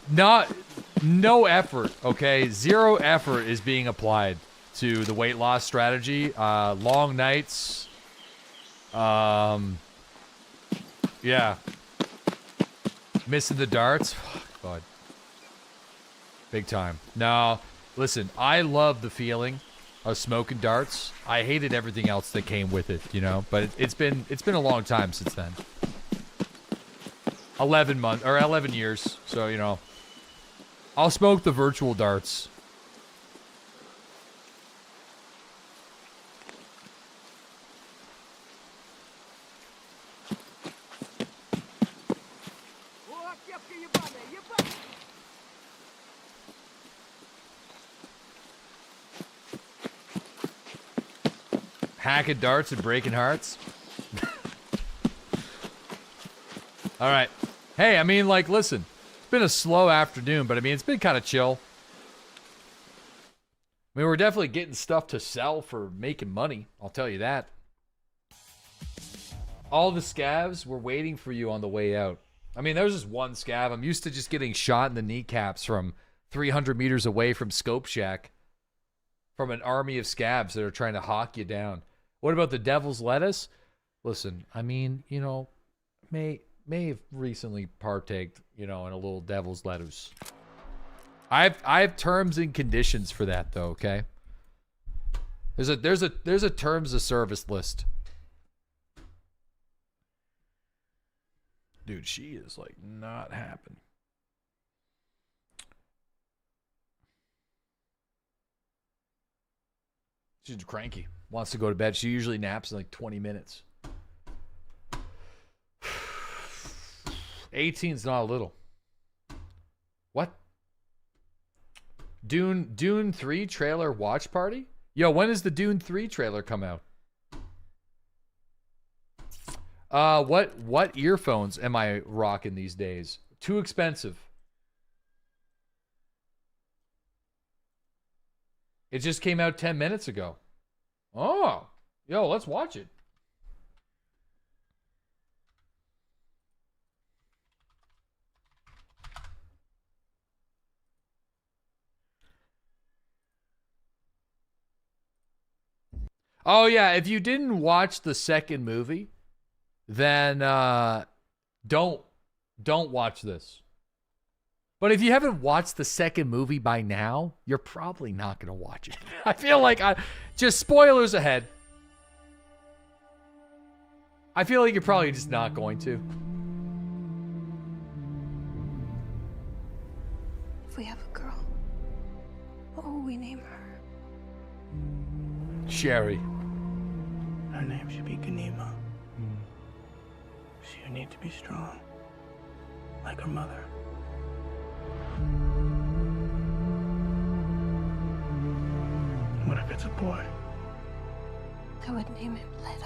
No effort, okay? Zero effort is being applied to the weight loss strategy. Long nights. Yeah. Missing the darts. God. Big time. No, listen, I love the feeling of smoking darts. I hated everything else that came with it, you know? But it's been a long time since then. 11 years. So, you know, I'll smoke the virtual darts. Hacking darts and breaking hearts. All right. Hey, I mean, like, listen. It's been a slow afternoon, but I mean, it's been kind of chill. I mean, we're definitely getting stuff to sell for making money. I'll tell you that. All the scavs were waiting for you on the way out. I mean, there's just one scav. I'm used to just getting shot in the kneecaps from 300 meters away from Scope Shack. From an army of scavs that are trying to hawk you down. What about the Devil's Lettuce? Listen, I mean, you know, may have recently partaked, you know, in a little Devil's Lettuce. I have terms and conditions for that though, okay? There's a terms of service list. Dude, she is like not happy. She's cranky. Wants to go to bed. She usually naps in like 20 minutes. 18's not a little. What? Dune 3 trailer watch party? Yo, when does the Dune 3 trailer come out? What earphones am I rocking these days? Too expensive. It just came out 10 minutes ago. Oh, yo, let's watch it. Oh yeah, if you didn't watch the second movie, then don't watch this. But if you haven't watched the second movie by now, you're probably not going to watch it. I feel like just spoilers ahead. I feel like you're probably just not going to. If we have a girl, what will we name her? Sherry. Her name should be Ganima. She'll need to be strong, like her mother. What if it's a boy? I would name him Leto.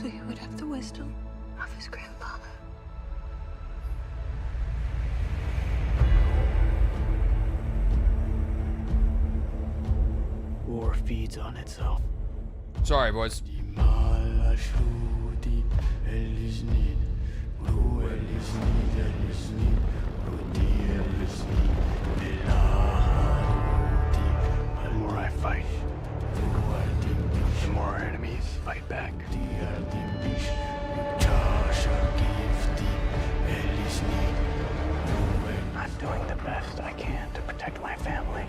So he would have the wisdom of his grandfather. War feeds on itself. Sorry, boys. The more I fight, the more our enemies fight back. I'm doing the best I can to protect my family.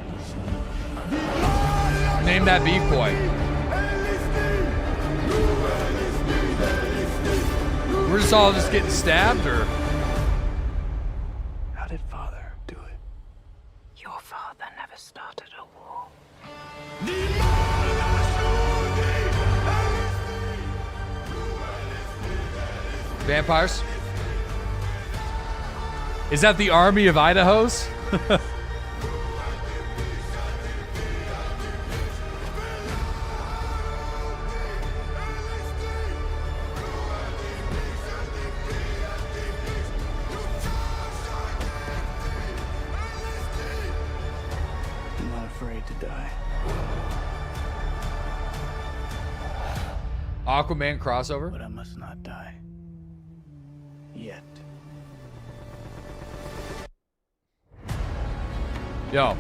Name that beef boy. We're just all just getting stabbed, or? How did father do it? Your father never started a war. Vampires? Is that the army of Idahos? Aquaman crossover. But I must not die. Yet. Yo.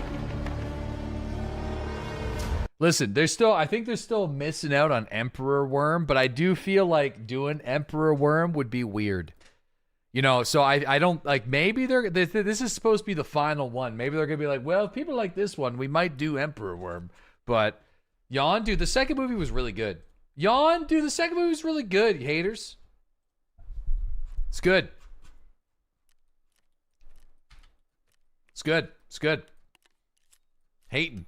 Listen, I think they're still missing out on Emperor Worm, but I do feel like doing Emperor Worm would be weird. You know, so I don't, like, maybe this is supposed to be the final one. Maybe they're going to be like, well, if people like this one, we might do Emperor Worm. But, Yawn, dude, the second movie was really good. Yawn, dude, the second movie was really good, you haters. It's good. It's good. It's good. Hating.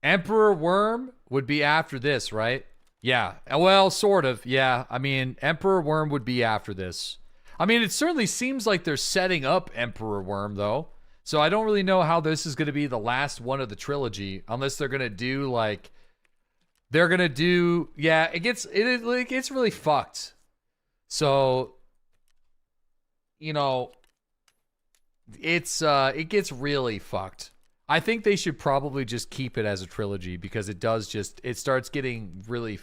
Emperor Worm would be after this, right? Yeah. Well, sort of. Yeah. I mean, Emperor Worm would be after this. I mean, it certainly seems like they're setting up Emperor Worm, though. So I don't really know how this is going to be the last one of the trilogy, unless they're going to do, like... They're going to do... Yeah, it gets really fucked. So, you know... It gets really fucked. I think they should probably just keep it as a trilogy because it starts getting really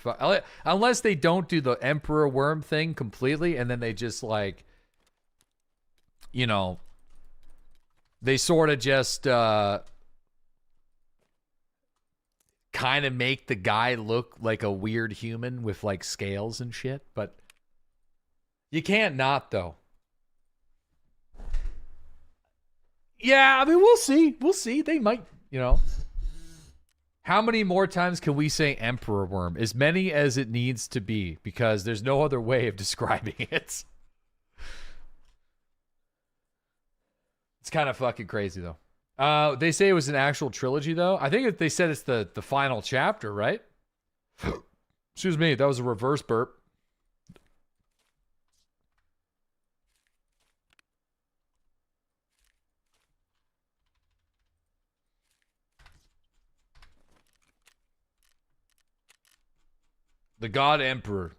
unless they don't do the Emperor Worm thing completely and then they just like, you know, they sort of just kind of make the guy look like a weird human with like scales and shit, but you can't not though. Yeah, I mean, we'll see. We'll see. They might, you know. How many more times can we say Emperor Worm? As many as it needs to be, because there's no other way of describing it. It's kind of fucking crazy, though. They say it was an actual trilogy, though. I think they said it's the final chapter, right? Excuse me, that was a reverse burp. The God Emperor.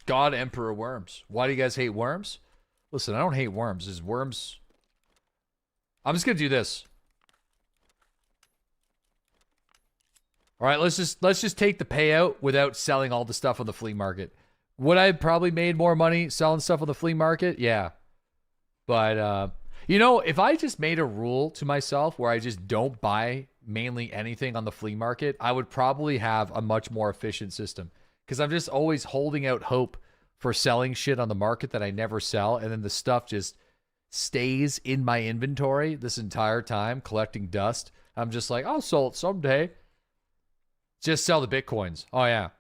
God Emperor Worms. Why do you guys hate worms? Listen, I don't hate worms. Is worms... I'm just going to do this. All right, let's just take the payout without selling all the stuff on the flea market. Would I have probably made more money selling stuff on the flea market? Yeah. But, you know, if I just made a rule to myself where I just don't buy mainly anything on the flea market, I would probably have a much more efficient system. Because I'm just always holding out hope for selling shit on the market that I never sell. And then the stuff just stays in my inventory this entire time, collecting dust. I'm just like, I'll sell it someday. Just sell the Bitcoins. Oh, yeah.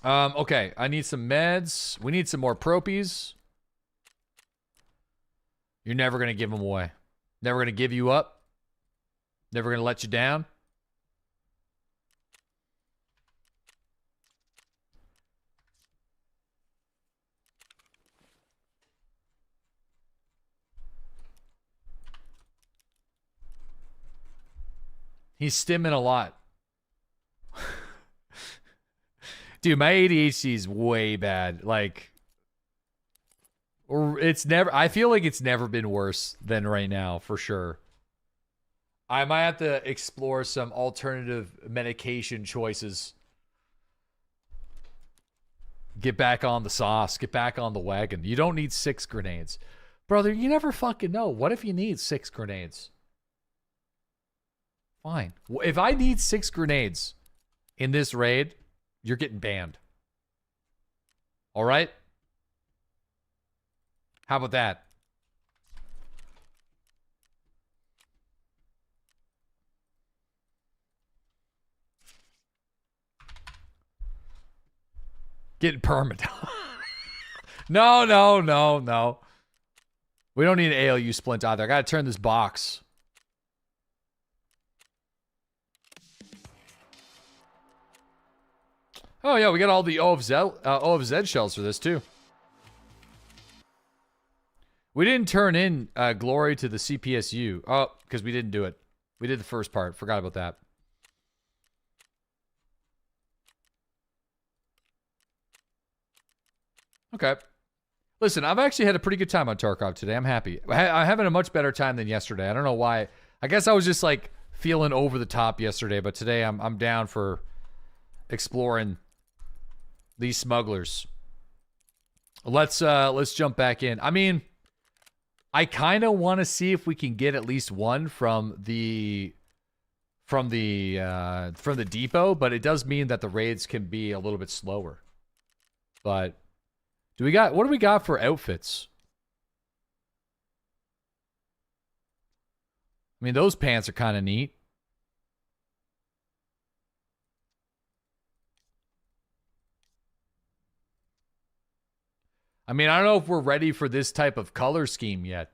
Okay, I need some meds. We need some more propies. You're never going to give them away. Never going to give you up. Never going to let you down. He's stimming a lot. Dude, my ADHD is way bad. Like, I feel like it's never been worse than right now, for sure. I might have to explore some alternative medication choices. Get back on the sauce. Get back on the wagon. You don't need 6 grenades. Brother, you never fucking know. What if you need 6 grenades? Fine. If I need 6 grenades in this raid, you're getting banned. All right? How about that? Getting permanent. No. We don't need an ALU splint either. I got to turn this box. Oh, yeah, we got all the O of Z shells for this, too. We didn't turn in glory to the CPSU. Oh, because we didn't do it. We did the first part. Forgot about that. Okay. Listen, I've actually had a pretty good time on Tarkov today. I'm happy. I'm having a much better time than yesterday. I don't know why. I guess I was just, like, feeling over the top yesterday, but today I'm down for exploring these smugglers. Let's jump back in. I mean, I kind of want to see if we can get at least one from the depot, but it does mean that the raids can be a little bit slower. But what do we got for outfits? I mean, those pants are kind of neat. I mean, I don't know if we're ready for this type of color scheme yet.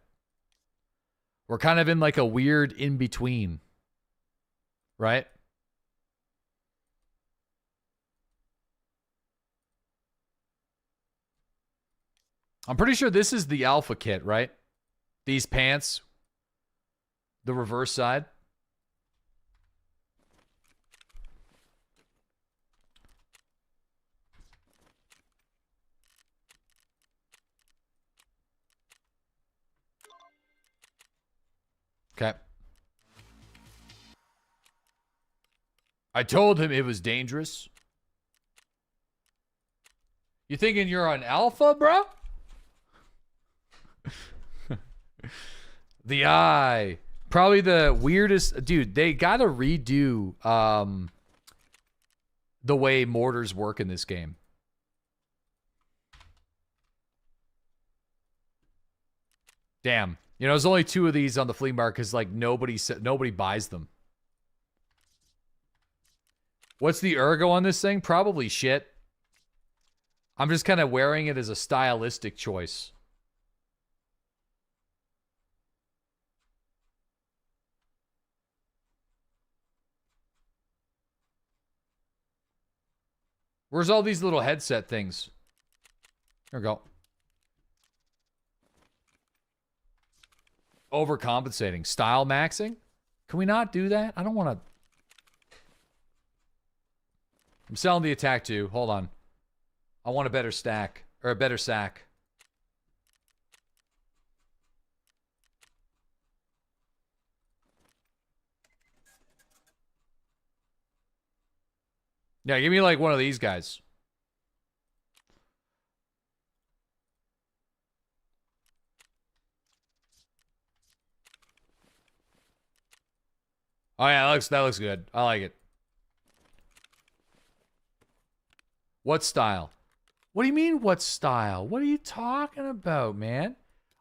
We're kind of in like a weird in-between. Right? I'm pretty sure this is the alpha kit, right? These pants. The reverse side. Okay. I told him it was dangerous. You thinking you're on alpha, bro? The eye. Probably the weirdest. Dude, they gotta redo the way mortars work in this game. Damn. You know, there's only 2 of these on the flea market because like nobody buys them. What's the ergo on this thing? Probably shit. I'm just kind of wearing it as a stylistic choice. Where's all these little headset things? There we go. Overcompensating. Style maxing? Can we not do that? I don't want to... I'm selling the attack too. Hold on. I want a better stack. Or a better sack. Yeah, give me like one of these guys. Oh yeah, that looks good. I like it. What style? What do you mean, what style? What are you talking about, man?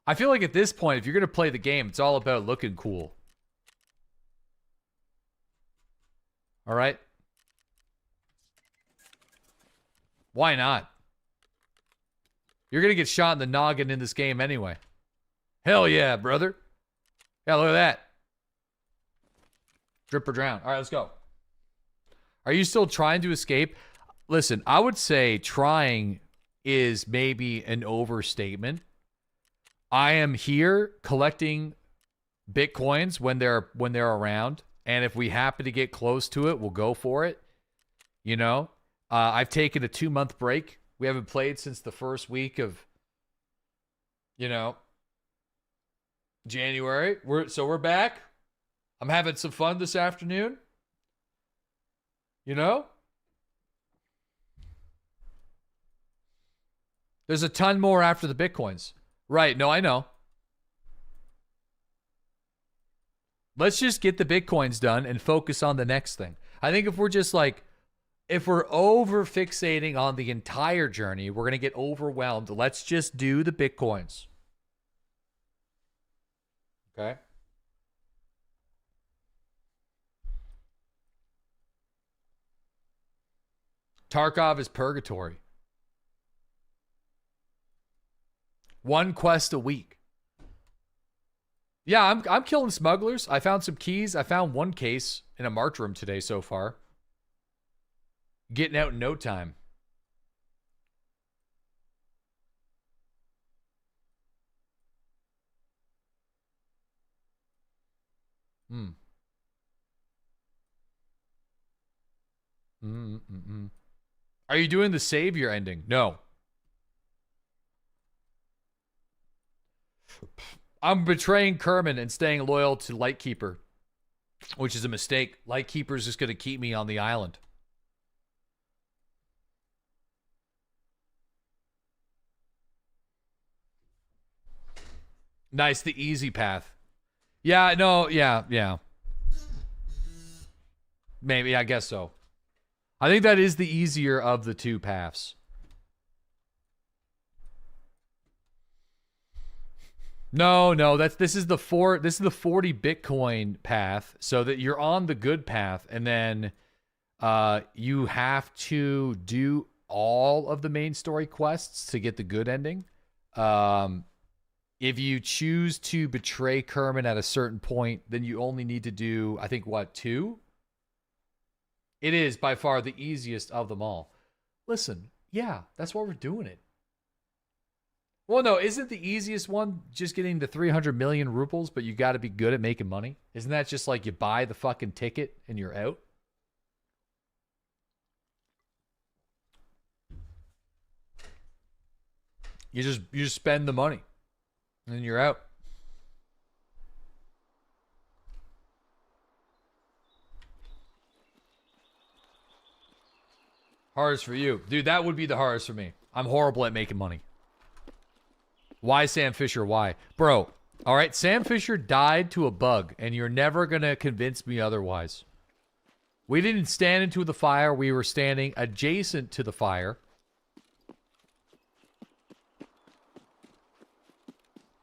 I feel like at this point, if you're going to play the game, it's all about looking cool. All right? Why not? You're going to get shot in the noggin in this game anyway. Hell yeah, brother. Yeah, look at that. Drip or drown. All right, let's go. Are you still trying to escape? Listen, I would say trying is maybe an overstatement. I am here collecting Bitcoins when they're around, and if we happen to get close to it, we'll go for it. You know, I've taken a 2-month break. We haven't played since the first week of, you know, January. We're back. I'm having some fun this afternoon. You know? There's a ton more after the Bitcoins. Right, no, I know. Let's just get the Bitcoins done and focus on the next thing. I think if we're just like, if we're over fixating on the entire journey, we're going to get overwhelmed. Let's just do the Bitcoins. Okay? Tarkov is purgatory. 1 quest a week. Yeah, I'm killing smugglers. I found some keys. I found 1 case in a march room today so far. Getting out in no time. Are you doing the savior ending? No. I'm betraying Kerman and staying loyal to Lightkeeper, which is a mistake. Lightkeeper is just going to keep me on the island. Nice, the easy path. Yeah, no, yeah. Maybe, I guess so. I think that is the easier of the two paths. No, this is the 40 Bitcoin path, so that you're on the good path, and then you have to do all of the main story quests to get the good ending. If you choose to betray Kerman at a certain point, then you only need to do, I think, what, 2? It is by far the easiest of them all. Listen, yeah, that's why we're doing it. Well, no, isn't the easiest one just getting the 300 million rubles, but you got to be good at making money? Isn't that just like you buy the fucking ticket and you're out? You just spend the money and then you're out. Hardest for you. Dude, that would be the hardest for me. I'm horrible at making money. Why Sam Fisher? Why? Bro, all right, Sam Fisher died to a bug, and you're never going to convince me otherwise. We didn't stand into the fire. We were standing adjacent to the fire.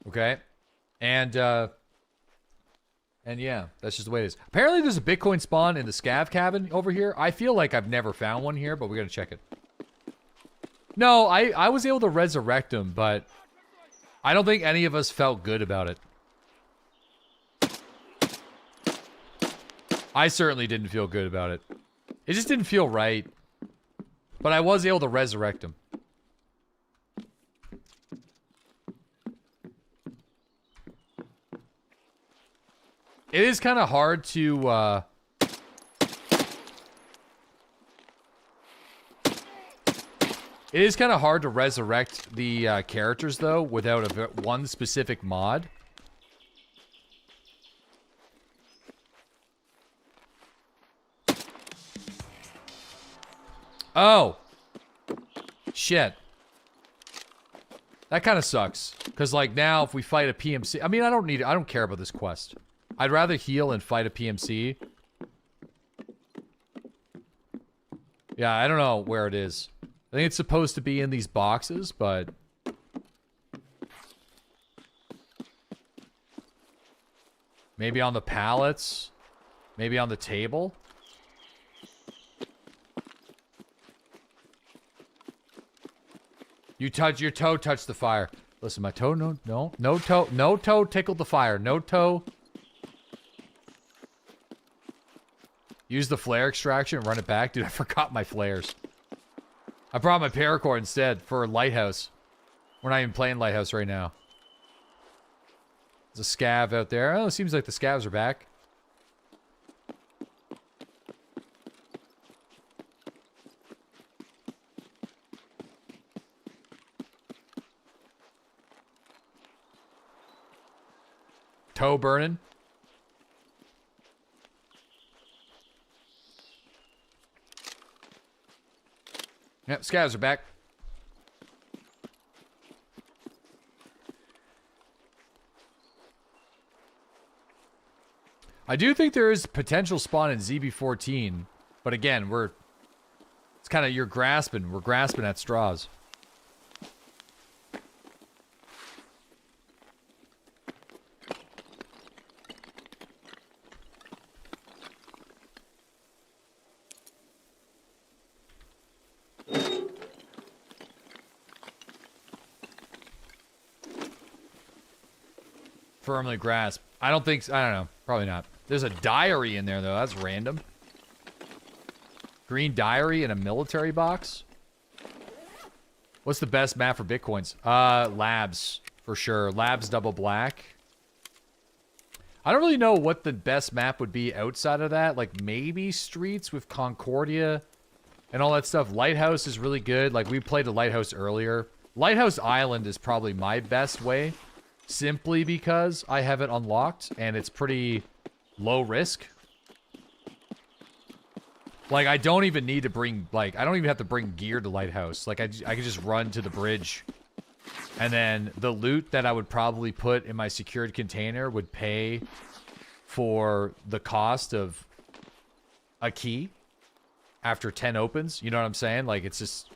Okay? And yeah, that's just the way it is. Apparently there's a Bitcoin spawn in the scav cabin over here. I feel like I've never found one here, but we got to check it. No, I was able to resurrect him, but I don't think any of us felt good about it. I certainly didn't feel good about it. It just didn't feel right. But I was able to resurrect him. It is kind of hard to, It is kind of hard to resurrect the characters, though, without one specific mod. Oh! Shit. That kind of sucks. Because, like, now, if we fight a PMC... I mean, I don't care about this quest. I'd rather heal and fight a PMC. Yeah, I don't know where it is. I think it's supposed to be in these boxes, but... maybe on the pallets? Maybe on the table? Your toe touched the fire. Listen, my toe, no toe tickled the fire. No toe. Use the flare extraction and run it back. Dude, I forgot my flares. I brought my paracord instead for Lighthouse. We're not even playing Lighthouse right now. There's a scav out there. Oh, it seems like the scavs are back. Toe burning. Yep, scavs are back. I do think there is potential spawn in ZB14, but again, it's kind of, we're grasping at straws. Firmly grasp. I don't know. Probably not. There's a diary in there, though. That's random. Green diary in a military box? What's the best map for Bitcoins? Labs, for sure. Labs double black. I don't really know what the best map would be outside of that. Like, maybe Streets with Concordia and all that stuff. Lighthouse is really good. Like, we played a Lighthouse earlier. Lighthouse Island is probably my best way. Simply because I have it unlocked, and it's pretty low risk. Like, I don't even need to bring, like, I don't even have to bring gear to Lighthouse. Like, I can just run to the bridge And then the loot that I would probably put in my secured container would pay for the cost of a key after 10 opens. You know what I'm saying? Like, it's just...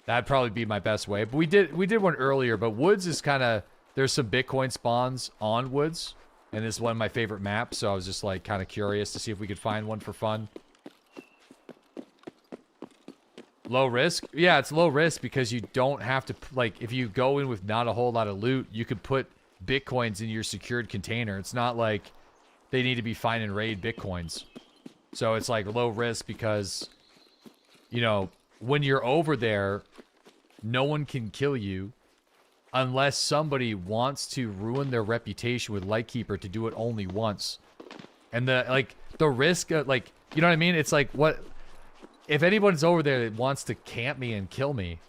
That'd probably be my best way. But we did one earlier, but Woods is kind of... There's some Bitcoin spawns on Woods. And this is one of my favorite maps, so I was just, like, kind of curious to see if we could find one for fun. Low risk? Yeah, it's low risk because you don't have to... Like, if you go in with not a whole lot of loot, you could put Bitcoins in your secured container. It's not like they need to be find and raid Bitcoins. So it's, like, low risk because, you know, when you're over there, no one can kill you unless somebody wants to ruin their reputation with Lightkeeper to do it only once. And the risk of, like, you know what I mean? It's like, what... If anyone's over there that wants to camp me and kill me,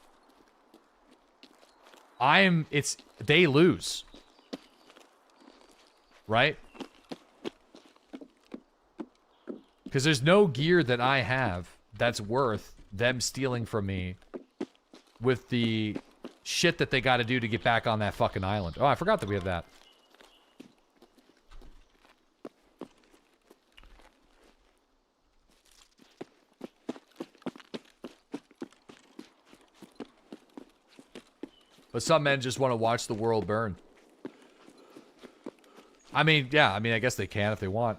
they lose. Right? Because there's no gear that I have that's worth them stealing from me with the shit that they got to do to get back on that fucking island. Oh, I forgot that we have that. But some men just want to watch the world burn. I mean, yeah, I guess they can if they want.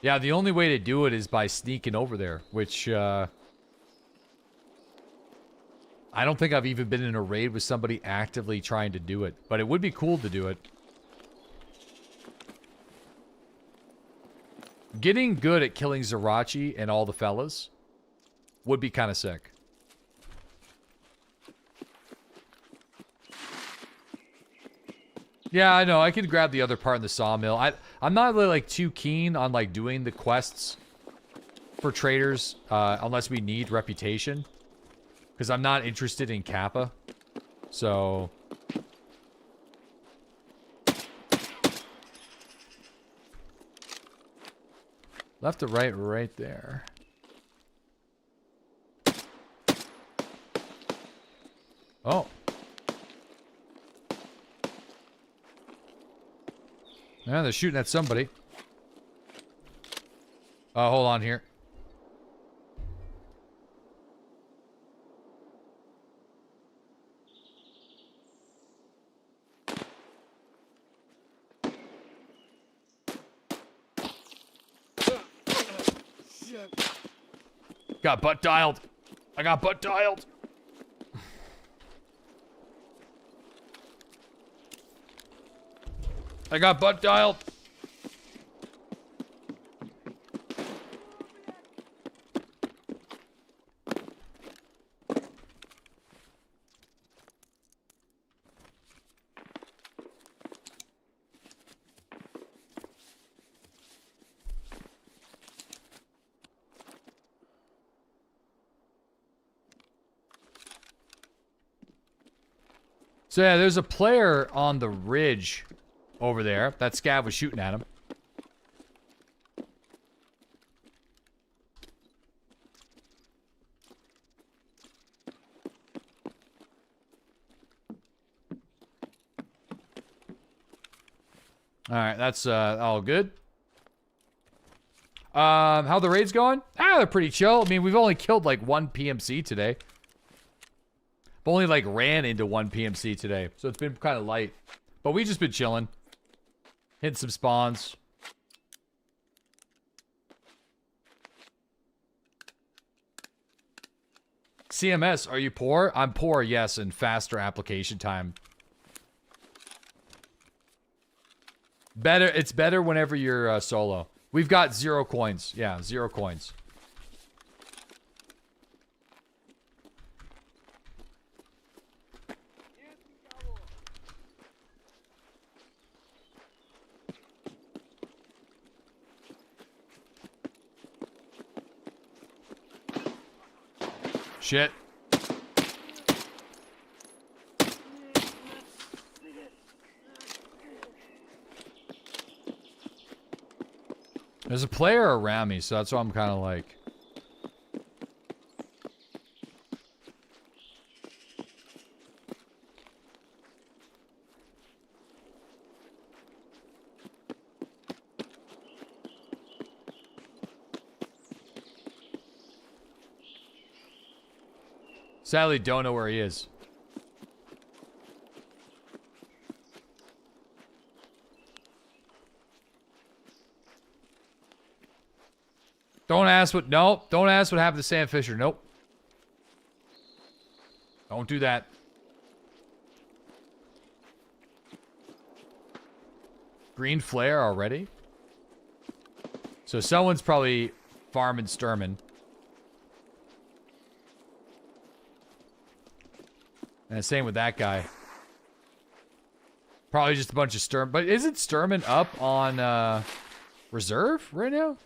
Yeah, the only way to do it is by sneaking over there, which, I don't think I've even been in a raid with somebody actively trying to do it. But it would be cool to do it. Getting good at killing Zerachi and all the fellas would be kind of sick. Yeah, I know. I could grab the other part in the sawmill. I'm not really, like, too keen on, like, doing the quests for traders unless we need reputation. Because I'm not interested in Kappa. So... Left to right, right there. Oh. Yeah, they're shooting at somebody. Hold on here. Got butt dialed. I got butt dialed. I got butt dialed. So yeah, there's a player on the ridge over there. That scav was shooting at him. Alright, that's all good. How the raid's going? Ah, they're pretty chill. I mean, we've only killed like one PMC today. I've only like ran into one PMC today. So it's been kind of light. But we just been chilling. Hitting some spawns. CMS, are you poor? I'm poor, yes, and faster application time. Better, it's better whenever you're solo. We've got 0 coins. Yeah, 0 coins. Shit. There's a player around me, so that's why I'm kind of like... Sadly, don't know where he is. Don't ask what... Nope. Don't ask what happened to Sam Fisher. Nope. Don't do that. Green flare already? So someone's probably farming Sturman. And same with that guy. Probably just a bunch of Sturman. But isn't Sturman up on reserve right now?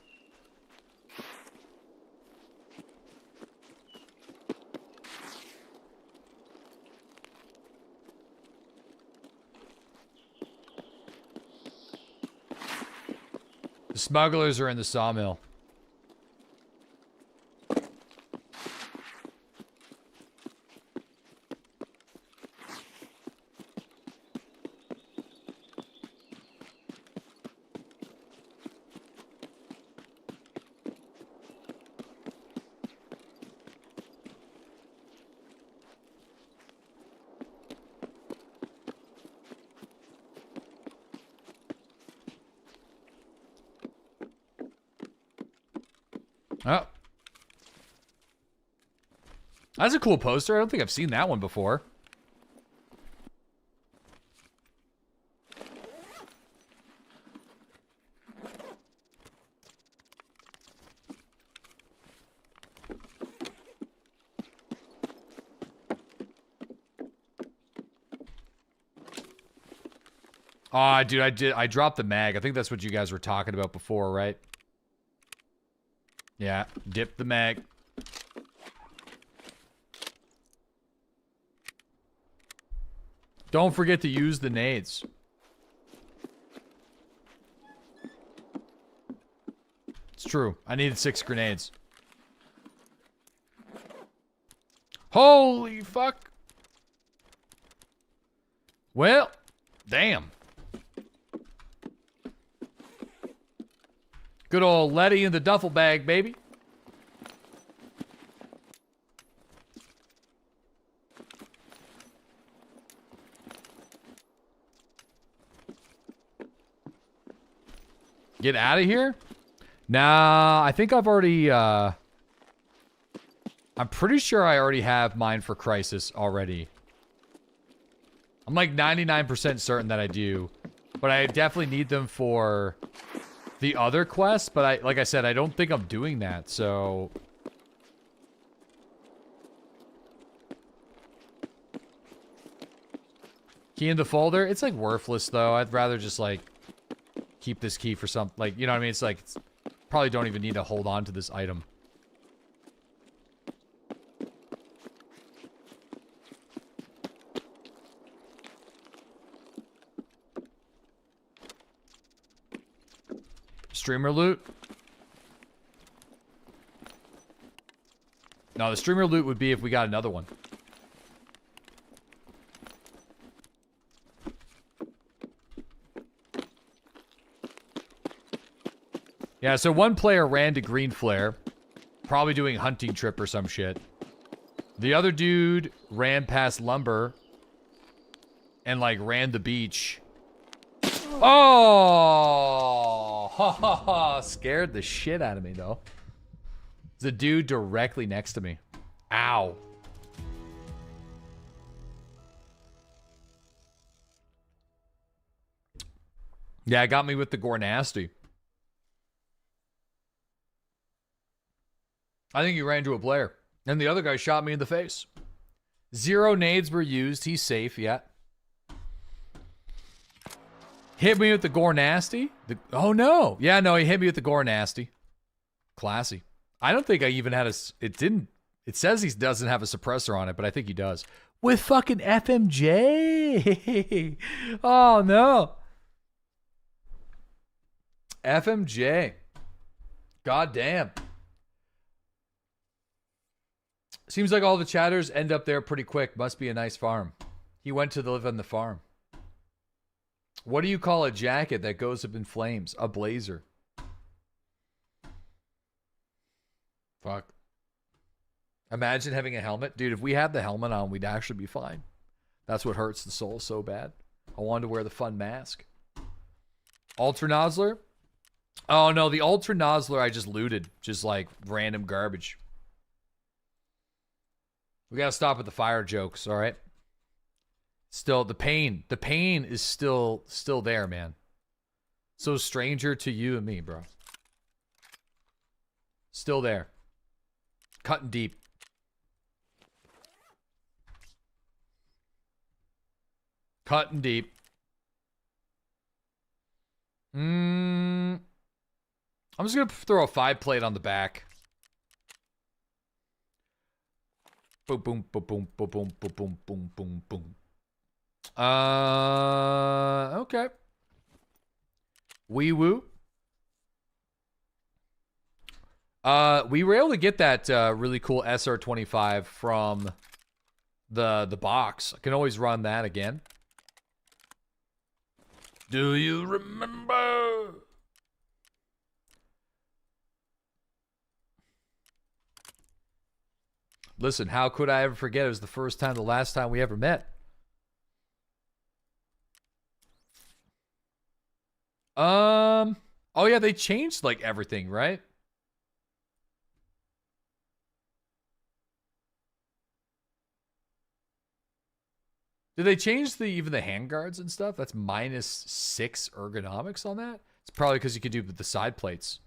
The smugglers are in the sawmill. Oh. That's a cool poster. I don't think I've seen that one before. Aw, dude, I dropped the mag. I think that's what you guys were talking about before, right? Yeah, dip the mag. Don't forget to use the nades. It's true. I needed 6 grenades. Holy fuck. Well, damn. Good old Letty in the duffel bag, baby. Get out of here? Nah, I think I've already, I'm pretty sure I already have mine for Crisis already. I'm like 99% certain that I do. But I definitely need them for the other quests, but like I said, I don't think I'm doing that, so... Key in the folder? It's like worthless though. I'd rather just like keep this key for some, like, you know what I mean? It's like, probably don't even need to hold on to this item. Streamer loot? No, the streamer loot would be if we got another one. Yeah, so one player ran to Green Flare. Probably doing hunting trip or some shit. The other dude ran past Lumber. And like ran the beach. Oh! Ha ha ha! Scared the shit out of me though. The dude directly next to me. Ow. Yeah, it got me with the gore nasty. I think he ran into a player. And the other guy shot me in the face. 0 nades were used. He's safe, yeah. Hit me with the gore nasty? Oh no. Yeah, no, he hit me with the gore nasty. Classy. I don't think I even had a... It says he doesn't have a suppressor on it, but I think he does. With fucking FMJ. Oh no. FMJ. God damn. Seems like all the chatters end up there pretty quick. Must be a nice farm. He went to live on the farm. What do you call a jacket that goes up in flames? A blazer. Fuck. Imagine having a helmet. Dude, if we had the helmet on, we'd actually be fine. That's what hurts the soul so bad. I wanted to wear the fun mask. Ultra Nozzler? Oh, no. The Ultra Nozzler I just looted. Just like random garbage. We got to stop with the fire jokes, all right? Still, the pain. The pain is still there, man. So stranger to you and me, bro. Still there. Cutting deep. Cutting deep. I'm just going to throw a 5-plate on the back. Boom, boom, boom, boom, boom, boom, boom, boom, boom, boom. Okay. Wee woo. We were able to get that really cool SR25 from the box. I can always run that again. Do you remember? Listen, how could I ever forget? It was the last time we ever met. Oh yeah, they changed like everything, right? Did they change even the handguards and stuff? That's -6 ergonomics on that. It's probably because you could do the side plates.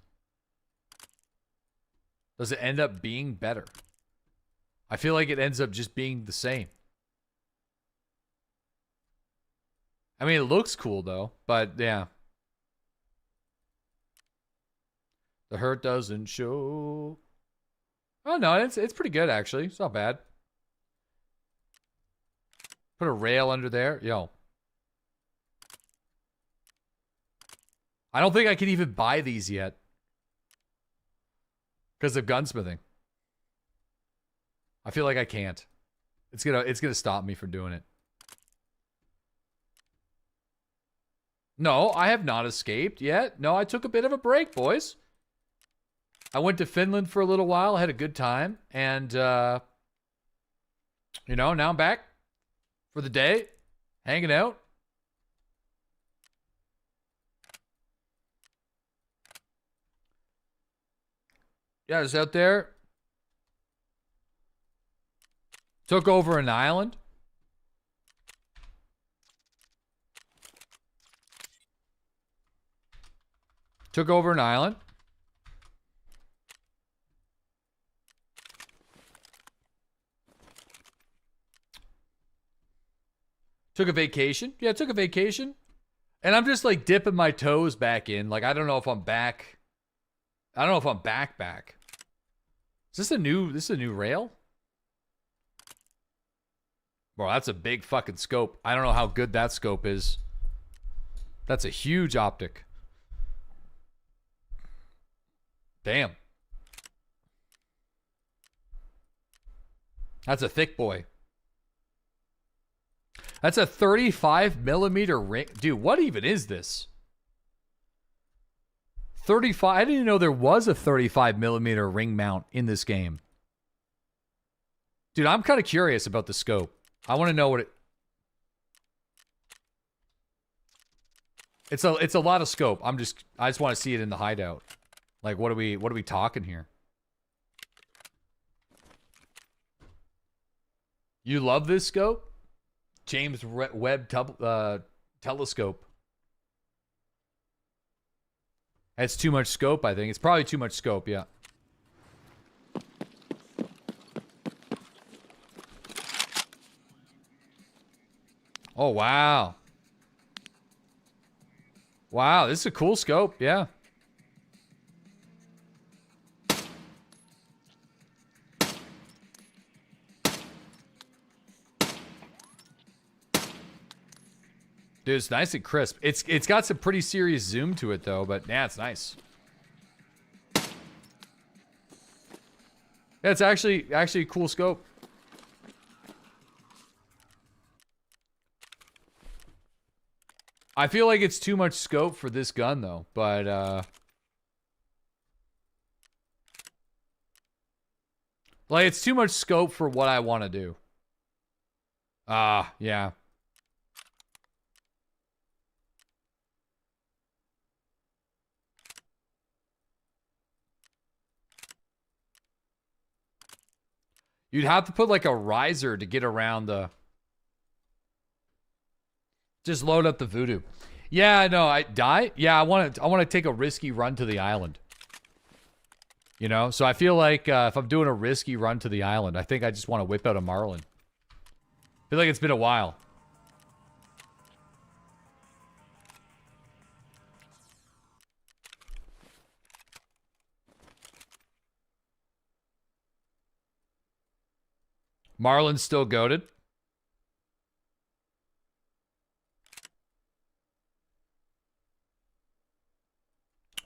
Does it end up being better? I feel like it ends up just being the same. I mean, it looks cool though, but yeah. The hurt doesn't show. Oh no, it's pretty good actually. It's not bad. Put a rail under there. Yo. I don't think I can even buy these yet. Because of gunsmithing. I feel like I can't. It's gonna stop me from doing it. No, I have not escaped yet. No, I took a bit of a break, boys. I went to Finland for a little while, had a good time, and you know, now I'm back for the day, hanging out. Yeah, I was out there. Took over an island. Took over an island. Took a vacation. Yeah, took a vacation. And I'm just like dipping my toes back in. Like, I don't know if I'm back. I don't know if I'm back. Is this a new rail? Bro, that's a big fucking scope. I don't know how good that scope is. That's a huge optic. Damn. That's a thick boy. That's a 35mm ring. Dude, what even is this? 35. I didn't even know there was a 35mm ring mount in this game. Dude, I'm kind of curious about the scope. I want to know what it... It's a lot of scope. I just want to see it in the hideout. Like, what are we talking here? You love this scope? James Webb telescope. That's too much scope, I think. It's probably too much scope, yeah. Oh, wow. Wow, this is a cool scope, yeah. Dude, it's nice and crisp. It's got some pretty serious zoom to it though, but yeah, it's nice. Yeah, it's actually a cool scope. I feel like it's too much scope for this gun though, but Like, it's too much scope for what I want to do. Yeah. You'd have to put like a riser to get around the... Just load up the voodoo. Yeah, no, I die. Yeah, I want to take a risky run to the island. You know, so I feel like if I'm doing a risky run to the island, I think I just want to whip out a marlin. I feel like it's been a while. Marlin's still goated.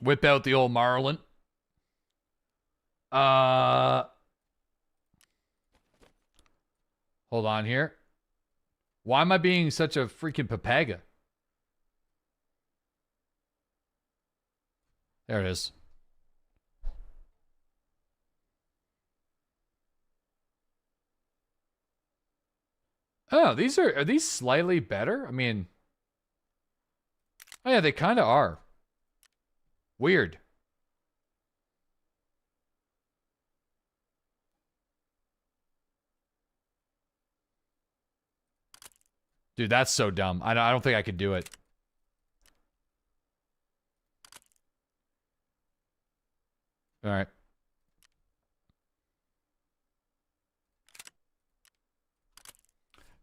Whip out the old marlin. Hold on here. Why am I being such a freaking papaga? There it is. Oh, are these slightly better? I mean, oh yeah, they kind of are. Weird. Dude, that's so dumb. I don't think I could do it. All right.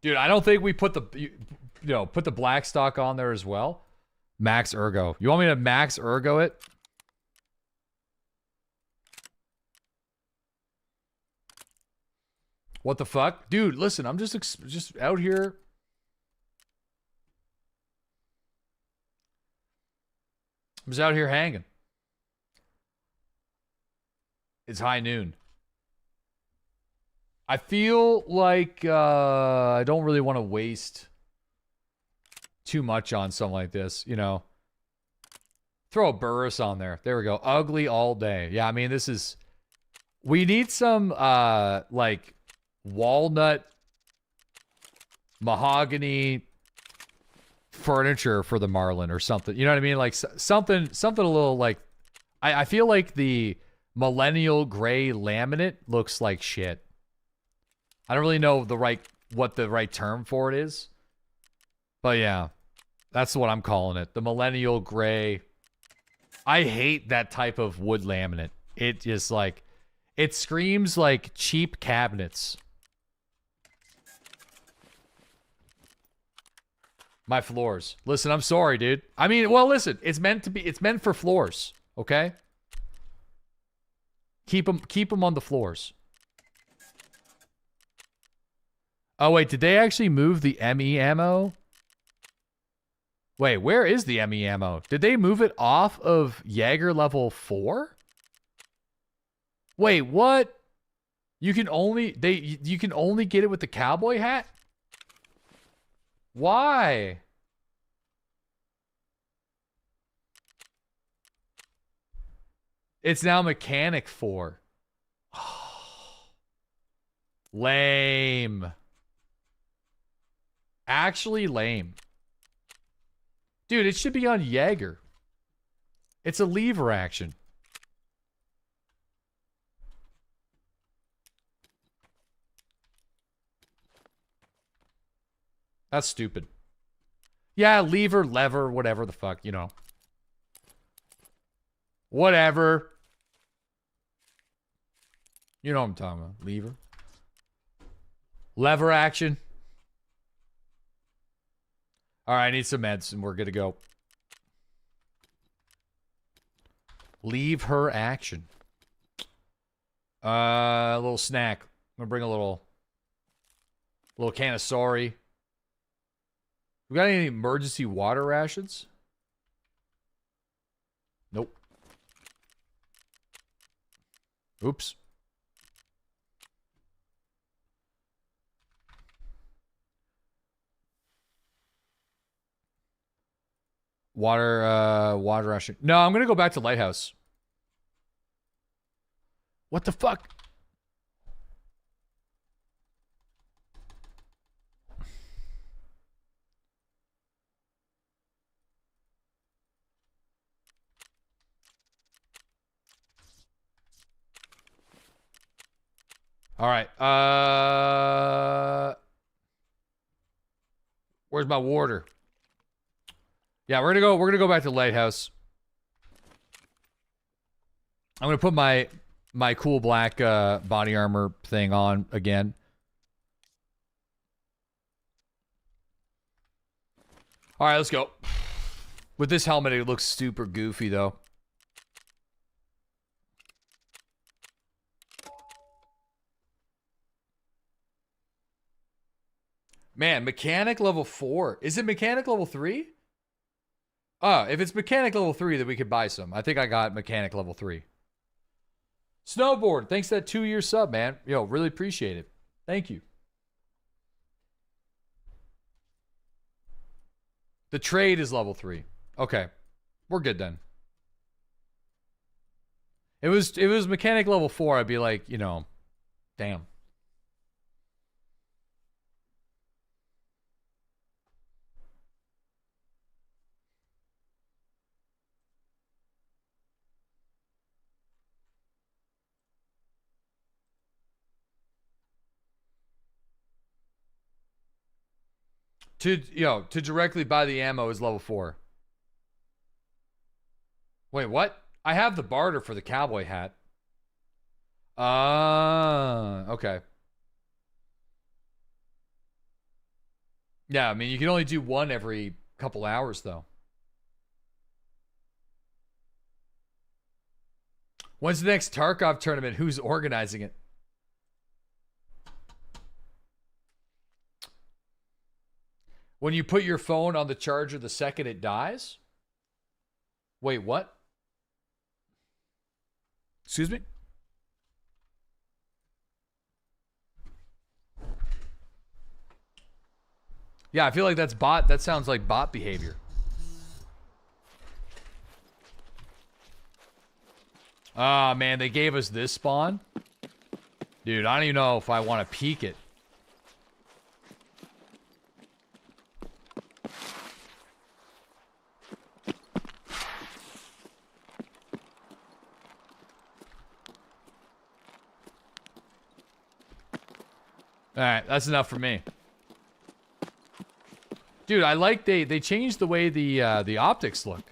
Dude, I don't think we put put the black stock on there as well. Max ergo. You want me to max ergo it? What the fuck? Dude, listen, I'm just out here. I'm just out here hanging. It's high noon. I feel like I don't really want to waste too much on something like this, you know. Throw a Burris on there. There we go. Ugly all day. Yeah, I mean, this is... We need some, like, walnut, mahogany furniture for the Marlin or something. You know what I mean? Like, something a little, like... I feel like the millennial gray laminate looks like shit. I don't really know what the right term for it is. But yeah, that's what I'm calling it. The millennial gray. I hate that type of wood laminate. It just like, it screams like cheap cabinets. My floors. Listen, I'm sorry, dude. I mean, well, listen, it's meant for floors, okay? Keep them on the floors. Oh, wait, did they actually move the ME ammo? Wait, where is the ME ammo? Did they move it off of Jaeger level 4? Wait, what? You can only get it with the cowboy hat? Why? It's now mechanic 4. Lame. Actually lame. Dude, it should be on Jaeger. It's a lever action. That's stupid. Yeah, lever, lever, whatever the fuck, you know. Whatever. You know what I'm talking about. Lever. Lever action. All right, I need some meds and we're good to go. Leave her action. A little snack. I'm gonna bring a little can of sorry. We got any emergency water rations? Nope. Oops. Water ration. No, I'm gonna go back to Lighthouse. What the fuck? All right. Where's my warder? Yeah, we're gonna go back to the lighthouse. I'm gonna put my cool black body armor thing on again. All right, let's go. With this helmet, it looks super goofy though. Man, mechanic level 4. Is it mechanic level 3? Oh, if it's mechanic level 3, then we could buy some. I think I got mechanic level 3. Snowboard, thanks for that 2-year sub, man. Yo, really appreciate it. Thank you. The trade is level 3. Okay. We're good then. It was mechanic level 4, I'd be like, you know, damn. To directly buy the ammo is level 4. Wait, what? I have the barter for the cowboy hat. Okay. Yeah, I mean, you can only do one every couple hours, though. When's the next Tarkov tournament? Who's organizing it? When you put your phone on the charger the second it dies? Wait, what? Excuse me? Yeah, I feel like that's bot. That sounds like bot behavior. Ah, man, they gave us this spawn. Dude, I don't even know if I want to peek it. Alright, that's enough for me. Dude, I like they changed the way the optics look.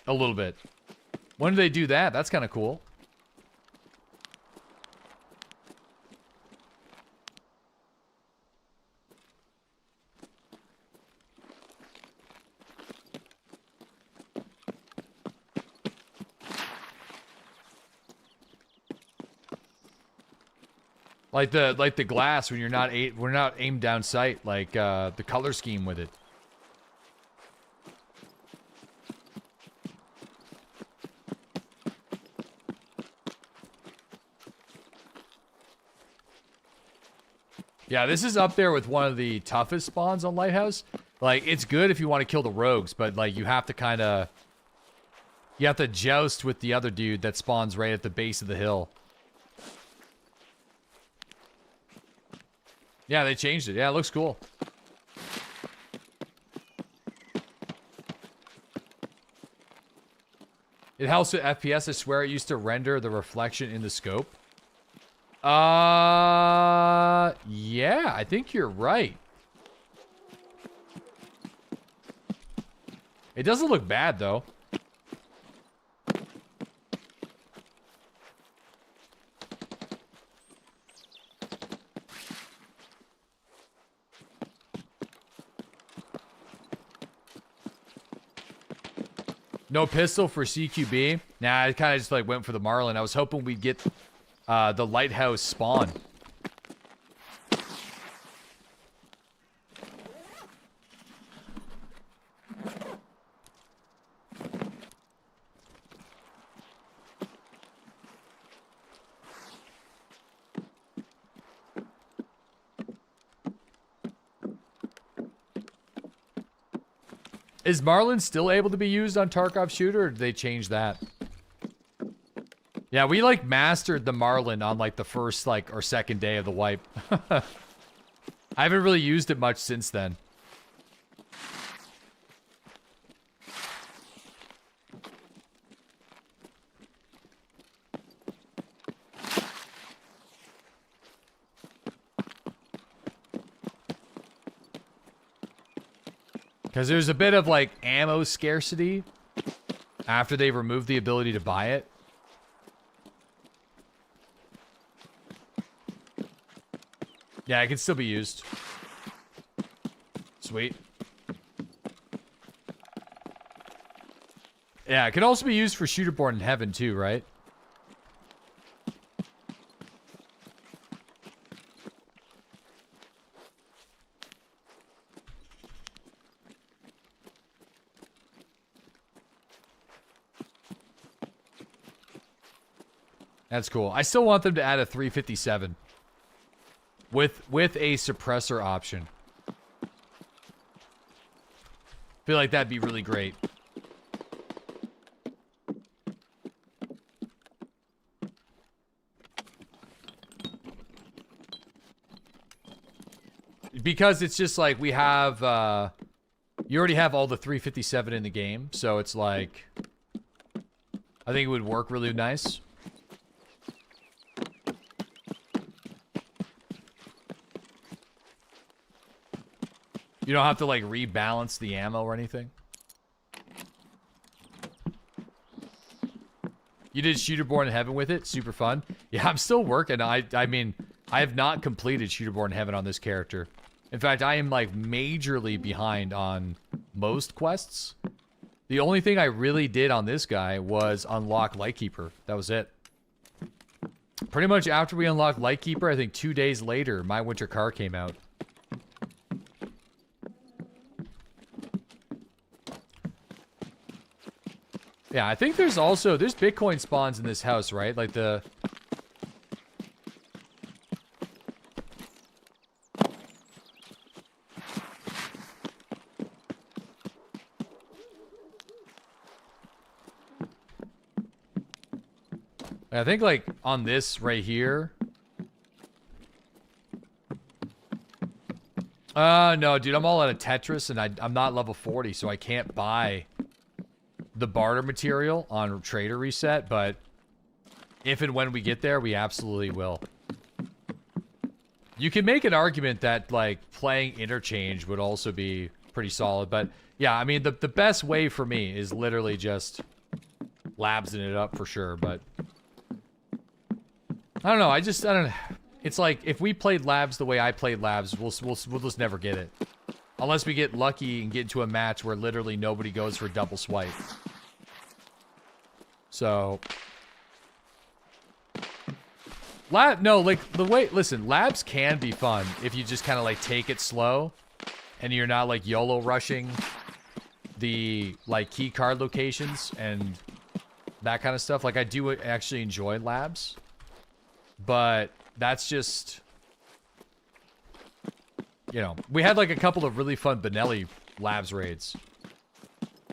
A little bit. When do they do that? That's kind of cool. Like the glass when we're not aimed down sight, like the color scheme with it. Yeah, this is up there with one of the toughest spawns on Lighthouse. Like, it's good if you want to kill the rogues, but like you have to joust with the other dude that spawns right at the base of the hill. Yeah, they changed it. Yeah, it looks cool. It helps with FPS. I swear it used to render the reflection in the scope. Yeah, I think you're right. It doesn't look bad, though. No pistol for CQB? Nah, I kind of just like went for the Marlin. I was hoping we'd get the Lighthouse spawn. Is Marlin still able to be used on Tarkov Shooter, or did they change that? Yeah, we like mastered the Marlin on like the first like or second day of the wipe. I haven't really used it much since then. Because there's a bit of like ammo scarcity after they removed the ability to buy it. Yeah, it can still be used. Sweet. Yeah, it can also be used for Shooterborn in Heaven too, right? That's cool. I still want them to add a 357 with a suppressor option. Feel like that'd be really great. Because it's just like we have you already have all the 357 in the game, so it's like I think it would work really nice. You don't have to like rebalance the ammo or anything. You did Shooterborn in Heaven with it? Super fun. Yeah, I'm still working. I mean, I have not completed Shooterborn in Heaven on this character. In fact, I am like majorly behind on most quests. The only thing I really did on this guy was unlock Lightkeeper. That was it. Pretty much after we unlocked Lightkeeper, I think 2 days later, My Winter Car came out. Yeah, I think there's Bitcoin spawns in this house, right? Like the... I think like on this right here. No, dude, I'm all out of Tetris and I'm not level 40, so I can't buy the barter material on Trader Reset, but if and when we get there, we absolutely will. You can make an argument that, like, playing Interchange would also be pretty solid, but yeah, I mean, the best way for me is literally just labsing it up for sure, but I don't know, I don't know. It's like, if we played labs the way I played labs, we'll just never get it. Unless we get lucky and get into a match where literally nobody goes for double swipe. So... no, like, listen, labs can be fun if you just kind of, like, take it slow. And you're not, like, YOLO rushing the, like, key card locations and that kind of stuff. Like, I do actually enjoy labs. But that's just... You know, we had like a couple of really fun Benelli labs raids.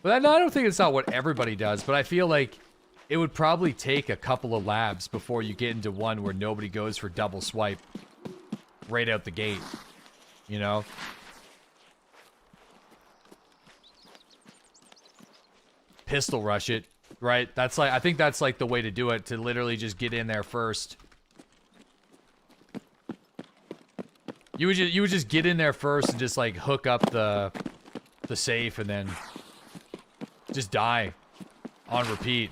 But I don't think it's not what everybody does, but I feel like it would probably take a couple of labs before you get into one where nobody goes for double swipe right out the gate. You know? Pistol rush it, right? That's like, I think that's like the way to do it, to literally just get in there first. You would just get in there first and just like hook up the safe and then just die on repeat.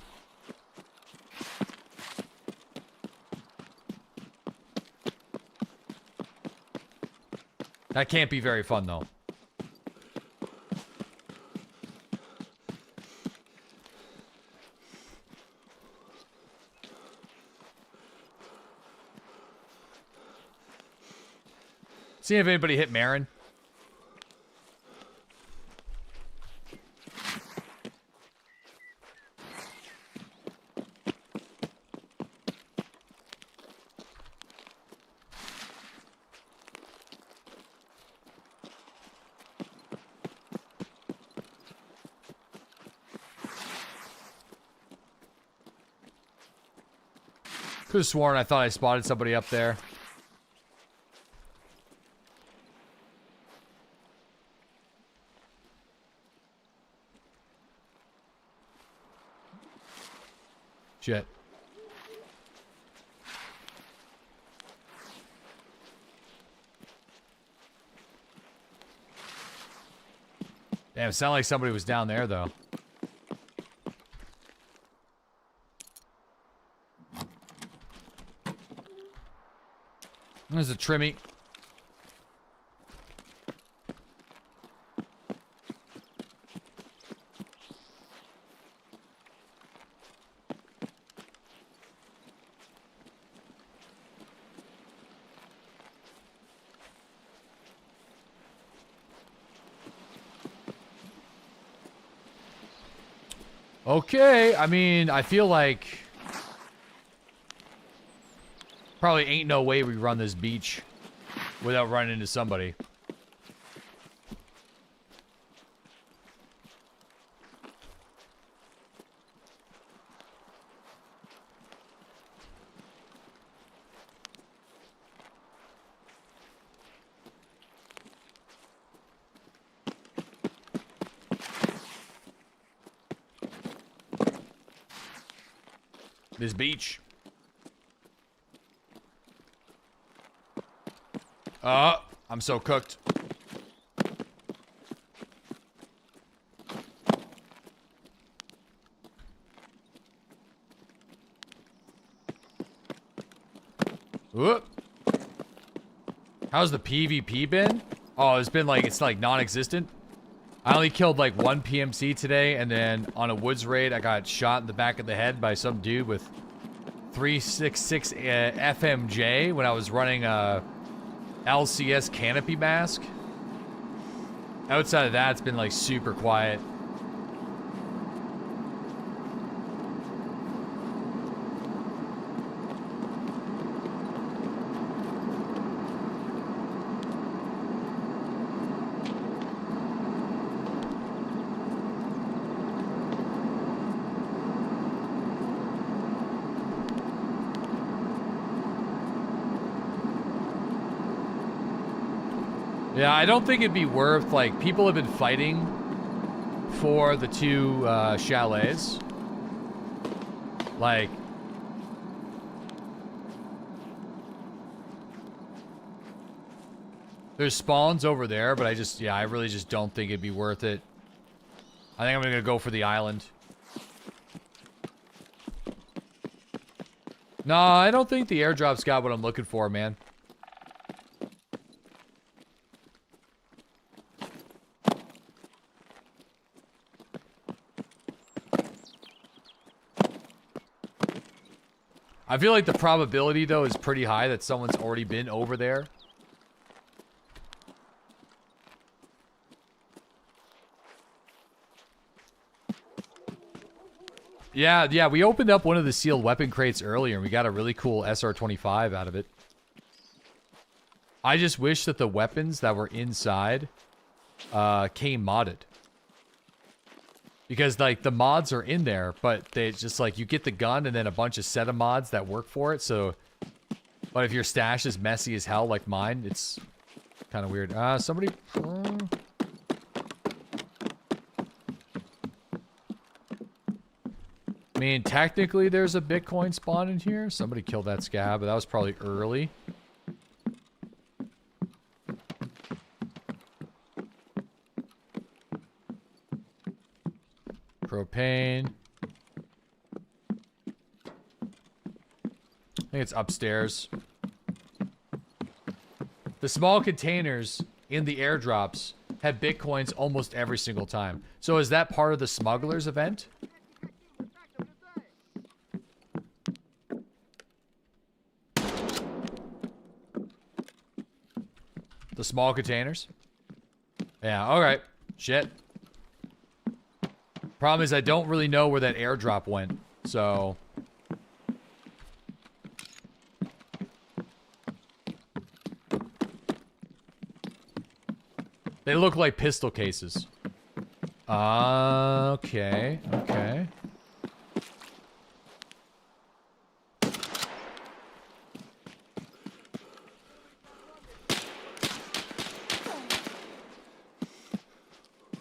That can't be very fun though. See if anybody hit Marin. Could have sworn I thought I spotted somebody up there. Shit. Damn, it sounded like somebody was down there, though. There's a trimmy. Okay, I mean, I feel like probably ain't no way we run this beach without running into somebody. This beach. I'm so cooked. Whoop. How's the PvP been? Oh, it's like non-existent. I only killed like one PMC today, and then on a woods raid, I got shot in the back of the head by some dude with 366 FMJ when I was running a LCS canopy mask. Outside of that, it's been like super quiet. Yeah, I don't think it'd be worth, like, people have been fighting for the two chalets. Like, there's spawns over there, but I really just don't think it'd be worth it. I think I'm gonna go for the island. No, I don't think the airdrop's got what I'm looking for, man. I feel like the probability, though, is pretty high that someone's already been over there. Yeah, we opened up one of the sealed weapon crates earlier, and we got a really cool SR-25 out of it. I just wish that the weapons that were inside came modded. Because, like, the mods are in there, but they just, like, you get the gun and then a bunch of set of mods that work for it, so... But if your stash is messy as hell, like mine, it's kind of weird. Somebody... I mean, technically there's a Bitcoin spawn in here. Somebody killed that scab, but that was probably early. Propane. I think it's upstairs. The small containers in the airdrops have Bitcoins almost every single time. So is that part of the smugglers event? The small containers? Yeah, alright. Shit. Problem is I don't really know where that airdrop went, so... They look like pistol cases. Okay, okay.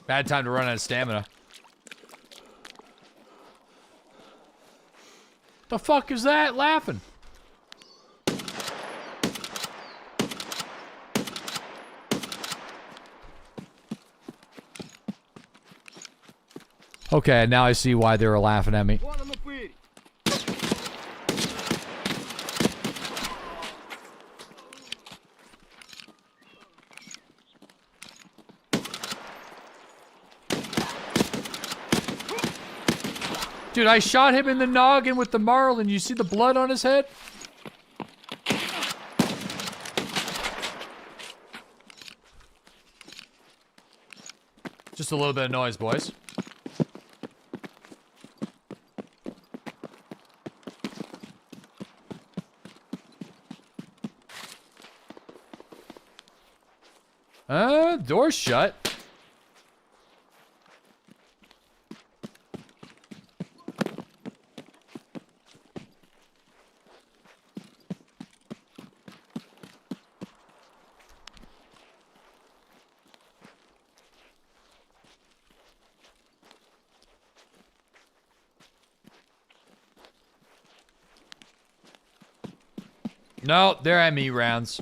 Bad time to run out of stamina. The fuck is that laughing? Okay, now I see why they were laughing at me. Dude, I shot him in the noggin with the Marlin. You see the blood on his head? Just a little bit of noise, boys. Door's shut. No, they're at me rounds.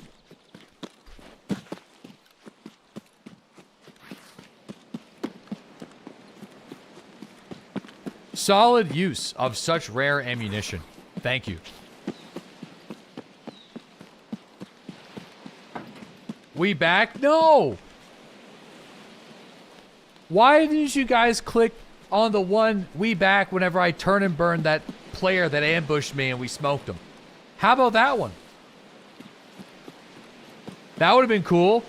Solid use of such rare ammunition. Thank you. We back? No! Why didn't you guys click on the one we back whenever I turn and burn that player that ambushed me and we smoked him? How about that one? That would have been cool.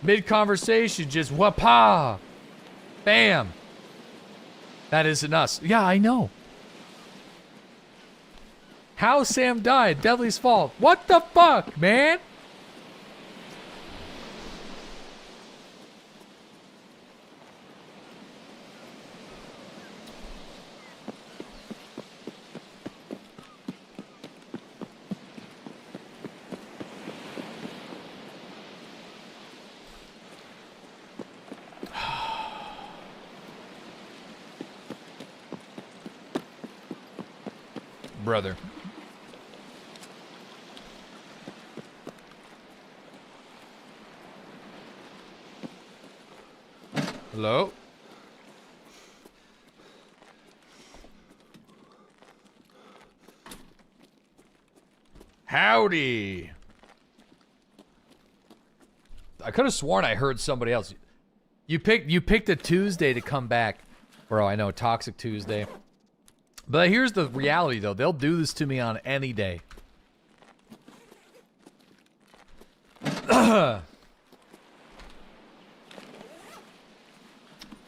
Mid-conversation, just whoop-ha! Bam! That isn't us. Yeah, I know. How Sam died. Deadly's fault. What the fuck, man? Brother. Hello? Howdy. I could have sworn I heard somebody else. You picked a Tuesday to come back. Bro, I know, Toxic Tuesday. But here's the reality, though. They'll do this to me on any day.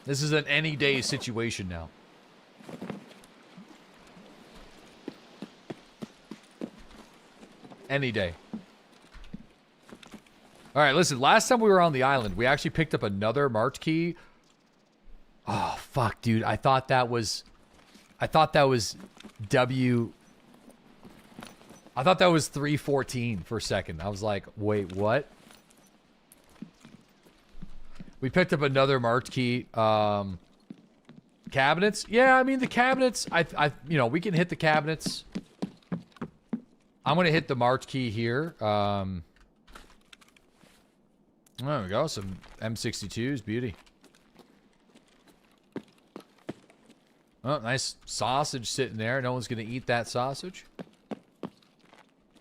This is an any day situation now. Any day. All right, listen. Last time we were on the island, we actually picked up another march key. Oh, fuck, dude. I thought that was W. I thought that was 314 for a second. I was like, wait, what? We picked up another marked key. Cabinets? Yeah, I mean, the cabinets, you know, we can hit the cabinets. I'm going to hit the marked key here. There we go. Some M62s. Beauty. Oh, nice sausage sitting there. No one's going to eat that sausage.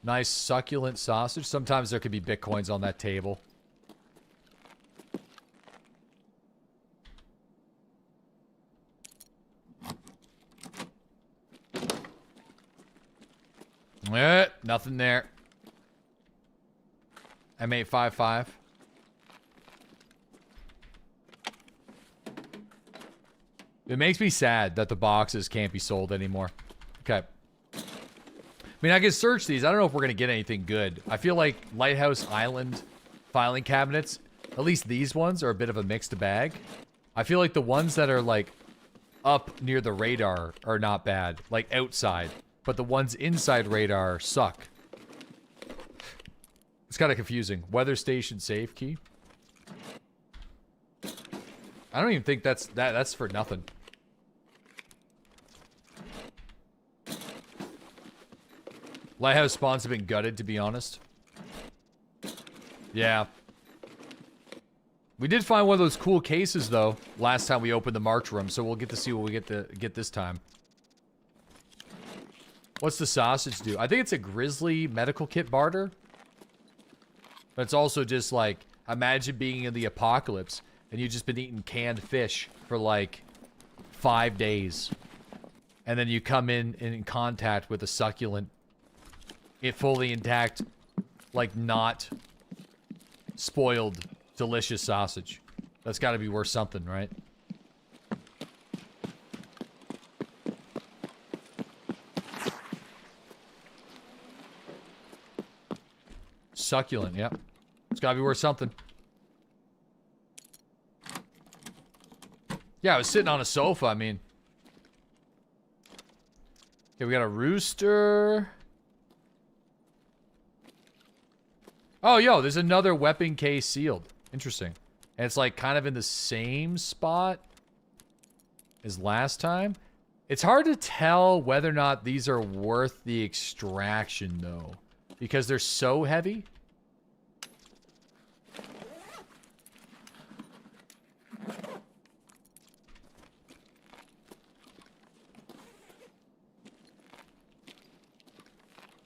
Nice succulent sausage. Sometimes there could be bitcoins on that table. Nothing there. M855. It makes me sad that the boxes can't be sold anymore. Okay. I mean, I can search these. I don't know if we're going to get anything good. I feel like Lighthouse Island filing cabinets, at least these ones, are a bit of a mixed bag. I feel like the ones that are, like, up near the radar are not bad. Like, outside. But the ones inside radar suck. It's kind of confusing. Weather station safe key. I don't even think that's for nothing. Lighthouse spawns have been gutted, to be honest. Yeah. We did find one of those cool cases, though, last time we opened the March room, so we'll get to see what we get this time. What's the sausage do? I think it's a grizzly medical kit barter. But it's also just like, imagine being in the apocalypse, and you've just been eating canned fish for like 5 days. And then you come in contact with a succulent, fully intact, like not spoiled, delicious sausage. That's got to be worth something, right? Succulent, yep. It's got to be worth something. Yeah, I was sitting on a sofa, I mean. Okay, we got a rooster. Oh, yo, there's another weapon case sealed. Interesting. And it's like kind of in the same spot as last time. It's hard to tell whether or not these are worth the extraction, though. Because they're so heavy.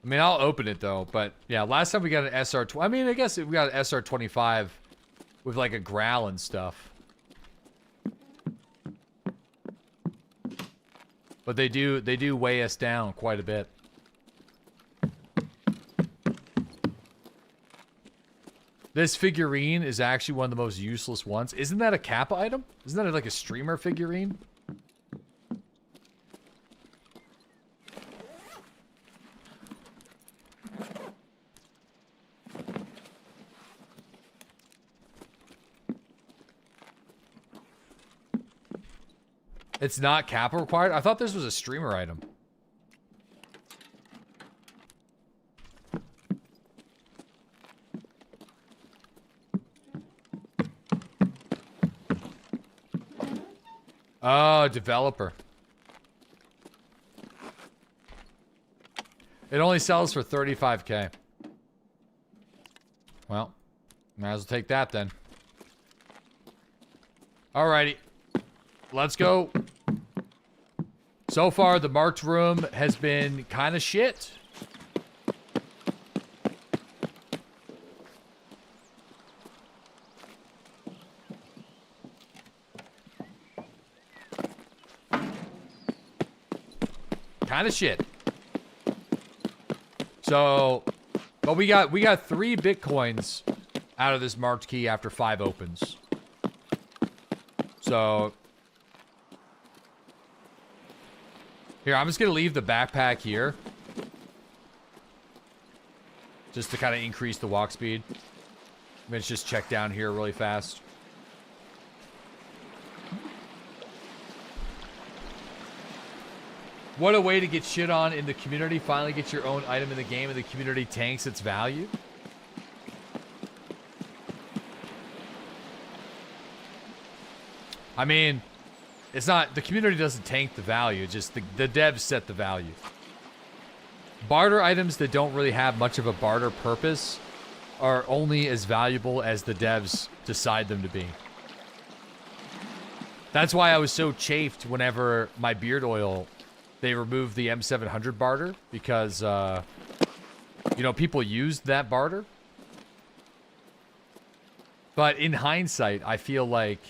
I mean, I'll open it, though. But, yeah, last time we got an SR-20. I mean, I guess we got an SR-25 with, like, a growl and stuff. But they do weigh us down quite a bit. This figurine is actually one of the most useless ones. Isn't that a Kappa item? Isn't that like a streamer figurine? It's not Kappa required? I thought this was a streamer item. Oh, developer. It only sells for 35K. Well, might as well take that then. Alrighty. Let's go. So far, the marked room has been kind of shit. Kind of shit. So, but we got 3 Bitcoins out of this marked key after 5 opens. So, here, I'm just gonna leave the backpack here. Just to kind of increase the walk speed. Let's just check down here really fast. What a way to get shit on in the community. Finally get your own item in the game and the community tanks its value. I mean, it's not, the community doesn't tank the value, just the devs set the value. Barter items that don't really have much of a barter purpose are only as valuable as the devs decide them to be. That's why I was so chafed whenever my beard oil, they removed the M700 barter, because, you know, people used that barter. But in hindsight, I feel like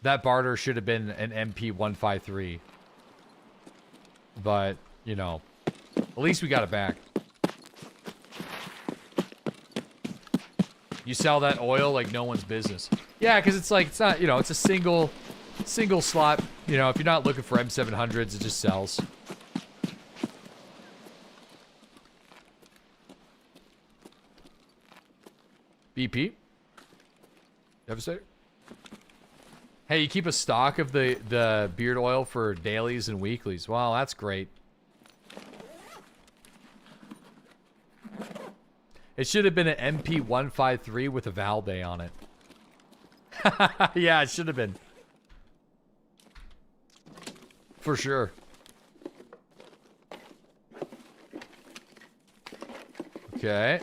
that barter should have been an MP153. But, you know, at least we got it back. You sell that oil like no one's business. Yeah, because it's like, it's not, you know, it's a single slot. You know, if you're not looking for M700s, it just sells. BP? Devastator? Hey, you keep a stock of the beard oil for dailies and weeklies. Wow, that's great. It should have been an MP153 with a Valbay on it. Yeah, it should have been. For sure. Okay.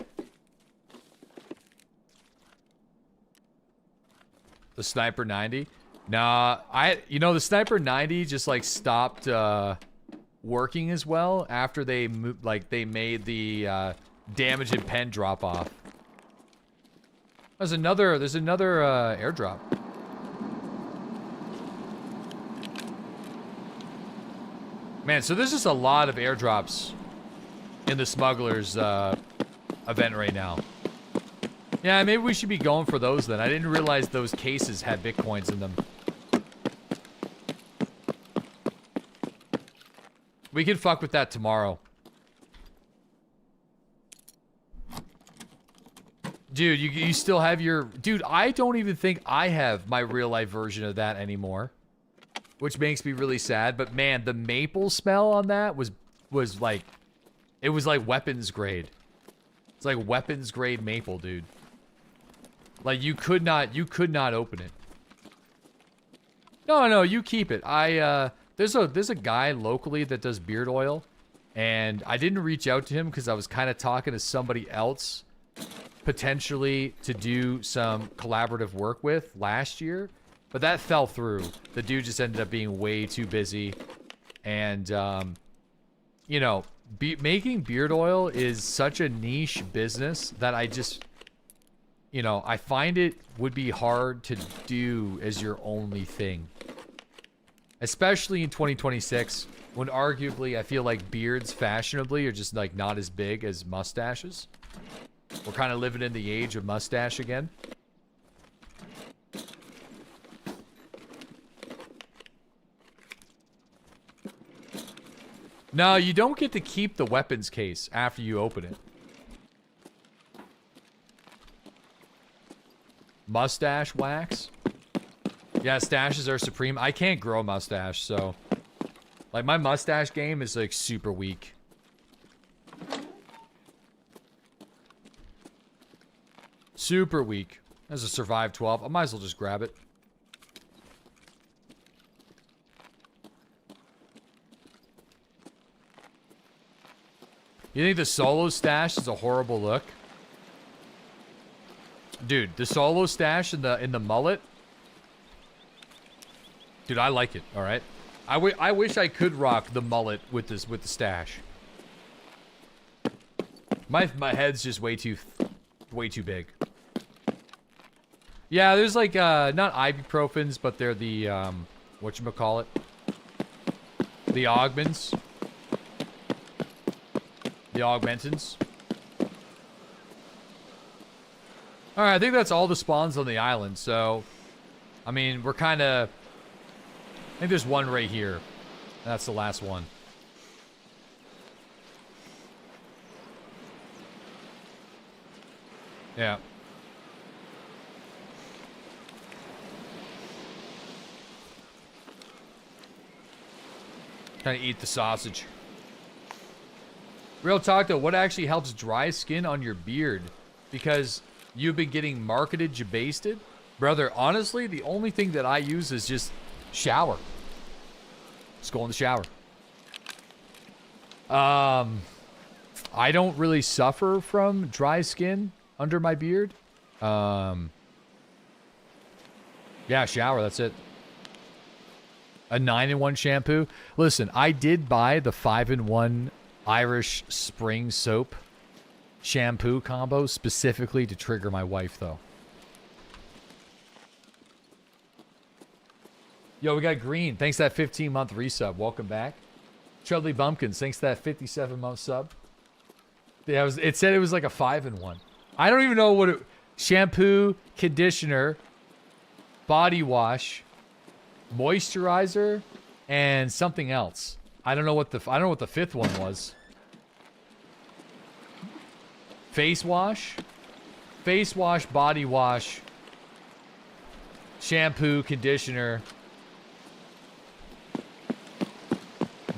The Sniper 90? Nah, the Sniper 90 just like stopped working as well after they made the damage and pen drop off. There's another airdrop. Man, so there's just a lot of airdrops in the smugglers event right now. Yeah, maybe we should be going for those then. I didn't realize those cases had bitcoins in them. We can fuck with that tomorrow. Dude, you still have your... Dude, I don't even think I have my real-life version of that anymore. Which makes me really sad. But man, the maple smell on that was like... It was like weapons grade. It's like weapons grade maple, dude. Like, you could not open it. No, you keep it. There's a guy locally that does beard oil. And I didn't reach out to him because I was kind of talking to somebody else potentially to do some collaborative work with last year. But that fell through. The dude just ended up being way too busy. And, you know, making beard oil is such a niche business that I just... You know, I find it would be hard to do as your only thing. Especially in 2026, when arguably I feel like beards fashionably are just like not as big as mustaches. We're kind of living in the age of mustache again. No, you don't get to keep the weapons case after you open it. Mustache wax? Yeah, stashes are supreme. I can't grow a mustache, so... Like, my mustache game is, like, super weak. Super weak. There's a Survive 12. I might as well just grab it. You think the solo stash is a horrible look? Dude, the solo stash in the mullet. Dude, I like it. All right, I wish I could rock the mullet with the stash. My head's just way too big. Yeah, there's like not ibuprofens, but they're the whatchamacallit? The augments. The augmentins. Alright, I think that's all the spawns on the island, so... I mean, we're kind of... I think there's one right here. That's the last one. Yeah. Trying to eat the sausage. Real talk though, what actually helps dry skin on your beard? Because you've been getting marketed jabasted? Brother, honestly, the only thing that I use is just shower. Just go in the shower. I don't really suffer from dry skin under my beard. Yeah, shower, that's it. A 9-in-1 shampoo. Listen, I did buy the 5-in-1 Irish Spring Soap shampoo combo specifically to trigger my wife, though. Yo, we got Green. Thanks for that 15-month resub. Welcome back. Chudley Bumpkins. Thanks for that 57-month sub. Yeah, it said it was like a 5-in-1. I don't even know what it... Shampoo, conditioner, body wash, moisturizer, and something else. I don't know what the fifth one was. Face wash, body wash, shampoo, conditioner,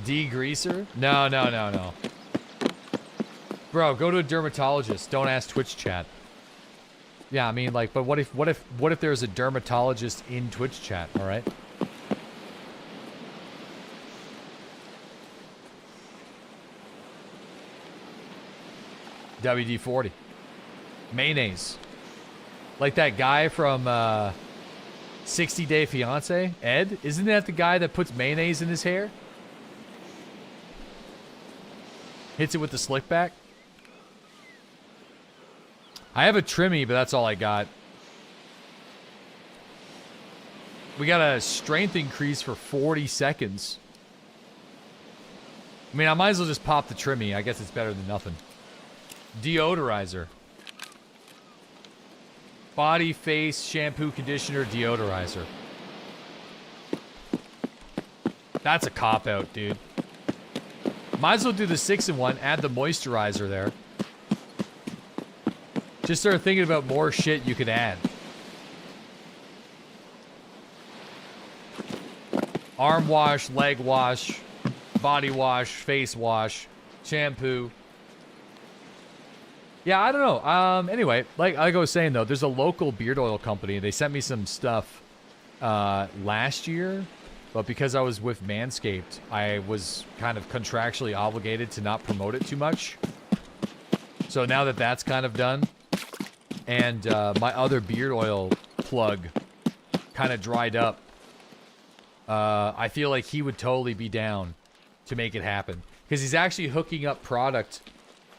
degreaser. No. Bro, go to a dermatologist. Don't ask Twitch chat. Yeah, I mean, like, but what if there's a dermatologist in Twitch chat? All right. WD-40. Mayonnaise. Like that guy from 60-day fiance? Ed? Isn't that the guy that puts mayonnaise in his hair? Hits it with the slick back? I have a trimmy, but that's all I got. We got a strength increase for 40 seconds. I mean, I might as well just pop the trimmy. I guess it's better than nothing. Deodorizer. Body, face, shampoo, conditioner, deodorizer. That's a cop-out, dude. Might as well do the 6-in-1, add the moisturizer there. Just start thinking about more shit you could add. Arm wash, leg wash, body wash, face wash, shampoo. Yeah, I don't know. Anyway, like I was saying though, there's a local beard oil company. They sent me some stuff last year, but because I was with Manscaped, I was kind of contractually obligated to not promote it too much. So now that that's kind of done, and my other beard oil plug kind of dried up, I feel like he would totally be down to make it happen. Because he's actually hooking up product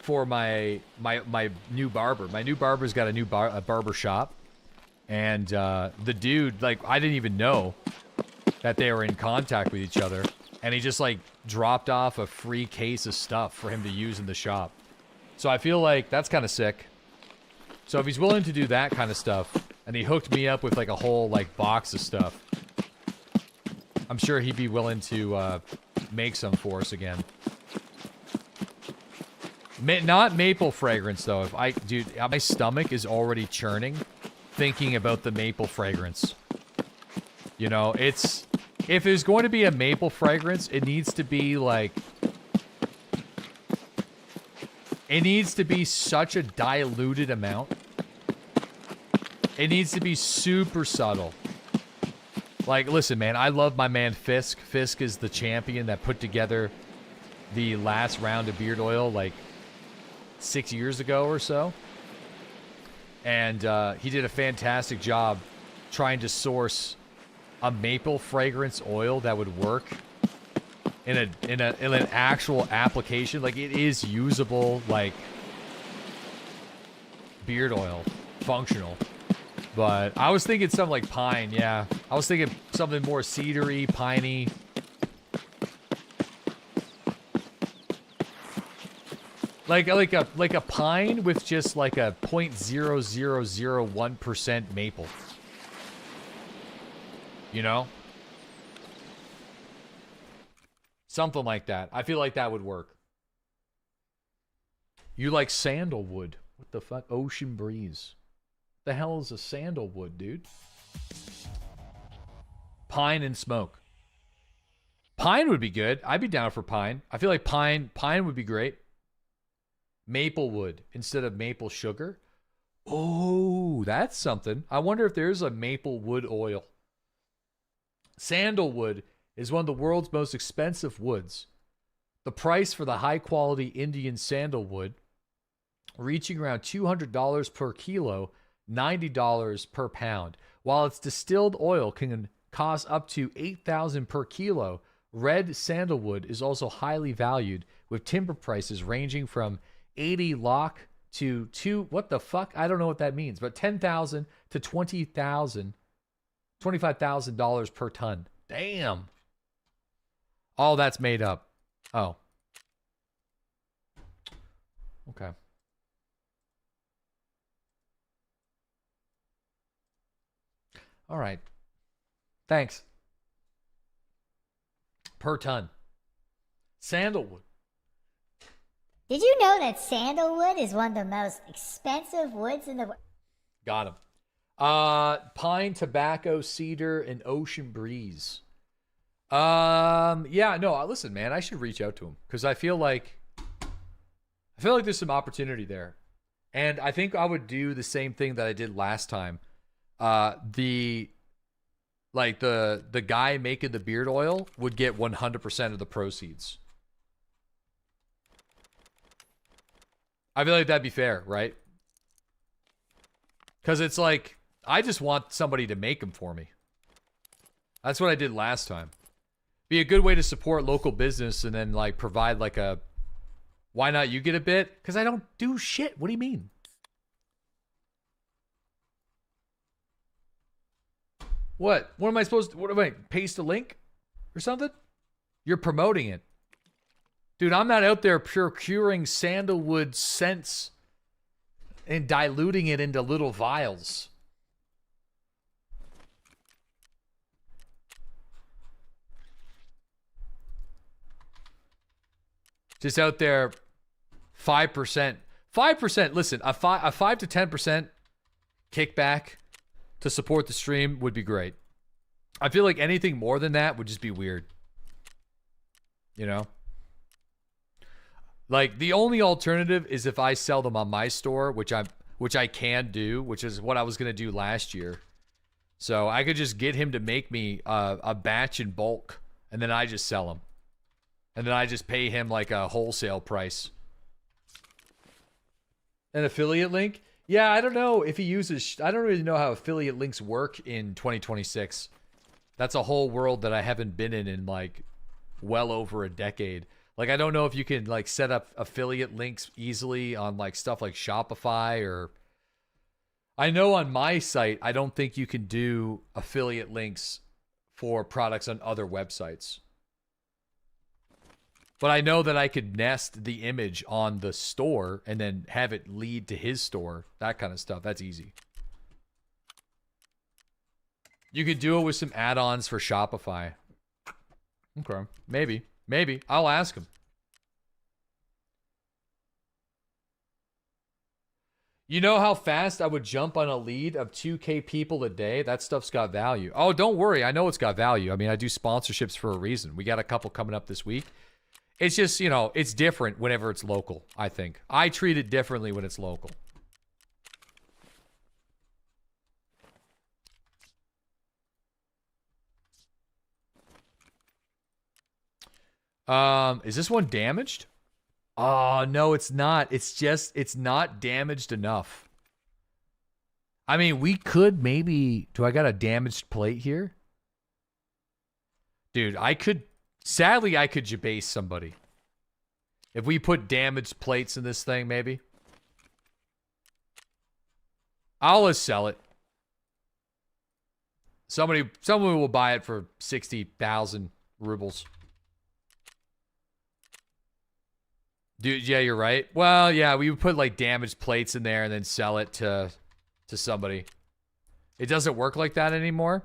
for my new barber. My new barber's got a new barber shop. And the dude, like, I didn't even know that they were in contact with each other. And he just, like, dropped off a free case of stuff for him to use in the shop. So I feel like that's kind of sick. So if he's willing to do that kind of stuff, and he hooked me up with, like, a whole, like, box of stuff, I'm sure he'd be willing to make some for us again. Not maple fragrance, though. Dude, my stomach is already churning thinking about the maple fragrance. You know, if there's going to be a maple fragrance, it needs to be, like... It needs to be such a diluted amount. It needs to be super subtle. Like, listen, man, I love my man Fisk. Fisk is the champion that put together the last round of beard oil, like, 6 years ago or so. And he did a fantastic job trying to source a maple fragrance oil that would work in an actual application. Like, it is usable, like, beard oil. Functional. But I was thinking something like pine, yeah. I was thinking something more cedary, piney. Like a pine with just like a 0.0001% maple. You know? Something like that. I feel like that would work. You like sandalwood. What the fuck? Ocean breeze. The hell is a sandalwood, dude? Pine and smoke. Pine would be good. I'd be down for pine. I feel like pine would be great. Maple wood instead of maple sugar. Oh, that's something. I wonder if there's a maple wood oil. Sandalwood is one of the world's most expensive woods. The price for the high-quality Indian sandalwood, reaching around $200 per kilo, $90 per pound. While its distilled oil can cost up to $8,000 per kilo, red sandalwood is also highly valued, with timber prices ranging from 80 lakh to what the fuck? I don't know what that means, but $10,000 to $25,000 per ton. Damn. All that's made up. Oh. Okay. All right. Thanks. Per ton. Sandalwood. Did you know that sandalwood is one of the most expensive woods in the world? Got him. Pine, tobacco, cedar, and ocean breeze. Yeah, no, listen, man, I should reach out to him because I feel like there's some opportunity there. And I think I would do the same thing that I did last time. The guy making the beard oil would get 100% of the proceeds. I feel like that'd be fair, right? Because it's like, I just want somebody to make them for me. That's what I did last time. Be a good way to support local business and then like provide like a, why not you get a bit? Because I don't do shit. What do you mean? What? What am I supposed to, what am I, paste a link or something? You're promoting it. Dude, I'm not out there procuring sandalwood scents and diluting it into little vials. Just out there, 5%. 5%, listen, a 5 to 10% kickback to support the stream would be great. I feel like anything more than that would just be weird. You know? Like, the only alternative is if I sell them on my store, which I can do, which is what I was going to do last year. So I could just get him to make me a batch in bulk, and then I just sell them. And then I just pay him like a wholesale price. An affiliate link? Yeah, I don't know if he uses... I don't really know how affiliate links work in 2026. That's a whole world that I haven't been in like well over a decade. Like, I don't know if you can like set up affiliate links easily on like stuff like Shopify or... I know on my site, I don't think you can do affiliate links for products on other websites. But I know that I could nest the image on the store and then have it lead to his store. That kind of stuff. That's easy. You could do it with some add-ons for Shopify. Okay. Maybe. Maybe. I'll ask him. You know how fast I would jump on a lead of 2K people a day? That stuff's got value. Oh, don't worry. I know it's got value. I mean, I do sponsorships for a reason. We got a couple coming up this week. It's just, you know, it's different whenever it's local, I think. I treat it differently when it's local. Is this one damaged? Oh, no, it's not. It's just, it's not damaged enough. I mean, we could maybe... Do I got a damaged plate here? Dude, I could... Sadly, I could jabase somebody. If we put damaged plates in this thing, maybe. I'll just sell it. Someone will buy it for 60,000 rubles. Dude, yeah, you're right. Well, yeah, we would put like damaged plates in there and then sell it to somebody. It doesn't work like that anymore.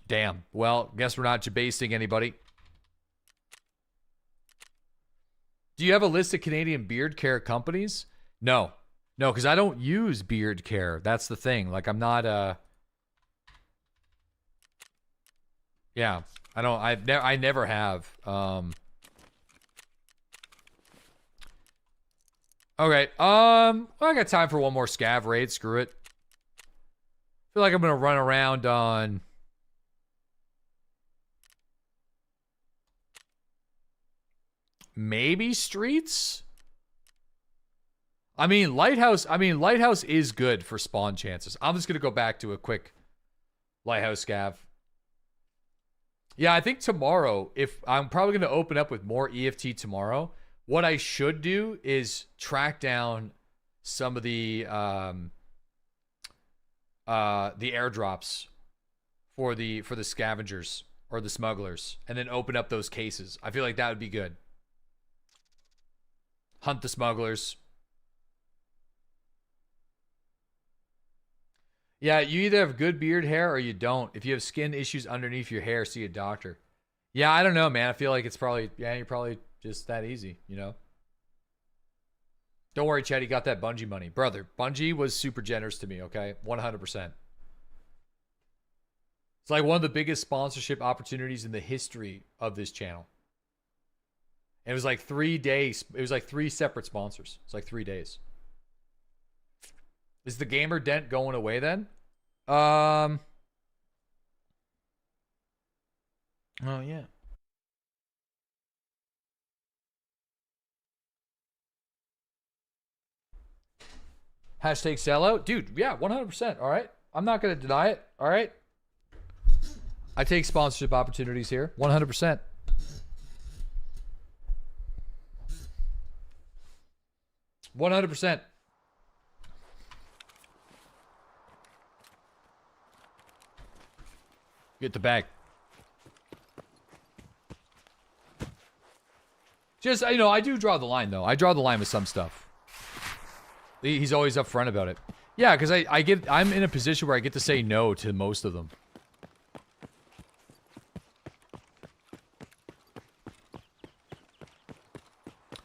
Damn. Well, guess we're not jabasing anybody. Do you have a list of Canadian beard care companies? No. No, because I don't use beard care. That's the thing. Like, I'm not yeah. I never have. Okay. Well, I got time for one more scav raid. Screw it. I feel like I'm gonna run around on maybe streets. I mean, Lighthouse is good for spawn chances. I'm just gonna go back to a quick Lighthouse scav. Yeah, I think tomorrow, if I'm probably gonna open up with more EFT tomorrow. What I should do is track down some of the airdrops for the scavengers or the smugglers, and then open up those cases. I feel like that would be good. Hunt the smugglers. Yeah, you either have good beard hair or you don't. If you have skin issues underneath your hair, see a doctor. Yeah, I don't know, man. I feel like it's probably, yeah, you're probably just that easy, you know? Don't worry, Chad, he got that Bungie money. Brother, Bungie was super generous to me, okay? 100%. It's like one of the biggest sponsorship opportunities in the history of this channel. And it was like 3 days. It was like 3 separate sponsors. It's like 3 days. Is the gamer dent going away then? Oh, yeah. Hashtag sellout. Dude, yeah, 100%. All right. I'm not going to deny it. All right. I take sponsorship opportunities here. 100%. Get the bag. Just, you know, I do draw the line, though. I draw the line with some stuff. He's always upfront about it. Yeah, because I'm in a position where I get to say no to most of them.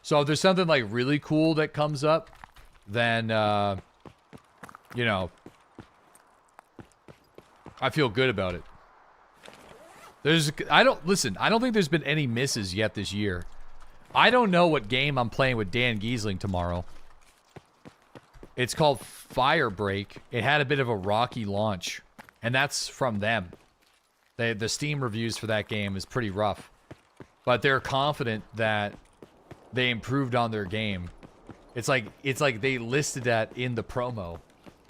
So if there's something, like, really cool that comes up, then, you know, I feel good about it. I don't think there's been any misses yet this year. I don't know what game I'm playing with Dan Giesling tomorrow. It's called Firebreak. It had a bit of a rocky launch, and that's from them. The Steam reviews for that game is pretty rough, but they're confident that they improved on their game. It's like they listed that in the promo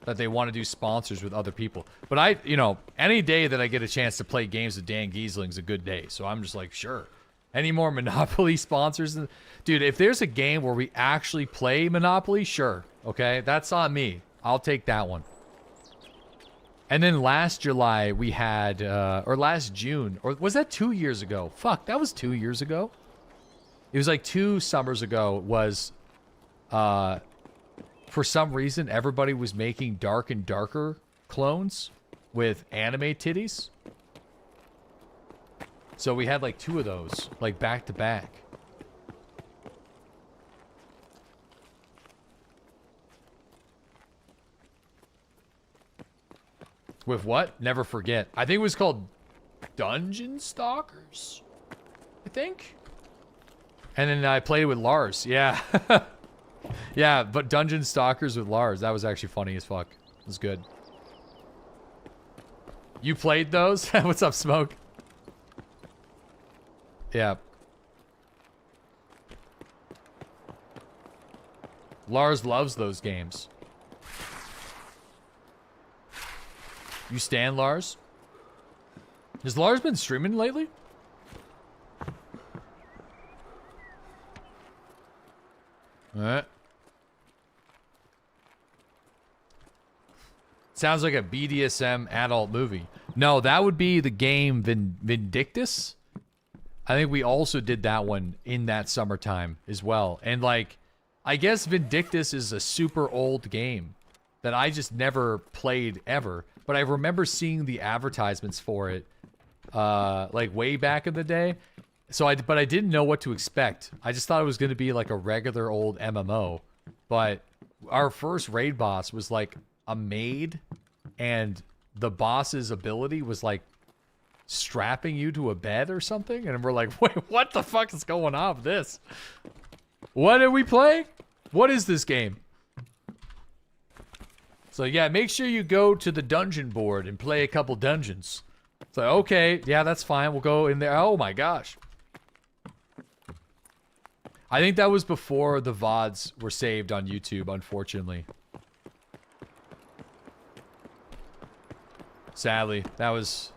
that they want to do sponsors with other people. But you know, any day that I get a chance to play games with Dan Giesling's a good day. So I'm just like, sure. Any more Monopoly sponsors? Dude, if there's a game where we actually play Monopoly, sure. Okay, that's on me. I'll take that one. And then last July we had, or last June, or was that 2 years ago? Fuck, that was 2 years ago. It was like 2 summers ago was, for some reason, everybody was making Dark and Darker clones with anime titties. So we had like 2 of those, like back to back. With what? Never forget. I think it was called Dungeon Stalkers, I think. And then I played with Lars. Yeah. Yeah, but Dungeon Stalkers with Lars. That was actually funny as fuck. It was good. You played those? What's up, Smoke? Yeah. Lars loves those games. You stan Lars? Has Lars been streaming lately? Alright. Sounds like a BDSM adult movie. No, that would be the game Vindictus. I think we also did that one in that summertime as well. And like, I guess Vindictus is a super old game that I just never played ever. But I remember seeing the advertisements for it, like way back in the day. So but I didn't know what to expect. I just thought it was going to be like a regular old MMO. But our first raid boss was like a maid, and the boss's ability was like strapping you to a bed or something. And we're like, wait, what the fuck is going on with this? What are we playing? What is this game? So yeah, make sure you go to the dungeon board and play a couple dungeons. So okay, yeah, that's fine. We'll go in there. Oh my gosh. I think that was before the VODs were saved on YouTube, unfortunately. Sadly, that was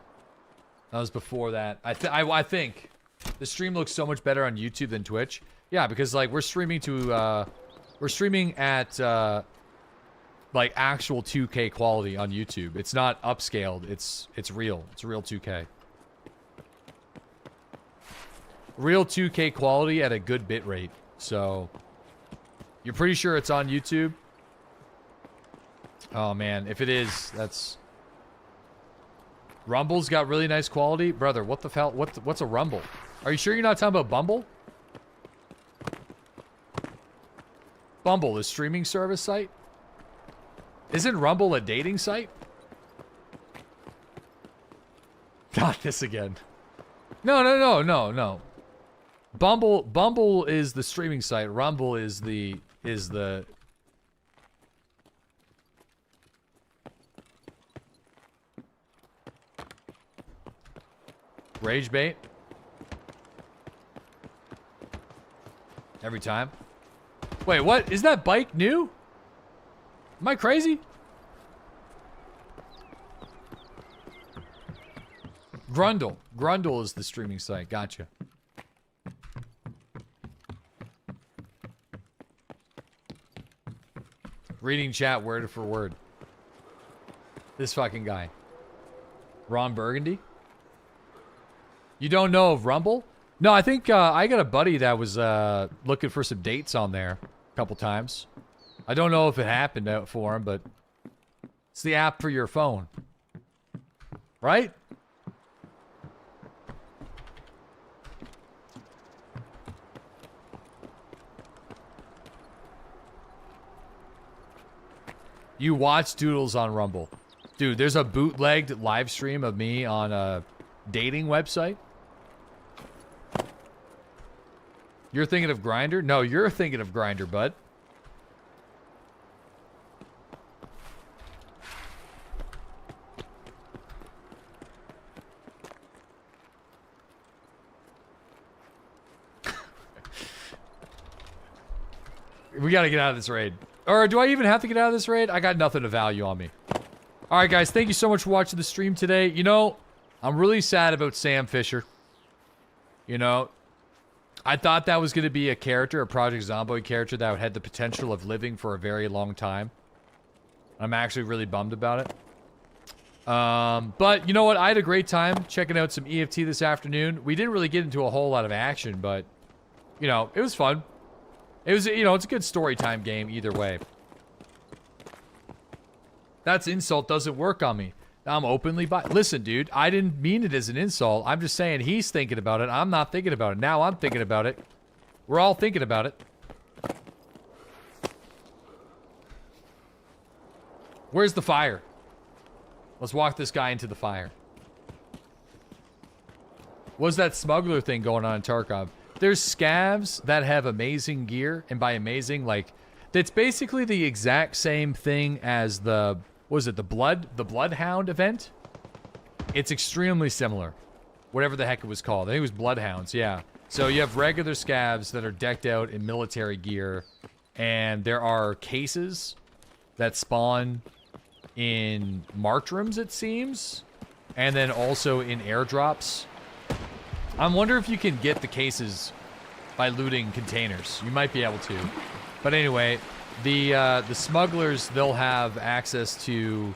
before that. I think the stream looks so much better on YouTube than Twitch. Yeah, because like we're streaming at like actual 2K quality on YouTube. It's not upscaled. It's real. It's real 2K. Real 2K quality at a good bit rate. So you're pretty sure it's on YouTube? Oh man, if it is, that's Rumble's got really nice quality. Brother, what the hell? What's a Rumble? Are you sure you're not talking about Bumble? Bumble, the streaming service site? Isn't Rumble a dating site? Not this again. No. Bumble is the streaming site. Rumble is the rage bait. Every time. Wait, what? Is that bike new? Am I crazy? Grundle. Grundle is the streaming site. Gotcha. Reading chat word for word. This fucking guy. Ron Burgundy? You don't know of Rumble? No, I think I got a buddy that was looking for some dates on there a couple times. I don't know if it happened out for him, but it's the app for your phone. Right? You watch Doodles on Rumble. Dude, there's a bootlegged live stream of me on a dating website. You're thinking of Grindr? No, you're thinking of Grindr, bud. We gotta get out of this raid. Or do I even have to get out of this raid? I got nothing of value on me. Alright guys, thank you so much for watching the stream today. You know, I'm really sad about Sam Fisher. You know, I thought that was going to be a character, a Project Zomboid character that had the potential of living for a very long time. I'm actually really bummed about it. But you know what? I had a great time checking out some EFT this afternoon. We didn't really get into a whole lot of action, but, you know, it was fun. It was, you know, it's a good story time game either way. That's insult doesn't work on me. I'm openly bi. Listen, dude, I didn't mean it as an insult. I'm just saying he's thinking about it. I'm not thinking about it. Now I'm thinking about it. We're all thinking about it. Where's the fire? Let's walk this guy into the fire. What's that smuggler thing going on in Tarkov? There's scavs that have amazing gear, and by amazing, like, that's basically the exact same thing as the, what was it, the Bloodhound event? It's extremely similar. Whatever the heck it was called. I think it was Bloodhounds, yeah. So you have regular scavs that are decked out in military gear, and there are cases that spawn in martrooms, it seems, and then also in airdrops. I wonder if you can get the cases by looting containers. You might be able to. But anyway, the smugglers, they'll have access to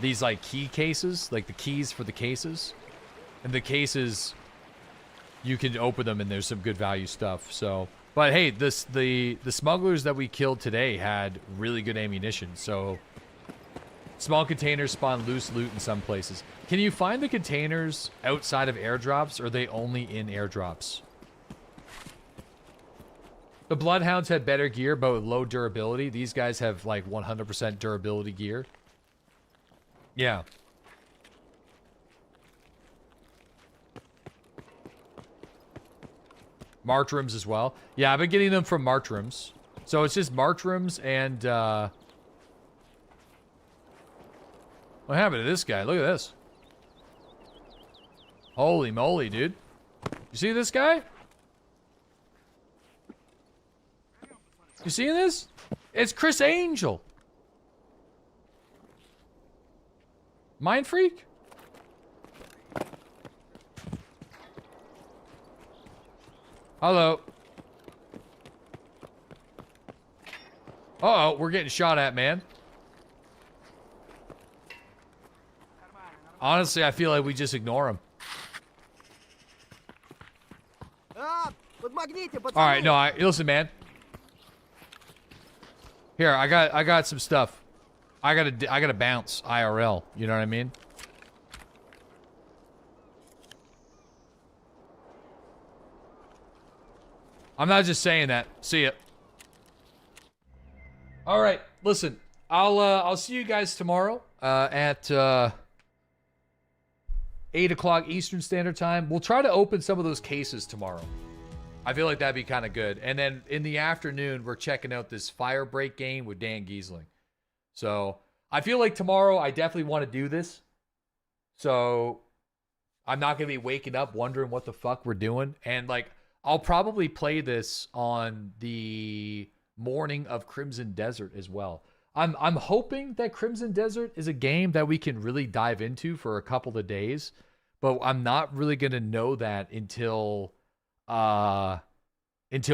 these like key cases, like the keys for the cases. And the cases, you can open them and there's some good value stuff. So, but hey, the smugglers that we killed today had really good ammunition. So small containers spawn loose loot in some places. Can you find the containers outside of airdrops, or are they only in airdrops? The Bloodhounds had better gear, but with low durability. These guys have like 100% durability gear. Yeah. Martrooms as well. Yeah, I've been getting them from Martrooms. So it's just Martrooms and, what happened to this guy? Look at this. Holy moly, dude. You see this guy? You seeing this? It's Chris Angel. Mind freak? Hello. Uh-oh, we're getting shot at, man. Honestly, I feel like we just ignore him. All right, no, listen, man. Here, I got some stuff. I gotta bounce IRL. You know what I mean? I'm not just saying that. See ya. All right, listen. I'll see you guys tomorrow at 8 o'clock Eastern Standard Time. We'll try to open some of those cases tomorrow. I feel like that'd be kind of good. And then in the afternoon, we're checking out this Firebreak game with Dan Giesling. So I feel like tomorrow I definitely want to do this. So I'm not going to be waking up wondering what the fuck we're doing. And like, I'll probably play this on the morning of Crimson Desert as well. I'm hoping that Crimson Desert is a game that we can really dive into for a couple of days, but I'm not really gonna know that until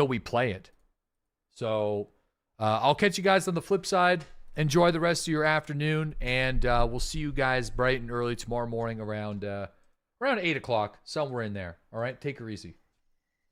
we play it. So I'll catch you guys on the flip side. Enjoy the rest of your afternoon, and we'll see you guys bright and early tomorrow morning around 8 o'clock, somewhere in there. All right, take her easy.